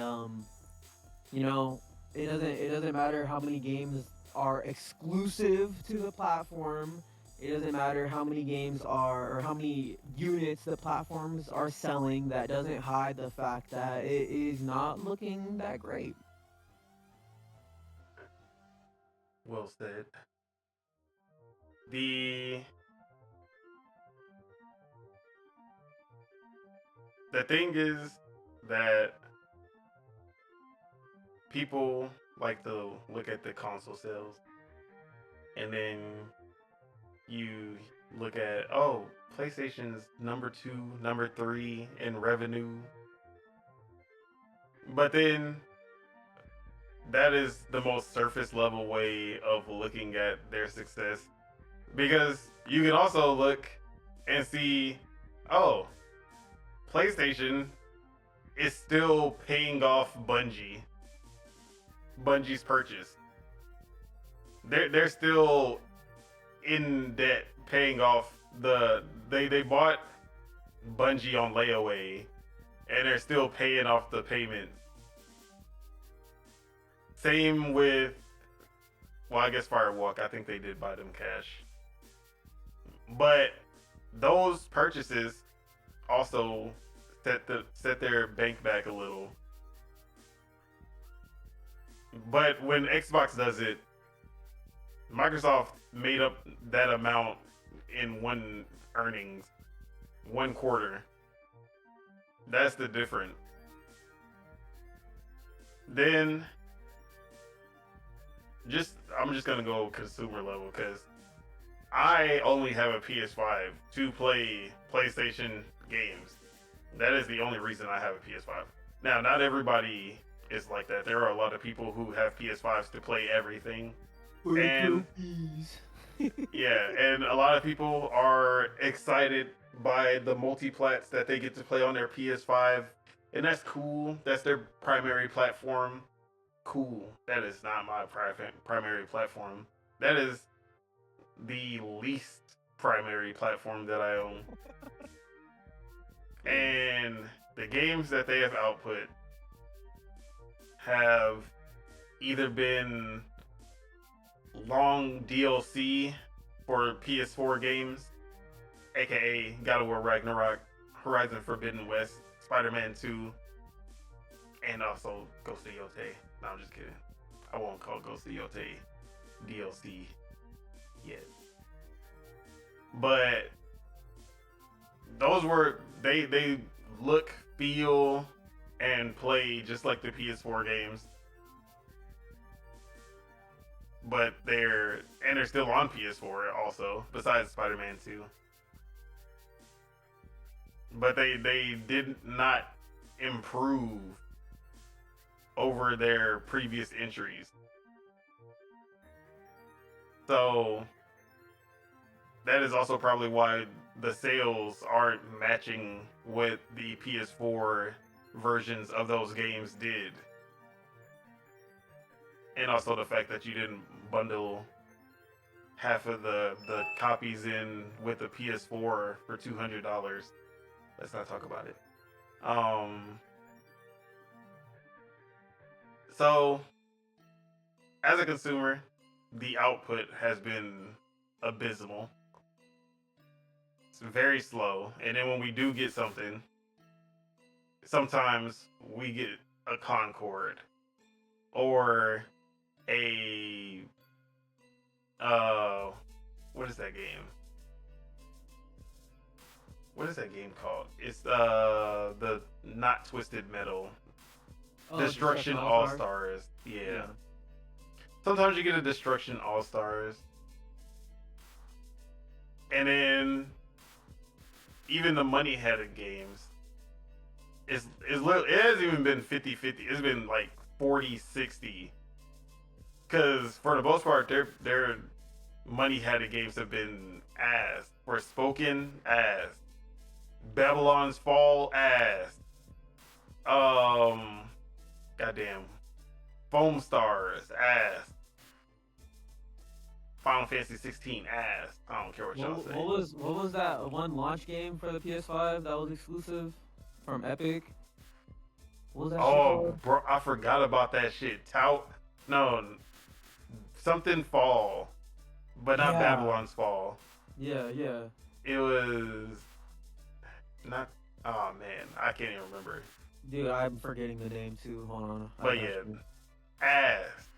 it doesn't matter how many games are exclusive to the platform. It doesn't matter how many games are or how many units the platforms are selling. That doesn't hide the fact that it is not looking that great. Well said. The thing is that people like to look at the console sales, and then you look at, oh, PlayStation's number 2, number 3 in revenue. But then that is the most surface level way of looking at their success, because you can also look and see, oh, PlayStation is still paying off Bungie's purchase. They're still in debt, paying off they bought Bungie on layaway, and they're still paying off the payment. Same with, well, I guess Firewalk. I think they did buy them cash, but those purchases also set their bank back a little. But when Xbox does it, Microsoft made up that amount in one quarter. That's the difference. Then I'm just gonna go consumer level, because I only have a PS5 to play PlayStation games. That is the only reason I have a PS5. Now, not everybody is like that. There are a lot of people who have PS5s to play everything. And yeah, and a lot of people are excited by the multi-plats that they get to play on their PS5, and that's cool. That's their primary platform. Cool. That is not my primary platform. That is the least primary platform that I own. And the games that they have output have either been long DLC for PS4 games, aka God of War Ragnarok, Horizon Forbidden West, Spider-Man 2, and also Ghost of Yotei. No, I'm just kidding. I won't call Ghost of Yotei DLC yet. But those were they look, feel, and play just like the PS4 games. But they're still on PS4 also, besides Spider-Man 2. But they did not improve over their previous entries. So that is also probably why the sales aren't matching what the PS4 versions of those games did. And also the fact that you didn't bundle half of the copies in with the PS4 for $200. Let's not talk about it. So, as a consumer, the output has been abysmal. It's very slow. And then when we do get something, sometimes we get a Concord or a what is that game? What is that game called? It's the not Twisted Metal. Destruction All-Stars. Yeah. Sometimes you get a Destruction All-Stars. And then even the money-headed games, it hasn't even been 50-50. It's been like 40-60. Because for the most part, their money-headed games have been ass. Forspoken, ass. Babylon's Fall, ass. Goddamn. Foam Stars, ass. Final Fantasy 16, ass. I don't care what y'all say. What was that one launch game for the PS5 that was exclusive from Epic? What was that shit called? Bro, I forgot about that shit. Something Fall, but not Babylon's Fall. Yeah. It was not. Oh man, I can't even remember. Dude, I'm forgetting the name too. Hold on. But yeah, ass.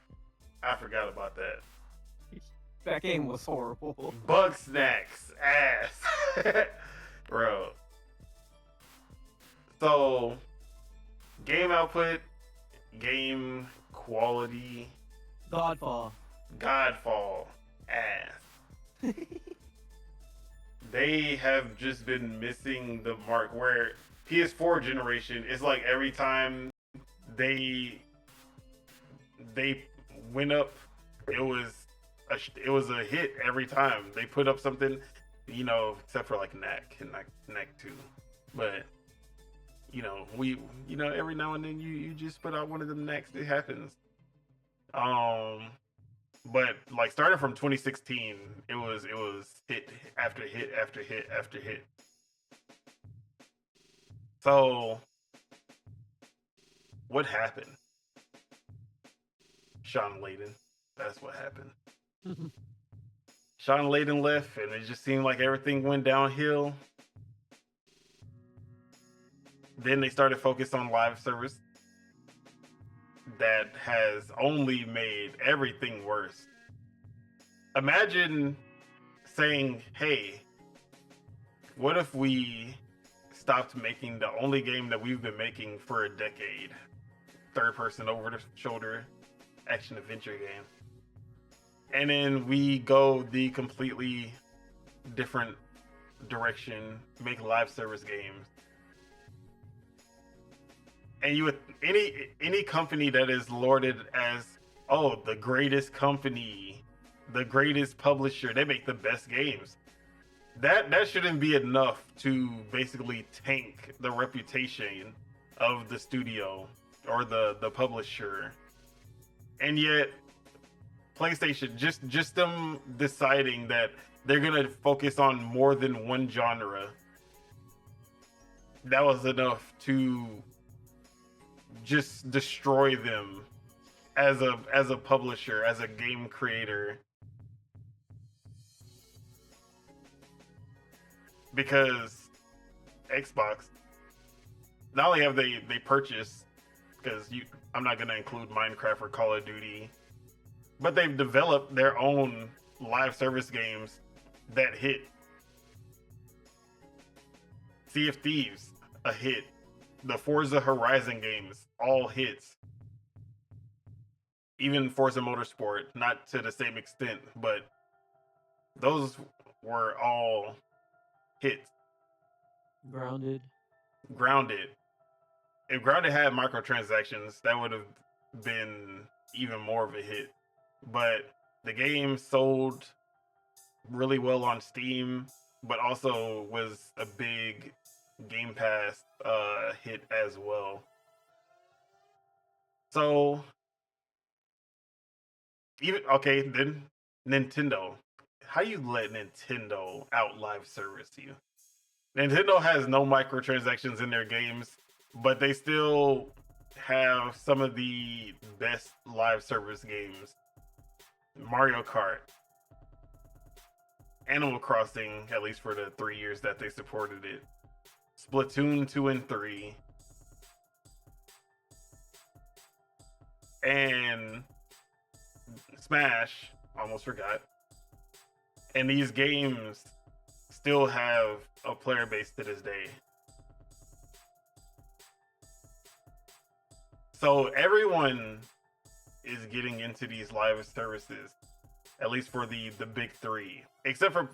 I forgot about that. That game was horrible. Bug Snacks, ass. Bro. So, game output, game quality. Godfall, ass. They have just been missing the mark where PS4 generation is like every time they went up, it was a hit every time they put up something, except for like Knack and Knack 2. But every now and then you just put out one of them Knacks. It happens. But like starting from 2016, it was hit after hit after hit after hit. So what happened? Sean Layden. That's what happened. Sean Layden left, and it just seemed like everything went downhill. Then they started focus on live service. That has only made everything worse. Imagine saying, hey, what if we stopped making the only game that we've been making for a decade? Third-person over-the-shoulder action-adventure game. And then we go the completely different direction, make live service games. And you would any company that is lauded as the greatest company, the greatest publisher, they make the best games. That shouldn't be enough to basically tank the reputation of the studio or the publisher. And yet PlayStation, just them deciding that they're gonna focus on more than one genre, that was enough to just destroy them as a publisher, as a game creator, because Xbox, not only have they purchased, because I'm not going to include Minecraft or Call of Duty, but they've developed their own live service games that hit. Sea of Thieves, a hit. The Forza Horizon games, all hits. Even Forza Motorsport, not to the same extent, but those were all hits. Grounded. If Grounded had microtransactions, that would have been even more of a hit. But the game sold really well on Steam, but also was a big Game Pass hit as well. So then Nintendo. How you let Nintendo out live service you? Nintendo has no microtransactions in their games, but they still have some of the best live service games. Mario Kart, Animal Crossing, at least for the 3 years that they supported it, Splatoon 2 and 3, and Smash, almost forgot. And these games still have a player base to this day. So everyone is getting into these live services, at least for the big three, except for,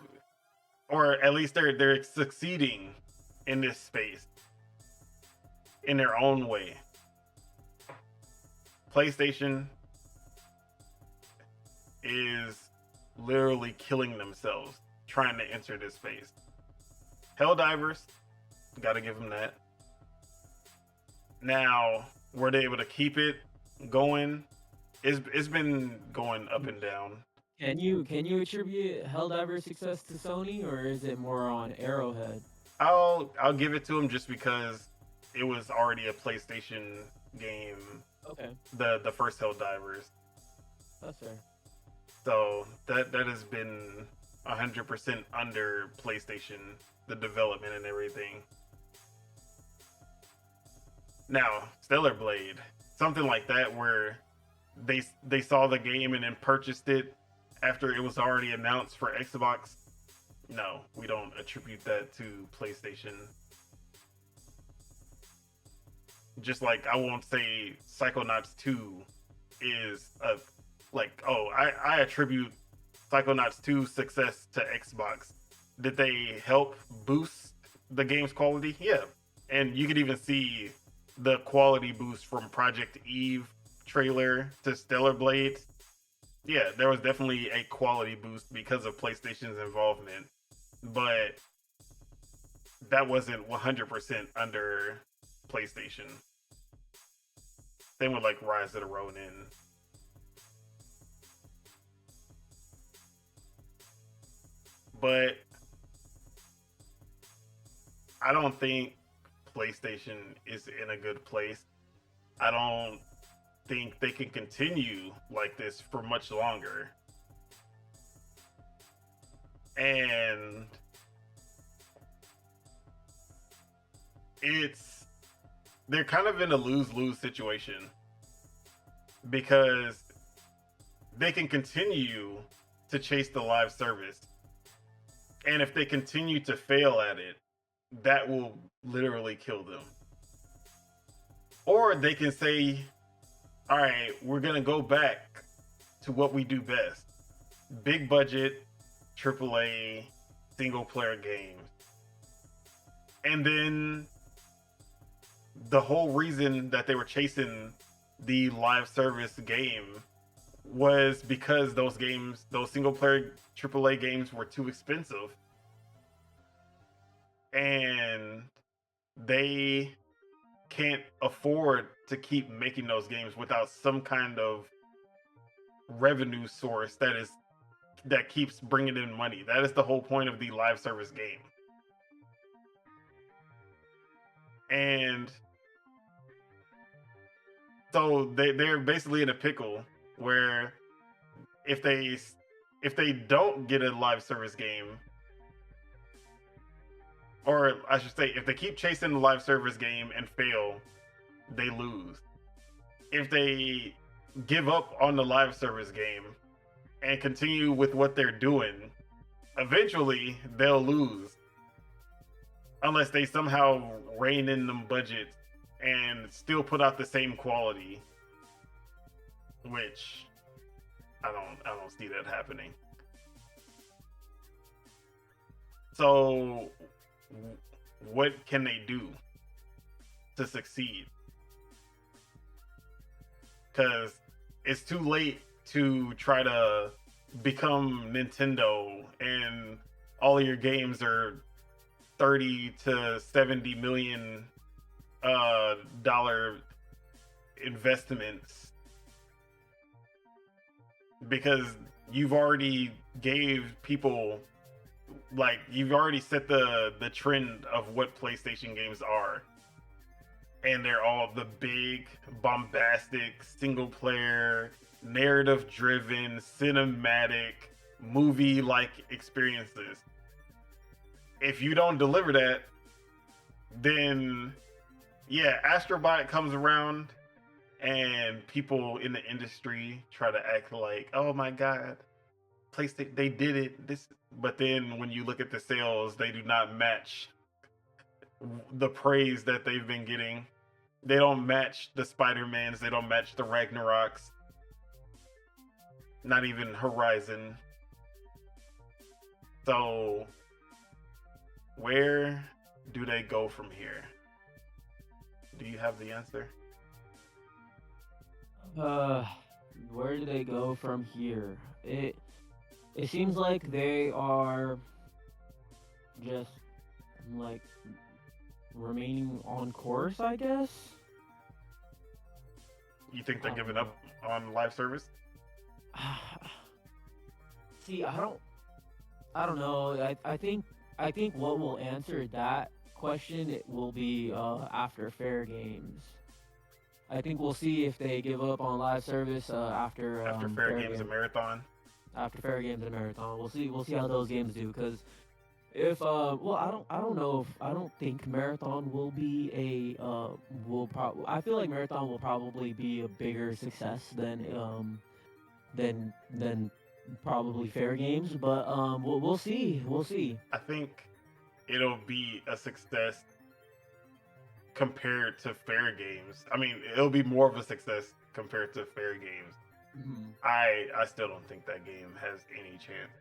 or at least they're succeeding in this space in their own way. PlayStation is literally killing themselves trying to enter this space. Helldivers, gotta give them that. Now, were they able to keep it going? It's been going up and down. Can you attribute Helldivers' success to Sony, or is it more on Arrowhead? I'll give it to them just because it was already a PlayStation game. Okay. The first Helldivers. That's fair. So that has been 100% under PlayStation, the development and everything. Now, Stellar Blade, something like that where they saw the game and then purchased it after it was already announced for Xbox. No, we don't attribute that to PlayStation. Just like I won't say Psychonauts 2 is I attribute Psychonauts 2's success to Xbox. Did they help boost the game's quality? Yeah. And you could even see the quality boost from Project Eve trailer to Stellar Blade. Yeah, there was definitely a quality boost because of PlayStation's involvement. But that wasn't 100% under PlayStation. Same with like Rise of the Ronin. But I don't think PlayStation is in a good place. I don't think they can continue like this for much longer. And they're kind of in a lose-lose situation because they can continue to chase the live service. And if they continue to fail at it, that will literally kill them. Or they can say, all right, we're going to go back to what we do best. Big budget, AAA, single player games. And then the whole reason that they were chasing the live service game was because those games, those single player AAA games were too expensive. And they can't afford to keep making those games without some kind of revenue source that keeps bringing in money. That is the whole point of the live service game. And so they're basically in a pickle where if they don't get a live service game, or I should say, if they keep chasing the live service game and fail, they lose. If they give up on the live service game and continue with what they're doing, eventually they'll lose. Unless they somehow rein in them budgets and still put out the same quality, which I don't see that happening. So what can they do to succeed? Because it's too late to try to become Nintendo and all of your games are 30 to 70 million dollar investments, because you've already gave people, like, you've already set the trend of what PlayStation games are, and they're all the big bombastic single player narrative driven cinematic movie like experiences. If you don't deliver that, then yeah, Astro Bot comes around and people in the industry try to act like, oh my god, PlayStation, they did it. But then when you look at the sales, they do not match the praise that they've been getting. They don't match the Spider-Mans, they don't match the Ragnaroks, not even Horizon. So where do they go from here? Do you have the answer? Where do they go from here? It seems like they are just like remaining on course, I guess. You think they're giving up on live service? See, I don't know. I think what will answer that question, it will be after Fair Games. I think we'll see if they give up on live service after Fair Games and Marathon. After Fair Games and Marathon, we'll see how those games do. Because if well, I don't think Marathon will be I feel like Marathon will probably be a bigger success than probably Fair Games, but we'll see. I think it'll be a success compared to Fair Games. I mean, it'll be more of a success compared to Fair Games. Mm-hmm. I still don't think that game has any chance.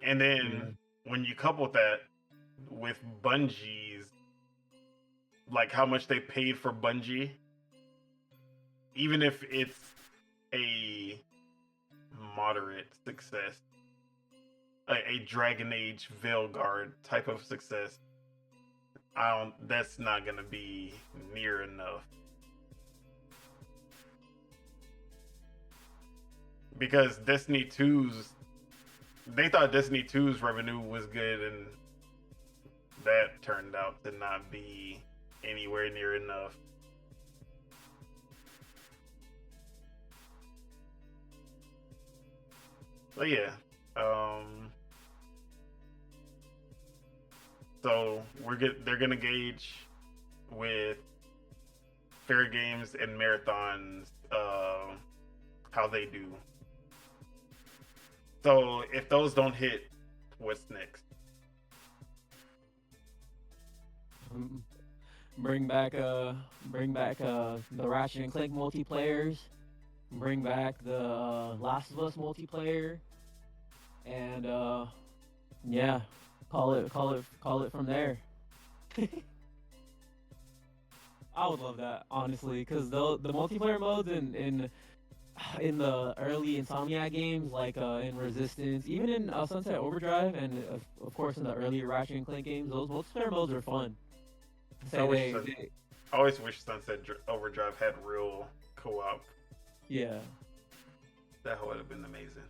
And then when you couple that with Bungie's, like how much they paid for Bungie, even if it's a moderate success, a Dragon Age Veilguard type of success, that's not gonna be near enough. Because Destiny 2's, they thought Destiny 2's revenue was good, and that turned out to not be anywhere near enough. But yeah, so they're gonna gauge with Fair Games and Marathons how they do. So if those don't hit, what's next? Bring back the Ratchet and Clank multiplayers. Bring back the Last of Us multiplayer, and yeah, call it from there. I would love that, honestly, because the multiplayer modes in the early Insomniac games, like in Resistance, even in Sunset Overdrive, and of course in the early Ratchet and Clank games, those multiplayer modes are fun. I always wish Sunset Overdrive had real co-op. Yeah, that would have been amazing.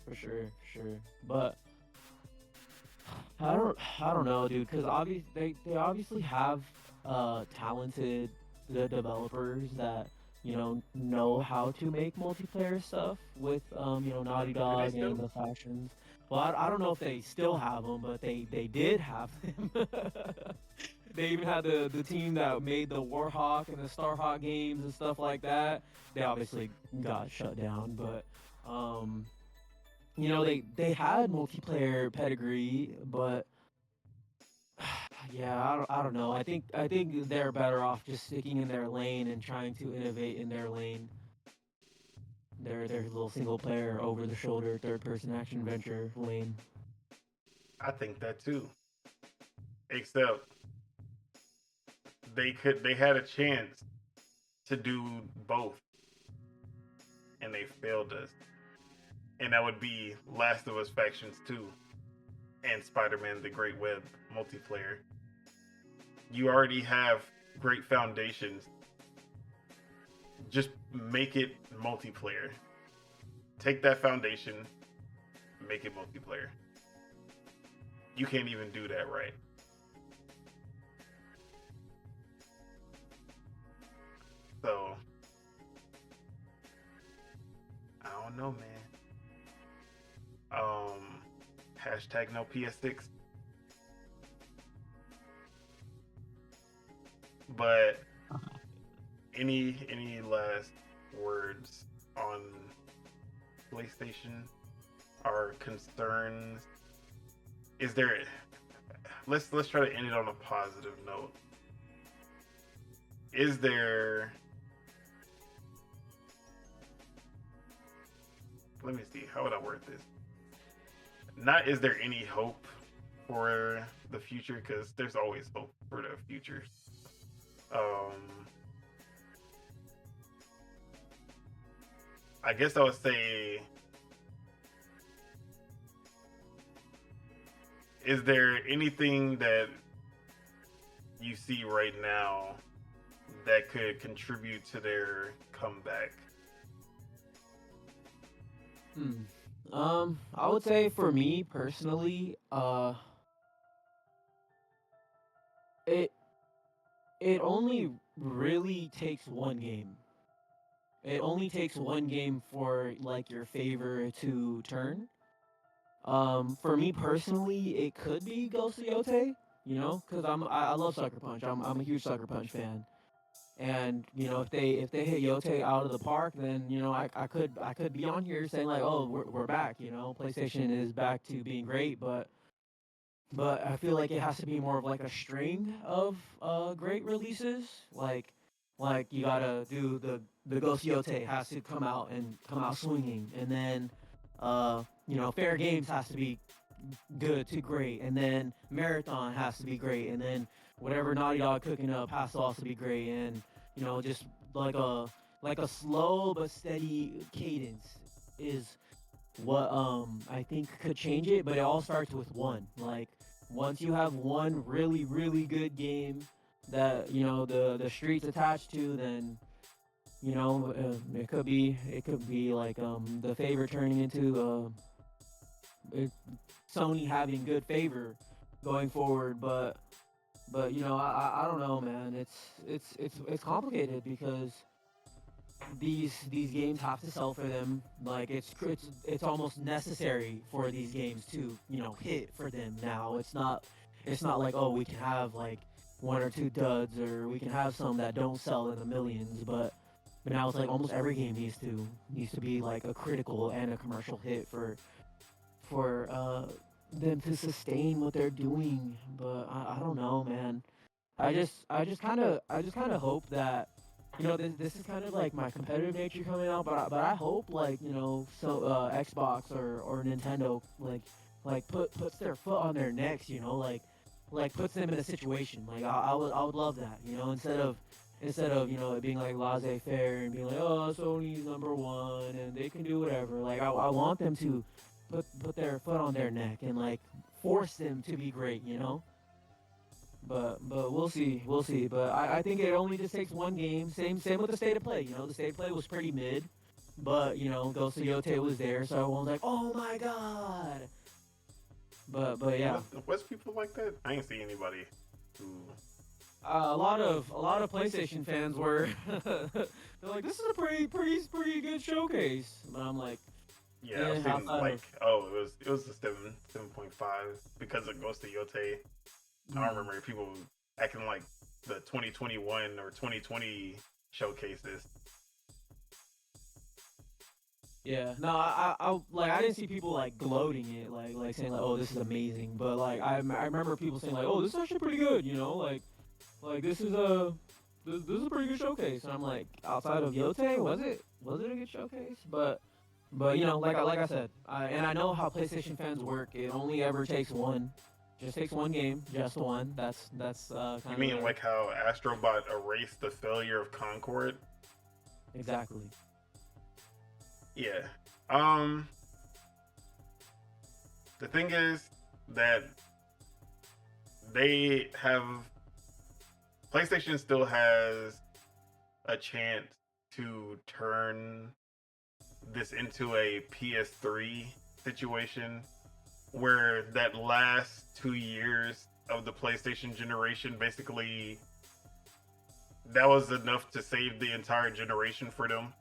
For sure. But I don't know, dude, because they obviously have talented developers that know how to make multiplayer stuff with Naughty Dog and the factions. Well, I don't know if they still have them, but they did have them. They even had the team that made the Warhawk and the Starhawk games and stuff like that. They obviously got shut down, but you know, they had multiplayer pedigree, but yeah, I don't know. I think they're better off just sticking in their lane and trying to innovate in their lane. Their little single player over the shoulder third person action adventure lane. I think that too. Except they had a chance to do both, and they failed us. And that would be Last of Us Factions 2 and Spider-Man: The Great Web multiplayer. You already have great foundations. Just make it multiplayer. Take that foundation, make it multiplayer. You can't even do that right. So, I don't know, man. Hashtag no PS6. But any last words on PlayStation? Or concerns? Is there? Let's try to end it on a positive note. Is there? Let me see. How would I word this? Not is there any hope for the future? Because there's always hope for the future. I guess I would say, is there anything that you see right now that could contribute to their comeback? I would say for me personally, it only really takes one game. It only takes one game for like your favor to turn. For me personally, it could be Ghost of Yote, you know, because I love Sucker Punch. I'm a huge Sucker Punch fan. And you know, if they hit Yote out of the park, then you know I could be on here saying like, oh, we're back. You know, PlayStation is back to being great, but I feel like it has to be more of like a string of great releases. Like you gotta do the Ghost Yote has to come out swinging, and then you know, Fair Games has to be good to great, and then Marathon has to be great, and then whatever Naughty Dog cooking up has to also be great, and you know, just like a slow but steady cadence is what I think could change it. But it all starts with one. Like once you have one really good game that you know the streets attached to, then you know it could be like the favor turning into Sony having good favor going forward. But you know, I don't know, man. It's complicated because these games have to sell for them. Like it's almost necessary for these games to, you know, hit for them now. It's not like, oh, we can have like one or two duds, or we can have some that don't sell in the millions, but now it's like almost every game needs to be like a critical and a commercial hit for them to sustain what they're doing. But I don't know, man. I just kind of hope that, you know, this is kind of like my competitive nature coming out, but I hope, like, you know, so Xbox or Nintendo like puts their foot on their necks, you know, like puts them in a situation. Like I would love that, you know, instead of you know it being like laissez-faire and being like, oh, Sony's number one and they can do whatever. Like I want them to put their foot on their neck and like force them to be great, you know. But we'll see. But I think it only just takes one game. Same with the State of Play. You know, the State of Play was pretty mid, but you know, Ghost of Yote was there, so everyone's like, oh my god. But yeah. Was people like that? I ain't see anybody who. A lot of PlayStation fans were. They're like, this is a pretty good showcase. But I'm like, Yeah, I've seen outside like of it was the 7.5 because it goes to Yote. I don't remember people acting like the 2021 or 2020 showcases. yeah, no, I didn't see people like gloating it, like saying like, oh, this is amazing. But like, I remember people saying like, oh, this is actually pretty good, you know, like this is a pretty good showcase. And I'm like, outside of Yote, was it a good showcase? But you know, like I said, and I know how PlayStation fans work. It only ever takes one, just takes one game, just one. That's You kind of mean like how Astrobot erased the failure of Concord? exactly. Yeah. The thing is that they have PlayStation still has a chance to turn this into a PS3 situation where that last 2 years of the PlayStation generation basically that was enough to save the entire generation for them.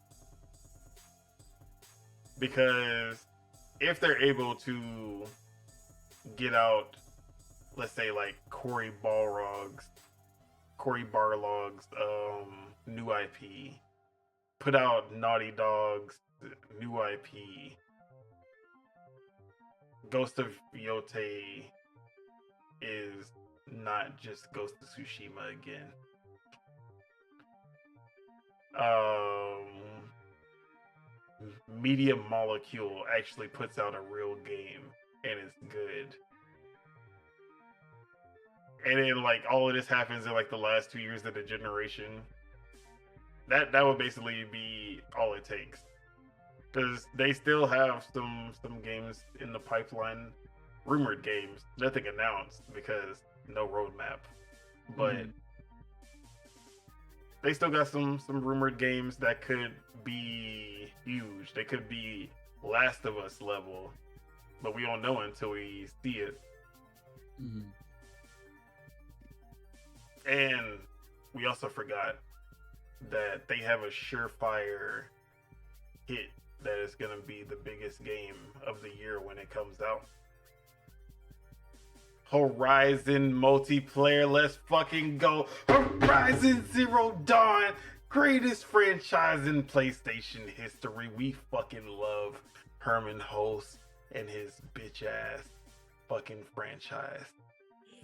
Because if they're able to get out, let's say like Cory Barlog's new IP, put out Naughty Dog's new IP, Ghost of Yote is not just Ghost of Tsushima again. Media Molecule actually puts out a real game and it's good. And then like all of this happens in like the last 2 years of the generation. That would basically be all it takes. Because they still have some games in the pipeline, rumored games, nothing announced because no roadmap. But they still got some rumored games that could be huge. They could be Last of Us level, but we don't know until we see it. And we also forgot that they have a surefire hit that is going to be the biggest game of the year when it comes out. Horizon multiplayer, let's fucking go. Horizon Zero Dawn, greatest franchise in PlayStation history. We fucking love Herman Hulst and his bitch ass fucking franchise.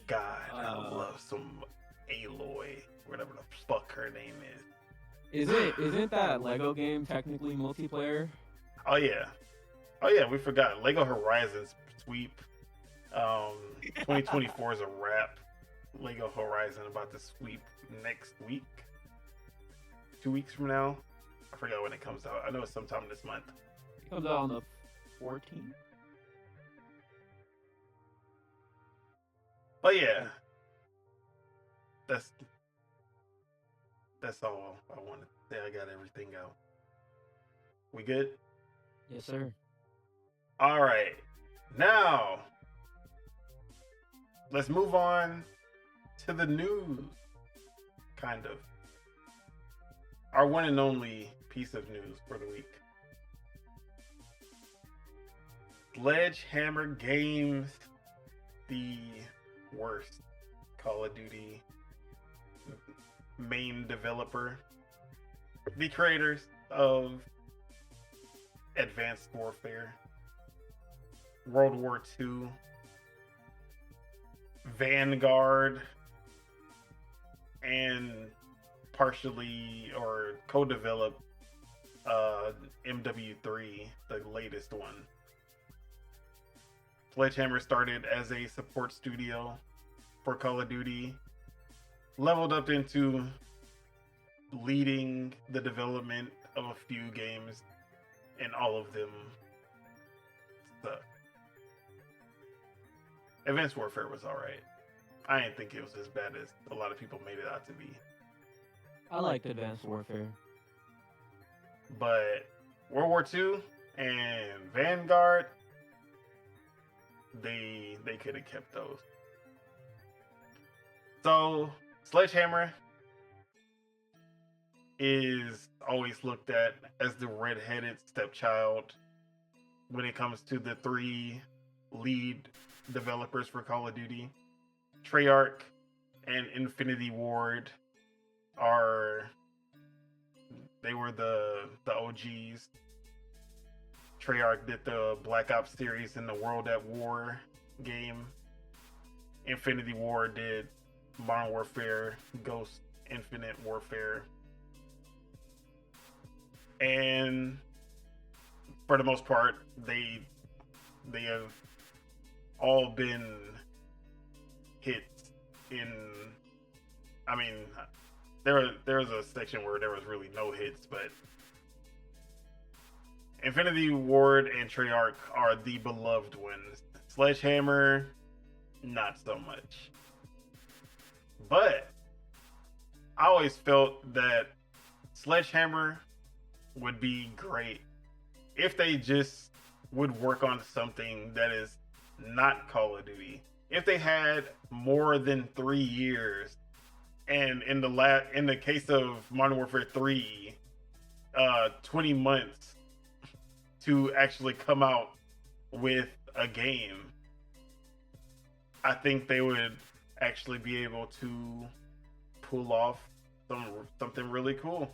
God, I love some Aloy, whatever the fuck her name is. Isn't that Lego game technically multiplayer? Oh yeah, we forgot Lego Horizons sweep. 2024 is a wrap. Lego Horizon about to sweep next week. 2 weeks from now. I forgot when it comes out. I know it's sometime this month. It comes out on the 14th. But yeah, that's all I wanted to say. I got everything out. We good? Yes, sir. All right. Now, let's move on to the news. Kind of. Our one and only piece of news for the week. Sledgehammer Games, the worst Call of Duty main developer, the creators of Advanced Warfare, World War II, Vanguard, and partially or co-developed MW3, the latest one. Sledgehammer started as a support studio for Call of Duty, leveled up into leading the development of a few games, and all of them suck. Advanced Warfare was alright. I didn't think it was as bad as a lot of people made it out to be. I liked Advanced Warfare. But World War II and Vanguard, they could have kept those. So Sledgehammer is always looked at as the red-headed stepchild, when it comes to the three lead developers for Call of Duty. Treyarch and Infinity Ward they were the OGs. Treyarch did the Black Ops series and the World at War game. Infinity Ward did Modern Warfare, Ghost Infinite Warfare. And for the most part, they have all been hits in. I mean, there was a section where there was really no hits, but Infinity Ward and Treyarch are the beloved ones. Sledgehammer, not so much. But I always felt that Sledgehammer would be great if they just would work on something that is not Call of Duty. If they had more than 3 years, and in the case of Modern Warfare 3, 20 months to actually come out with a game, I think they would actually be able to pull off something really cool.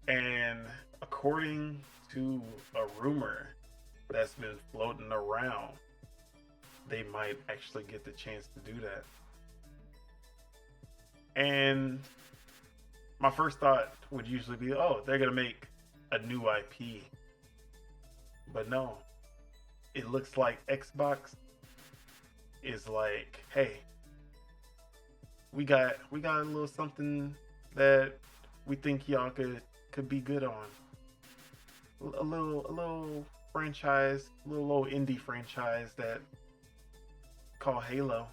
And according to a rumor that's been floating around, they might actually get the chance to do that. And my first thought would usually be, oh, they're going to make a new IP. But no, it looks like Xbox is like, hey, we got a little something that we think y'all could be good on. A little franchise, a little indie franchise that called Halo.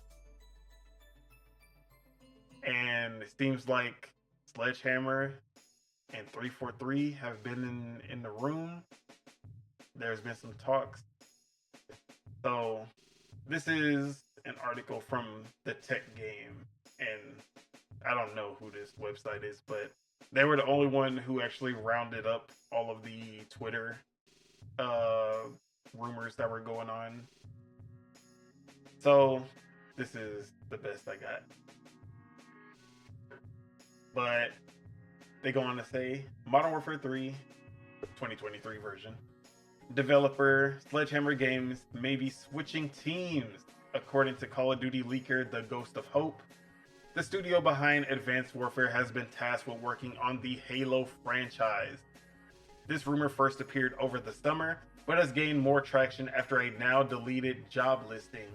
And it seems like Sledgehammer and 343 have been in the room. There's been some talks. So this is an article from the Tech Game, and I don't know who this website is, but they were the only one who actually rounded up all of the Twitter rumors that were going on. So this is the best I got. But they go on to say, Modern Warfare 3, 2023 version. Developer Sledgehammer Games may be switching teams, according to Call of Duty leaker The Ghost of Hope. The studio behind Advanced Warfare has been tasked with working on the Halo franchise. This rumor first appeared over the summer, but has gained more traction after a now deleted job listing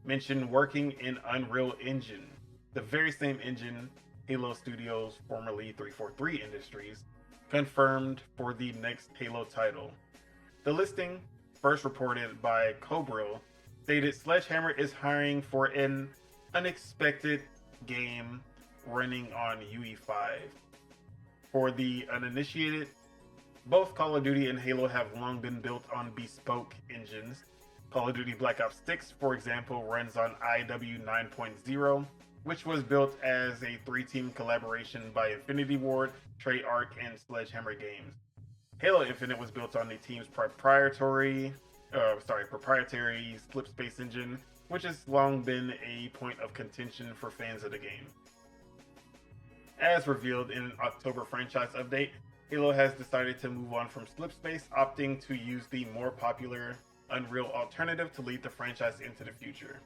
mentioned working in Unreal Engine, the very same engine Halo Studios, formerly 343 Industries, confirmed for the next Halo title. The listing, first reported by Cobril, stated Sledgehammer is hiring for an unexpected game running on UE5. For the uninitiated, both Call of Duty and Halo have long been built on bespoke engines. Call of Duty Black Ops 6, for example, runs on IW 9.0, which was built as a 3-team collaboration by Infinity Ward, Treyarch, and Sledgehammer Games. Halo Infinite was built on the team's proprietary Slipspace engine, which has long been a point of contention for fans of the game. As revealed in an October franchise update, Halo has decided to move on from Slipspace, opting to use the more popular Unreal alternative to lead the franchise into the future.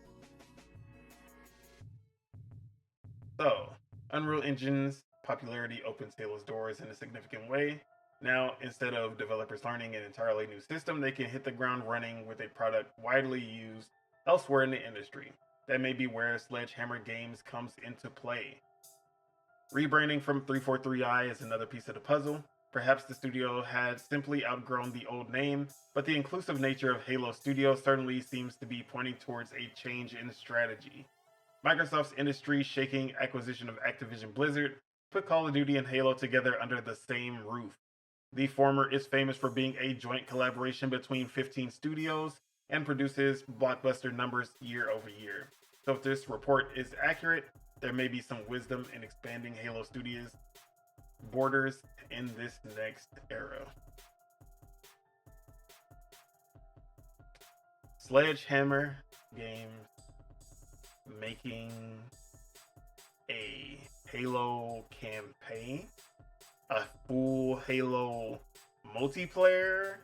So, Unreal Engine's popularity opens Halo's doors in a significant way. Now, instead of developers learning an entirely new system, they can hit the ground running with a product widely used elsewhere in the industry. That may be where Sledgehammer Games comes into play. Rebranding from 343i is another piece of the puzzle. Perhaps the studio had simply outgrown the old name, but the inclusive nature of Halo Studio certainly seems to be pointing towards a change in strategy. Microsoft's industry-shaking acquisition of Activision Blizzard put Call of Duty and Halo together under the same roof. The former is famous for being a joint collaboration between 15 studios and produces blockbuster numbers year over year. So if this report is accurate, there may be some wisdom in expanding Halo Studios' borders in this next era. Sledgehammer Games making a Halo campaign, a full Halo multiplayer.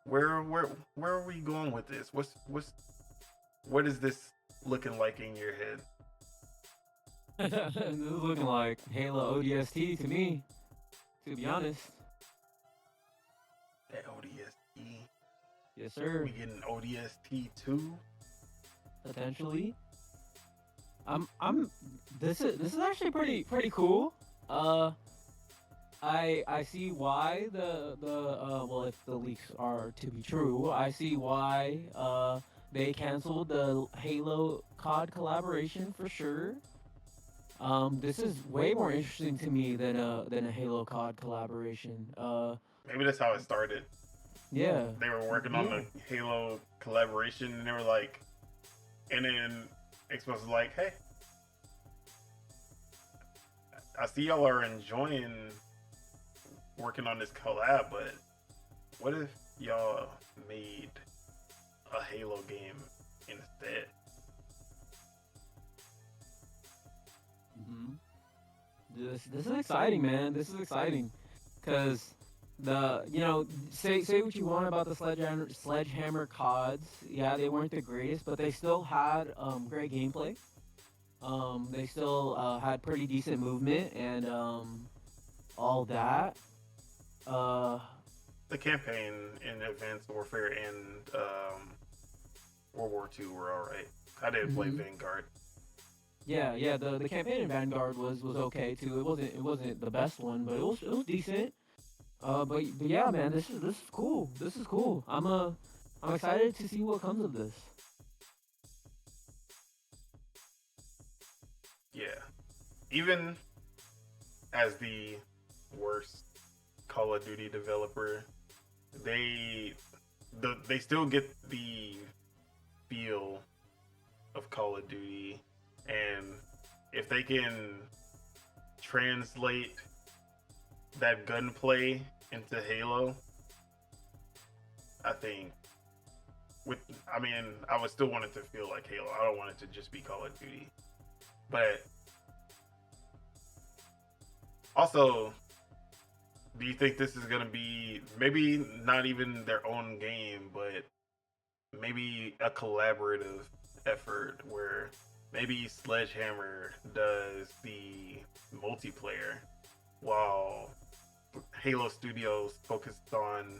Where are we going with this? What is this looking like in your head? This is looking like Halo ODST to me, to be honest. That ODST. Yes, sir. We getting ODST 2? Potentially. This is actually pretty cool. I see why well, if the leaks are to be true, I see why they canceled the Halo COD collaboration for sure. This is way more interesting to me than a Halo COD collaboration. Maybe that's how it started. Yeah. They were working on the Halo collaboration, and they were like, and then Xbox was like, hey, I see y'all are enjoying working on this collab, but what if y'all made a Halo game instead? This is exciting, man. This is exciting, cause say what you want about the Sledgehammer CODs. Yeah, they weren't the greatest, but they still had great gameplay. They still had pretty decent movement and all that. The campaign in Advanced Warfare and World War II were alright. I didn't play Vanguard. Yeah. The campaign in Vanguard was okay too. It wasn't the best one, but it was decent. But yeah, man, this is cool. This is cool. I'm excited to see what comes of this. Yeah. Even as the worst Call of Duty developer, they still get the feel of Call of Duty, and if they can translate that gunplay into Halo, I think I would still want it to feel like Halo. I don't want it to just be Call of Duty. But also, do you think this is going to be maybe not even their own game, but maybe a collaborative effort where maybe Sledgehammer does the multiplayer while Halo Studios focused on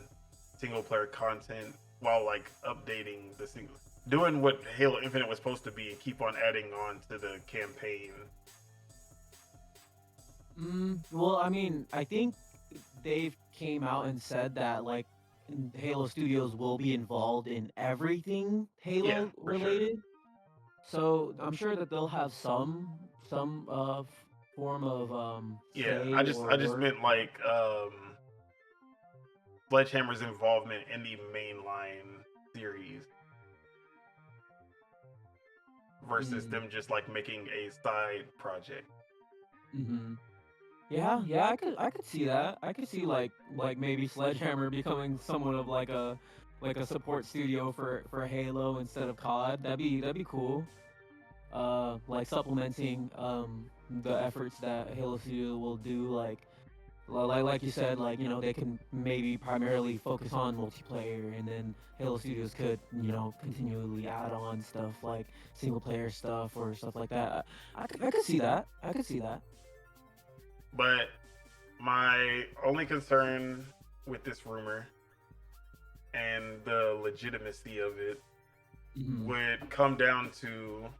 single player content while like updating the single, doing what Halo Infinite was supposed to be and keep on adding on to the campaign? Well, I mean, I think they've came out and said that like Halo Studios will be involved in everything Halo related. Sure. So I'm sure that they'll have some form of I just meant like Sledgehammer's involvement in the mainline series versus them just like making a side project. Yeah, I could see that. I could see like maybe Sledgehammer becoming somewhat of like a support studio for Halo instead of COD. That'd be cool. Like supplementing the efforts that Halo Studio will do, like you said, like they can maybe primarily focus on multiplayer, and then Halo Studios could continually add on stuff like single player stuff or stuff like that. I could see that. I could see that. But my only concern with this rumor and the legitimacy of it would come down to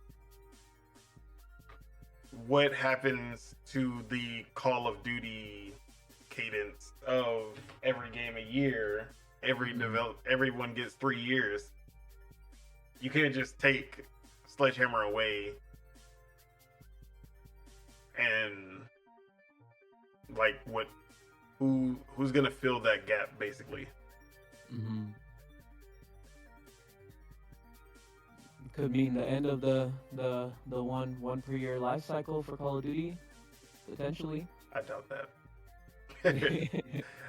what happens to the Call of Duty cadence of every game a year. Everyone gets 3 years. You can't just take Sledgehammer away and like who's gonna fill that gap basically? Could mean the end of the one per year life cycle for Call of Duty, potentially. I doubt that.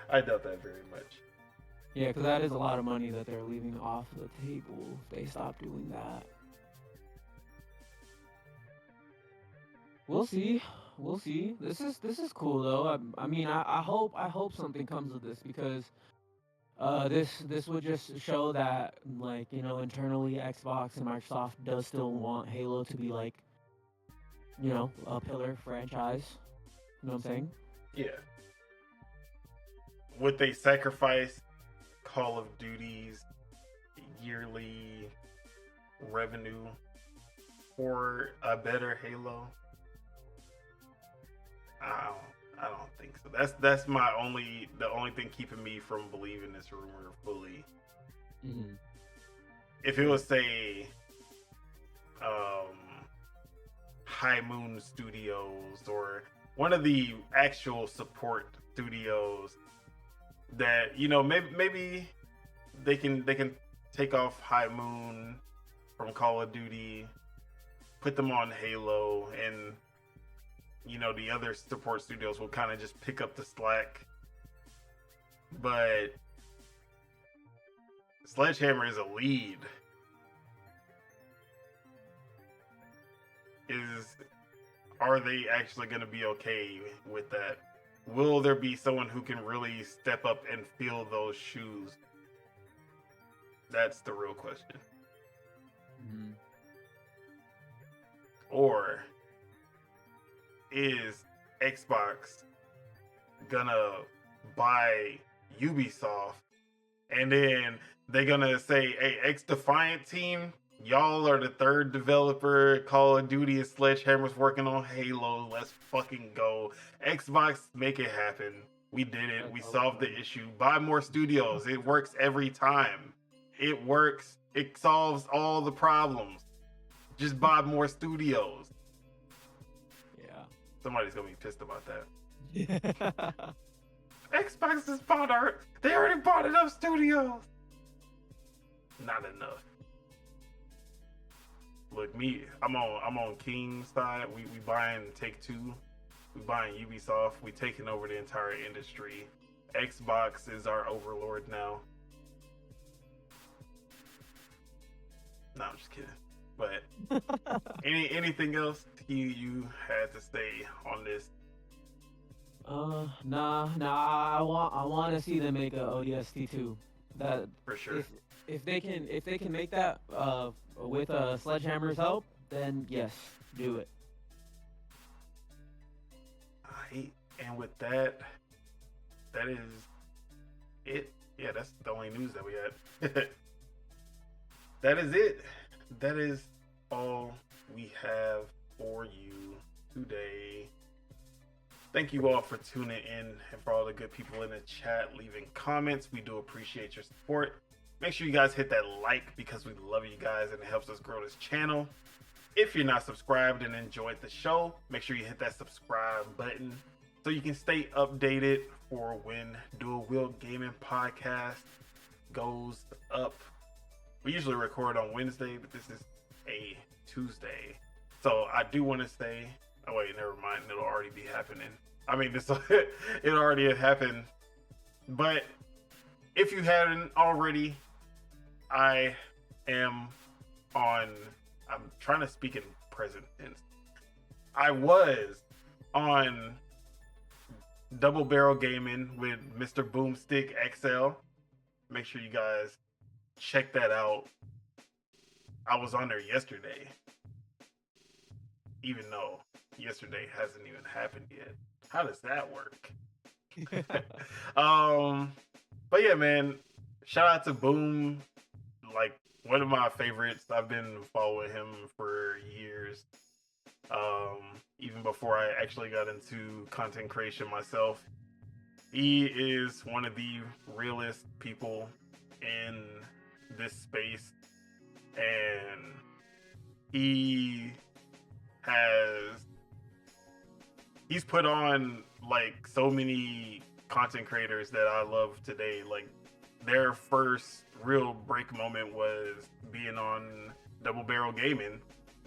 I doubt that very much. Yeah, because that is a lot of money that they're leaving off the table if they stop doing that. We'll see. We'll see. This is cool though. I mean, I hope something comes of this because this would just show that, like, internally Xbox and Microsoft does still want Halo to be like, a pillar franchise. You know what I'm saying? Yeah. Would they sacrifice Call of Duty's yearly revenue for a better Halo? I don't think so. That's the only thing keeping me from believing this rumor fully. Mm-hmm. If it was, say, High Moon Studios or one of the actual support studios that, maybe they can take off High Moon from Call of Duty, put them on Halo, and the other support studios will kind of just pick up the slack. But Sledgehammer is a lead. Are they actually going to be okay with that? Will there be someone who can really step up and fill those shoes? That's the real question. Mm-hmm. Or is Xbox gonna buy Ubisoft and then they're gonna say, hey, X Defiant team, y'all are the third developer. Call of Duty and Sledgehammer's working on Halo. Let's fucking go. Xbox, make it happen. We did it. We solved the issue. Buy more studios. It works every time. It works. It solves all the problems. Just buy more studios. Yeah. Somebody's gonna be pissed about that. Yeah. Xbox has bought they already bought enough studios. Not enough. Look, I'm on King's side. We buying Take-Two. We buying Ubisoft. We taking over the entire industry. Xbox is our overlord now. No, I'm just kidding. But anything else you had to say on this? Nah. I want to see them make a ODST 2. That For sure. If they can make that with Sledgehammer's help, then yes, do it. And with that is it. Yeah, that's the only news that we had. That is it. That is all we have for you today. Thank you all for tuning in and for all the good people in the chat leaving comments. We do appreciate your support. Make sure you guys hit that like because we love you guys and it helps us grow this channel. If you're not subscribed and enjoyed the show, make sure you hit that subscribe button so you can stay updated for when Dual-Wield Gaming Podcast goes up. We usually record on Wednesday, but this is a Tuesday. So I do want to say, oh wait, never mind. It'll already be happening. I mean, it already had happened. But if you hadn't already, I'm trying to speak in present tense. I was on Double Barrel Gaming with Mr. Boomstick XL. Make sure you guys check that out. I was on there yesterday, even though yesterday hasn't even happened yet. How does that work? But yeah, man, shout out to Boom, like one of my favorites. I've been following him for years, even before I actually got into content creation myself. He is one of the realest people in this space, and he's put on like so many content creators that I love today. Like their first real break moment was being on Double Barrel Gaming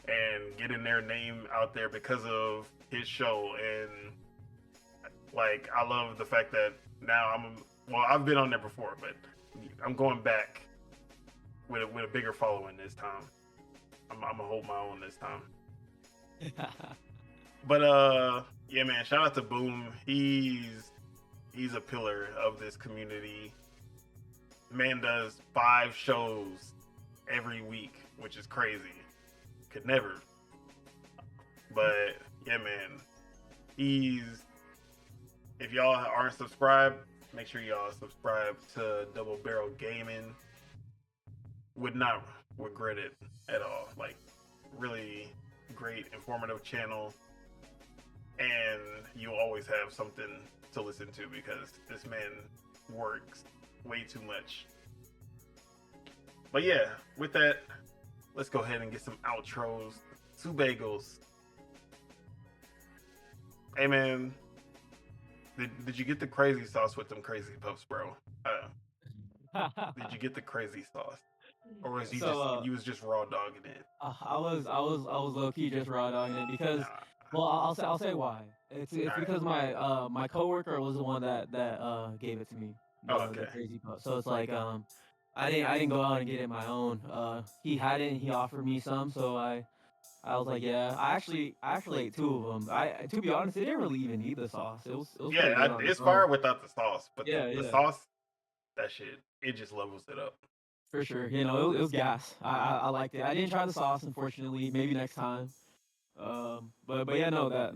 and getting their name out there because of his show. And like I love the fact that now I've been on there before, but I'm going back with a bigger following this time. I'm gonna hold my own this time. But yeah, man, shout out to Boom. He's a pillar of this community. Man does 5 shows every week, which is crazy. Could never. But yeah, man, if y'all aren't subscribed, make sure y'all subscribe to Double Barrel Gaming. Would not regret it at all. Like, really great, informative channel, and you'll always have something to listen to because this man works way too much. But yeah, with that, let's go ahead and get some outros. Subegos. Hey man, did you get the crazy sauce with them crazy puffs, bro? Did you get the crazy sauce, or was you was just raw dogging it? I was low key just raw dogging it because, well, I'll say why. It's because my coworker was the one that gave it to me. The crazy puff. So it's like I didn't go out and get it my own. He had it and he offered me some, so I was like, yeah. I actually ate 2 of them. To be honest, it didn't really even need the sauce. It was yeah, it's fire without the sauce, but the sauce, that shit, it just levels it up. For sure, you know, it was gas. I liked it. I didn't try the sauce, unfortunately. Maybe next time. But yeah, no, that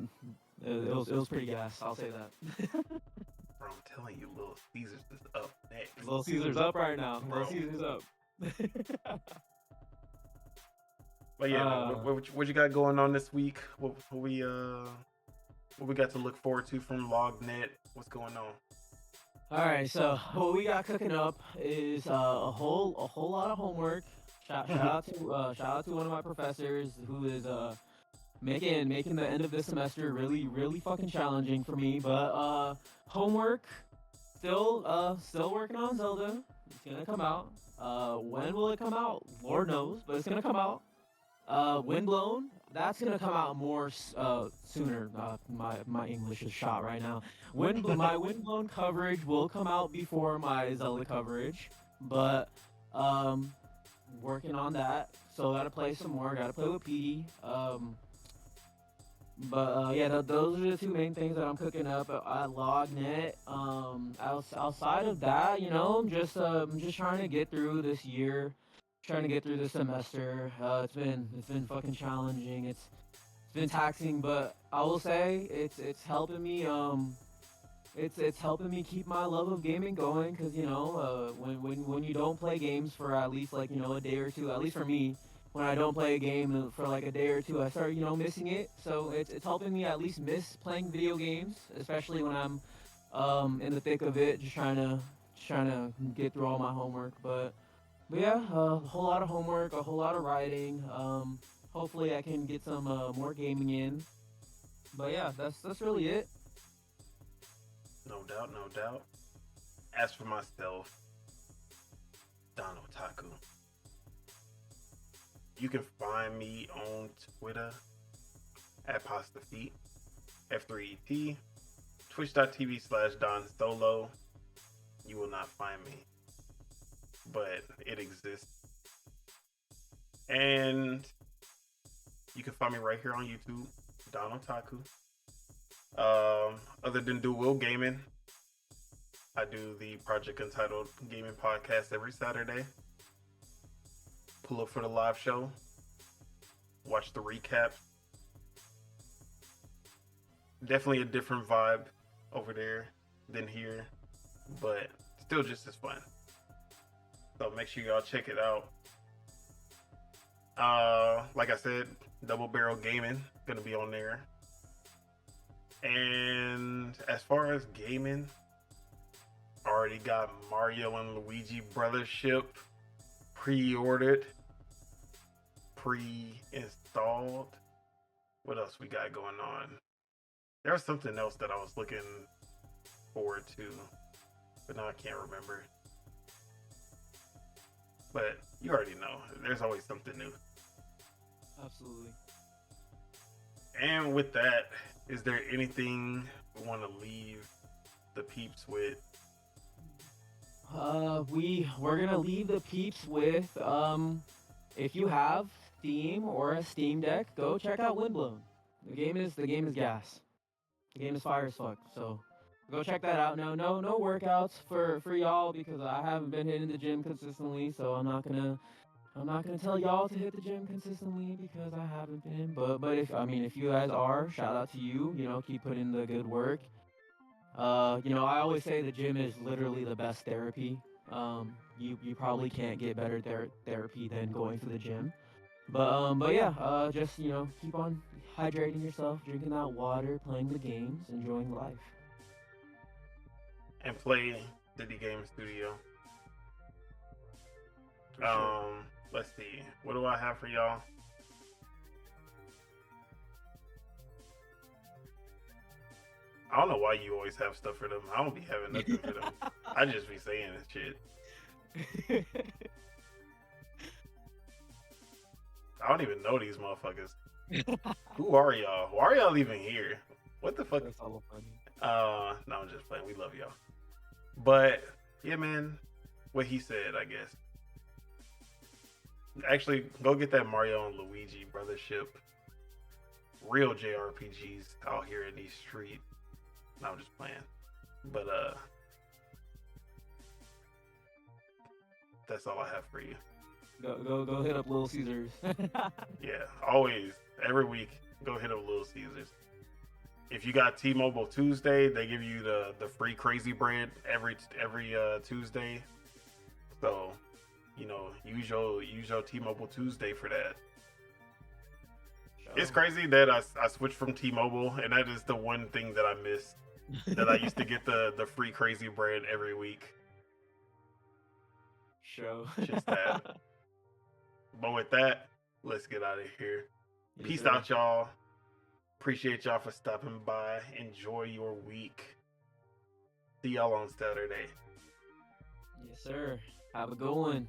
it was pretty gas. I'll say that. Bro, I'm telling you, Little Caesars is up next. Little Caesars up right now. Bro. Little Caesars up. But yeah, what you got going on this week? What we got to look forward to from LogNet? What's going on? All right, so what we got cooking up is a whole lot of homework. Shout out to one of my professors who is making the end of this semester really fucking challenging for me. But homework, still working on Zelda. It's gonna come out. When will it come out? Lord knows, but it's gonna come out. Windblown, that's gonna come out more sooner. My English is shot right now. My Windblown coverage will come out before my Zelda coverage, but working on that. So gotta play some more. Gotta play with Petey. But yeah, those are the 2 main things that I'm cooking up at LogNet. Outside of that, you know, I'm just trying to get through this year. Trying to get through this semester. It's been fucking challenging. It's been taxing, but I will say it's helping me. It's helping me keep my love of gaming going. Cause you know, when you don't play games for at least like, you know, a day or 2. At least for me, when I don't play a game for like a day or 2, I start, you know, missing it. So it's helping me at least miss playing video games, especially when I'm in the thick of it, just trying to get through all my homework. But yeah, a whole lot of homework, a whole lot of writing. Hopefully I can get some more gaming in. But yeah, that's really it. No doubt. As for myself, Don Otaku. You can find me on Twitter at PastaFeet, F3ET, twitch.tv/Don Solo. You will not find me, but it exists. And you can find me right here on YouTube, Don Otaku. Other than Dual-Wield Gaming, I do the Project Untitled Gaming Podcast every Saturday. Pull up for the live show, watch the recap. Definitely a different vibe over there than here, but still just as fun. So make sure y'all check it out. Like I said, Double Barrel Gaming gonna be on there. And as far as gaming, already got Mario and Luigi Brothership pre-ordered, pre-installed. What else we got going on? There was something else that I was looking forward to, but now I can't remember. But you already know, there's always something new. Absolutely. And with that, is there anything we want to leave the peeps with? we're gonna leave the peeps with if you have Steam or a Steam Deck, go check out Windblown. The game is gas. The game is fire as fuck. So go check that out. No workouts for y'all because I haven't been hitting the gym consistently. So I'm not gonna tell y'all to hit the gym consistently because I haven't been. But if you guys are, shout out to you. Keep putting the good work. I always say the gym is literally the best therapy. You probably can't get better therapy than going to the gym. But yeah, just keep on hydrating yourself, drinking that water, playing the games, enjoying life. And play City Game Studio. For sure. Let's see. What do I have for y'all? I don't know why you always have stuff for them. I don't be having nothing for them. I just be saying shit. I don't even know these motherfuckers. Who are y'all? Why are y'all even here? What the fuck? That's all funny. No, I'm just playing. We love y'all. But yeah, man. What he said, I guess. Actually, go get that Mario and Luigi brothership. Real JRPGs out here in these streets. No, I'm just playing. But that's all I have for you. Go hit up Little Caesars. Yeah, always, every week, go hit up Little Caesars. If you got T-Mobile Tuesday, they give you the free crazy bread every Tuesday. So, use your T-Mobile Tuesday for that. It's crazy that I switched from T-Mobile, and that is the one thing that I missed. That I used to get the free crazy bread every week. Show. Shit's sad. But with that, let's get out of here. Yes, Peace sir. out, y'all. Appreciate y'all for stopping by. Enjoy your week. See y'all on Saturday. Yes, sir. Have a good one.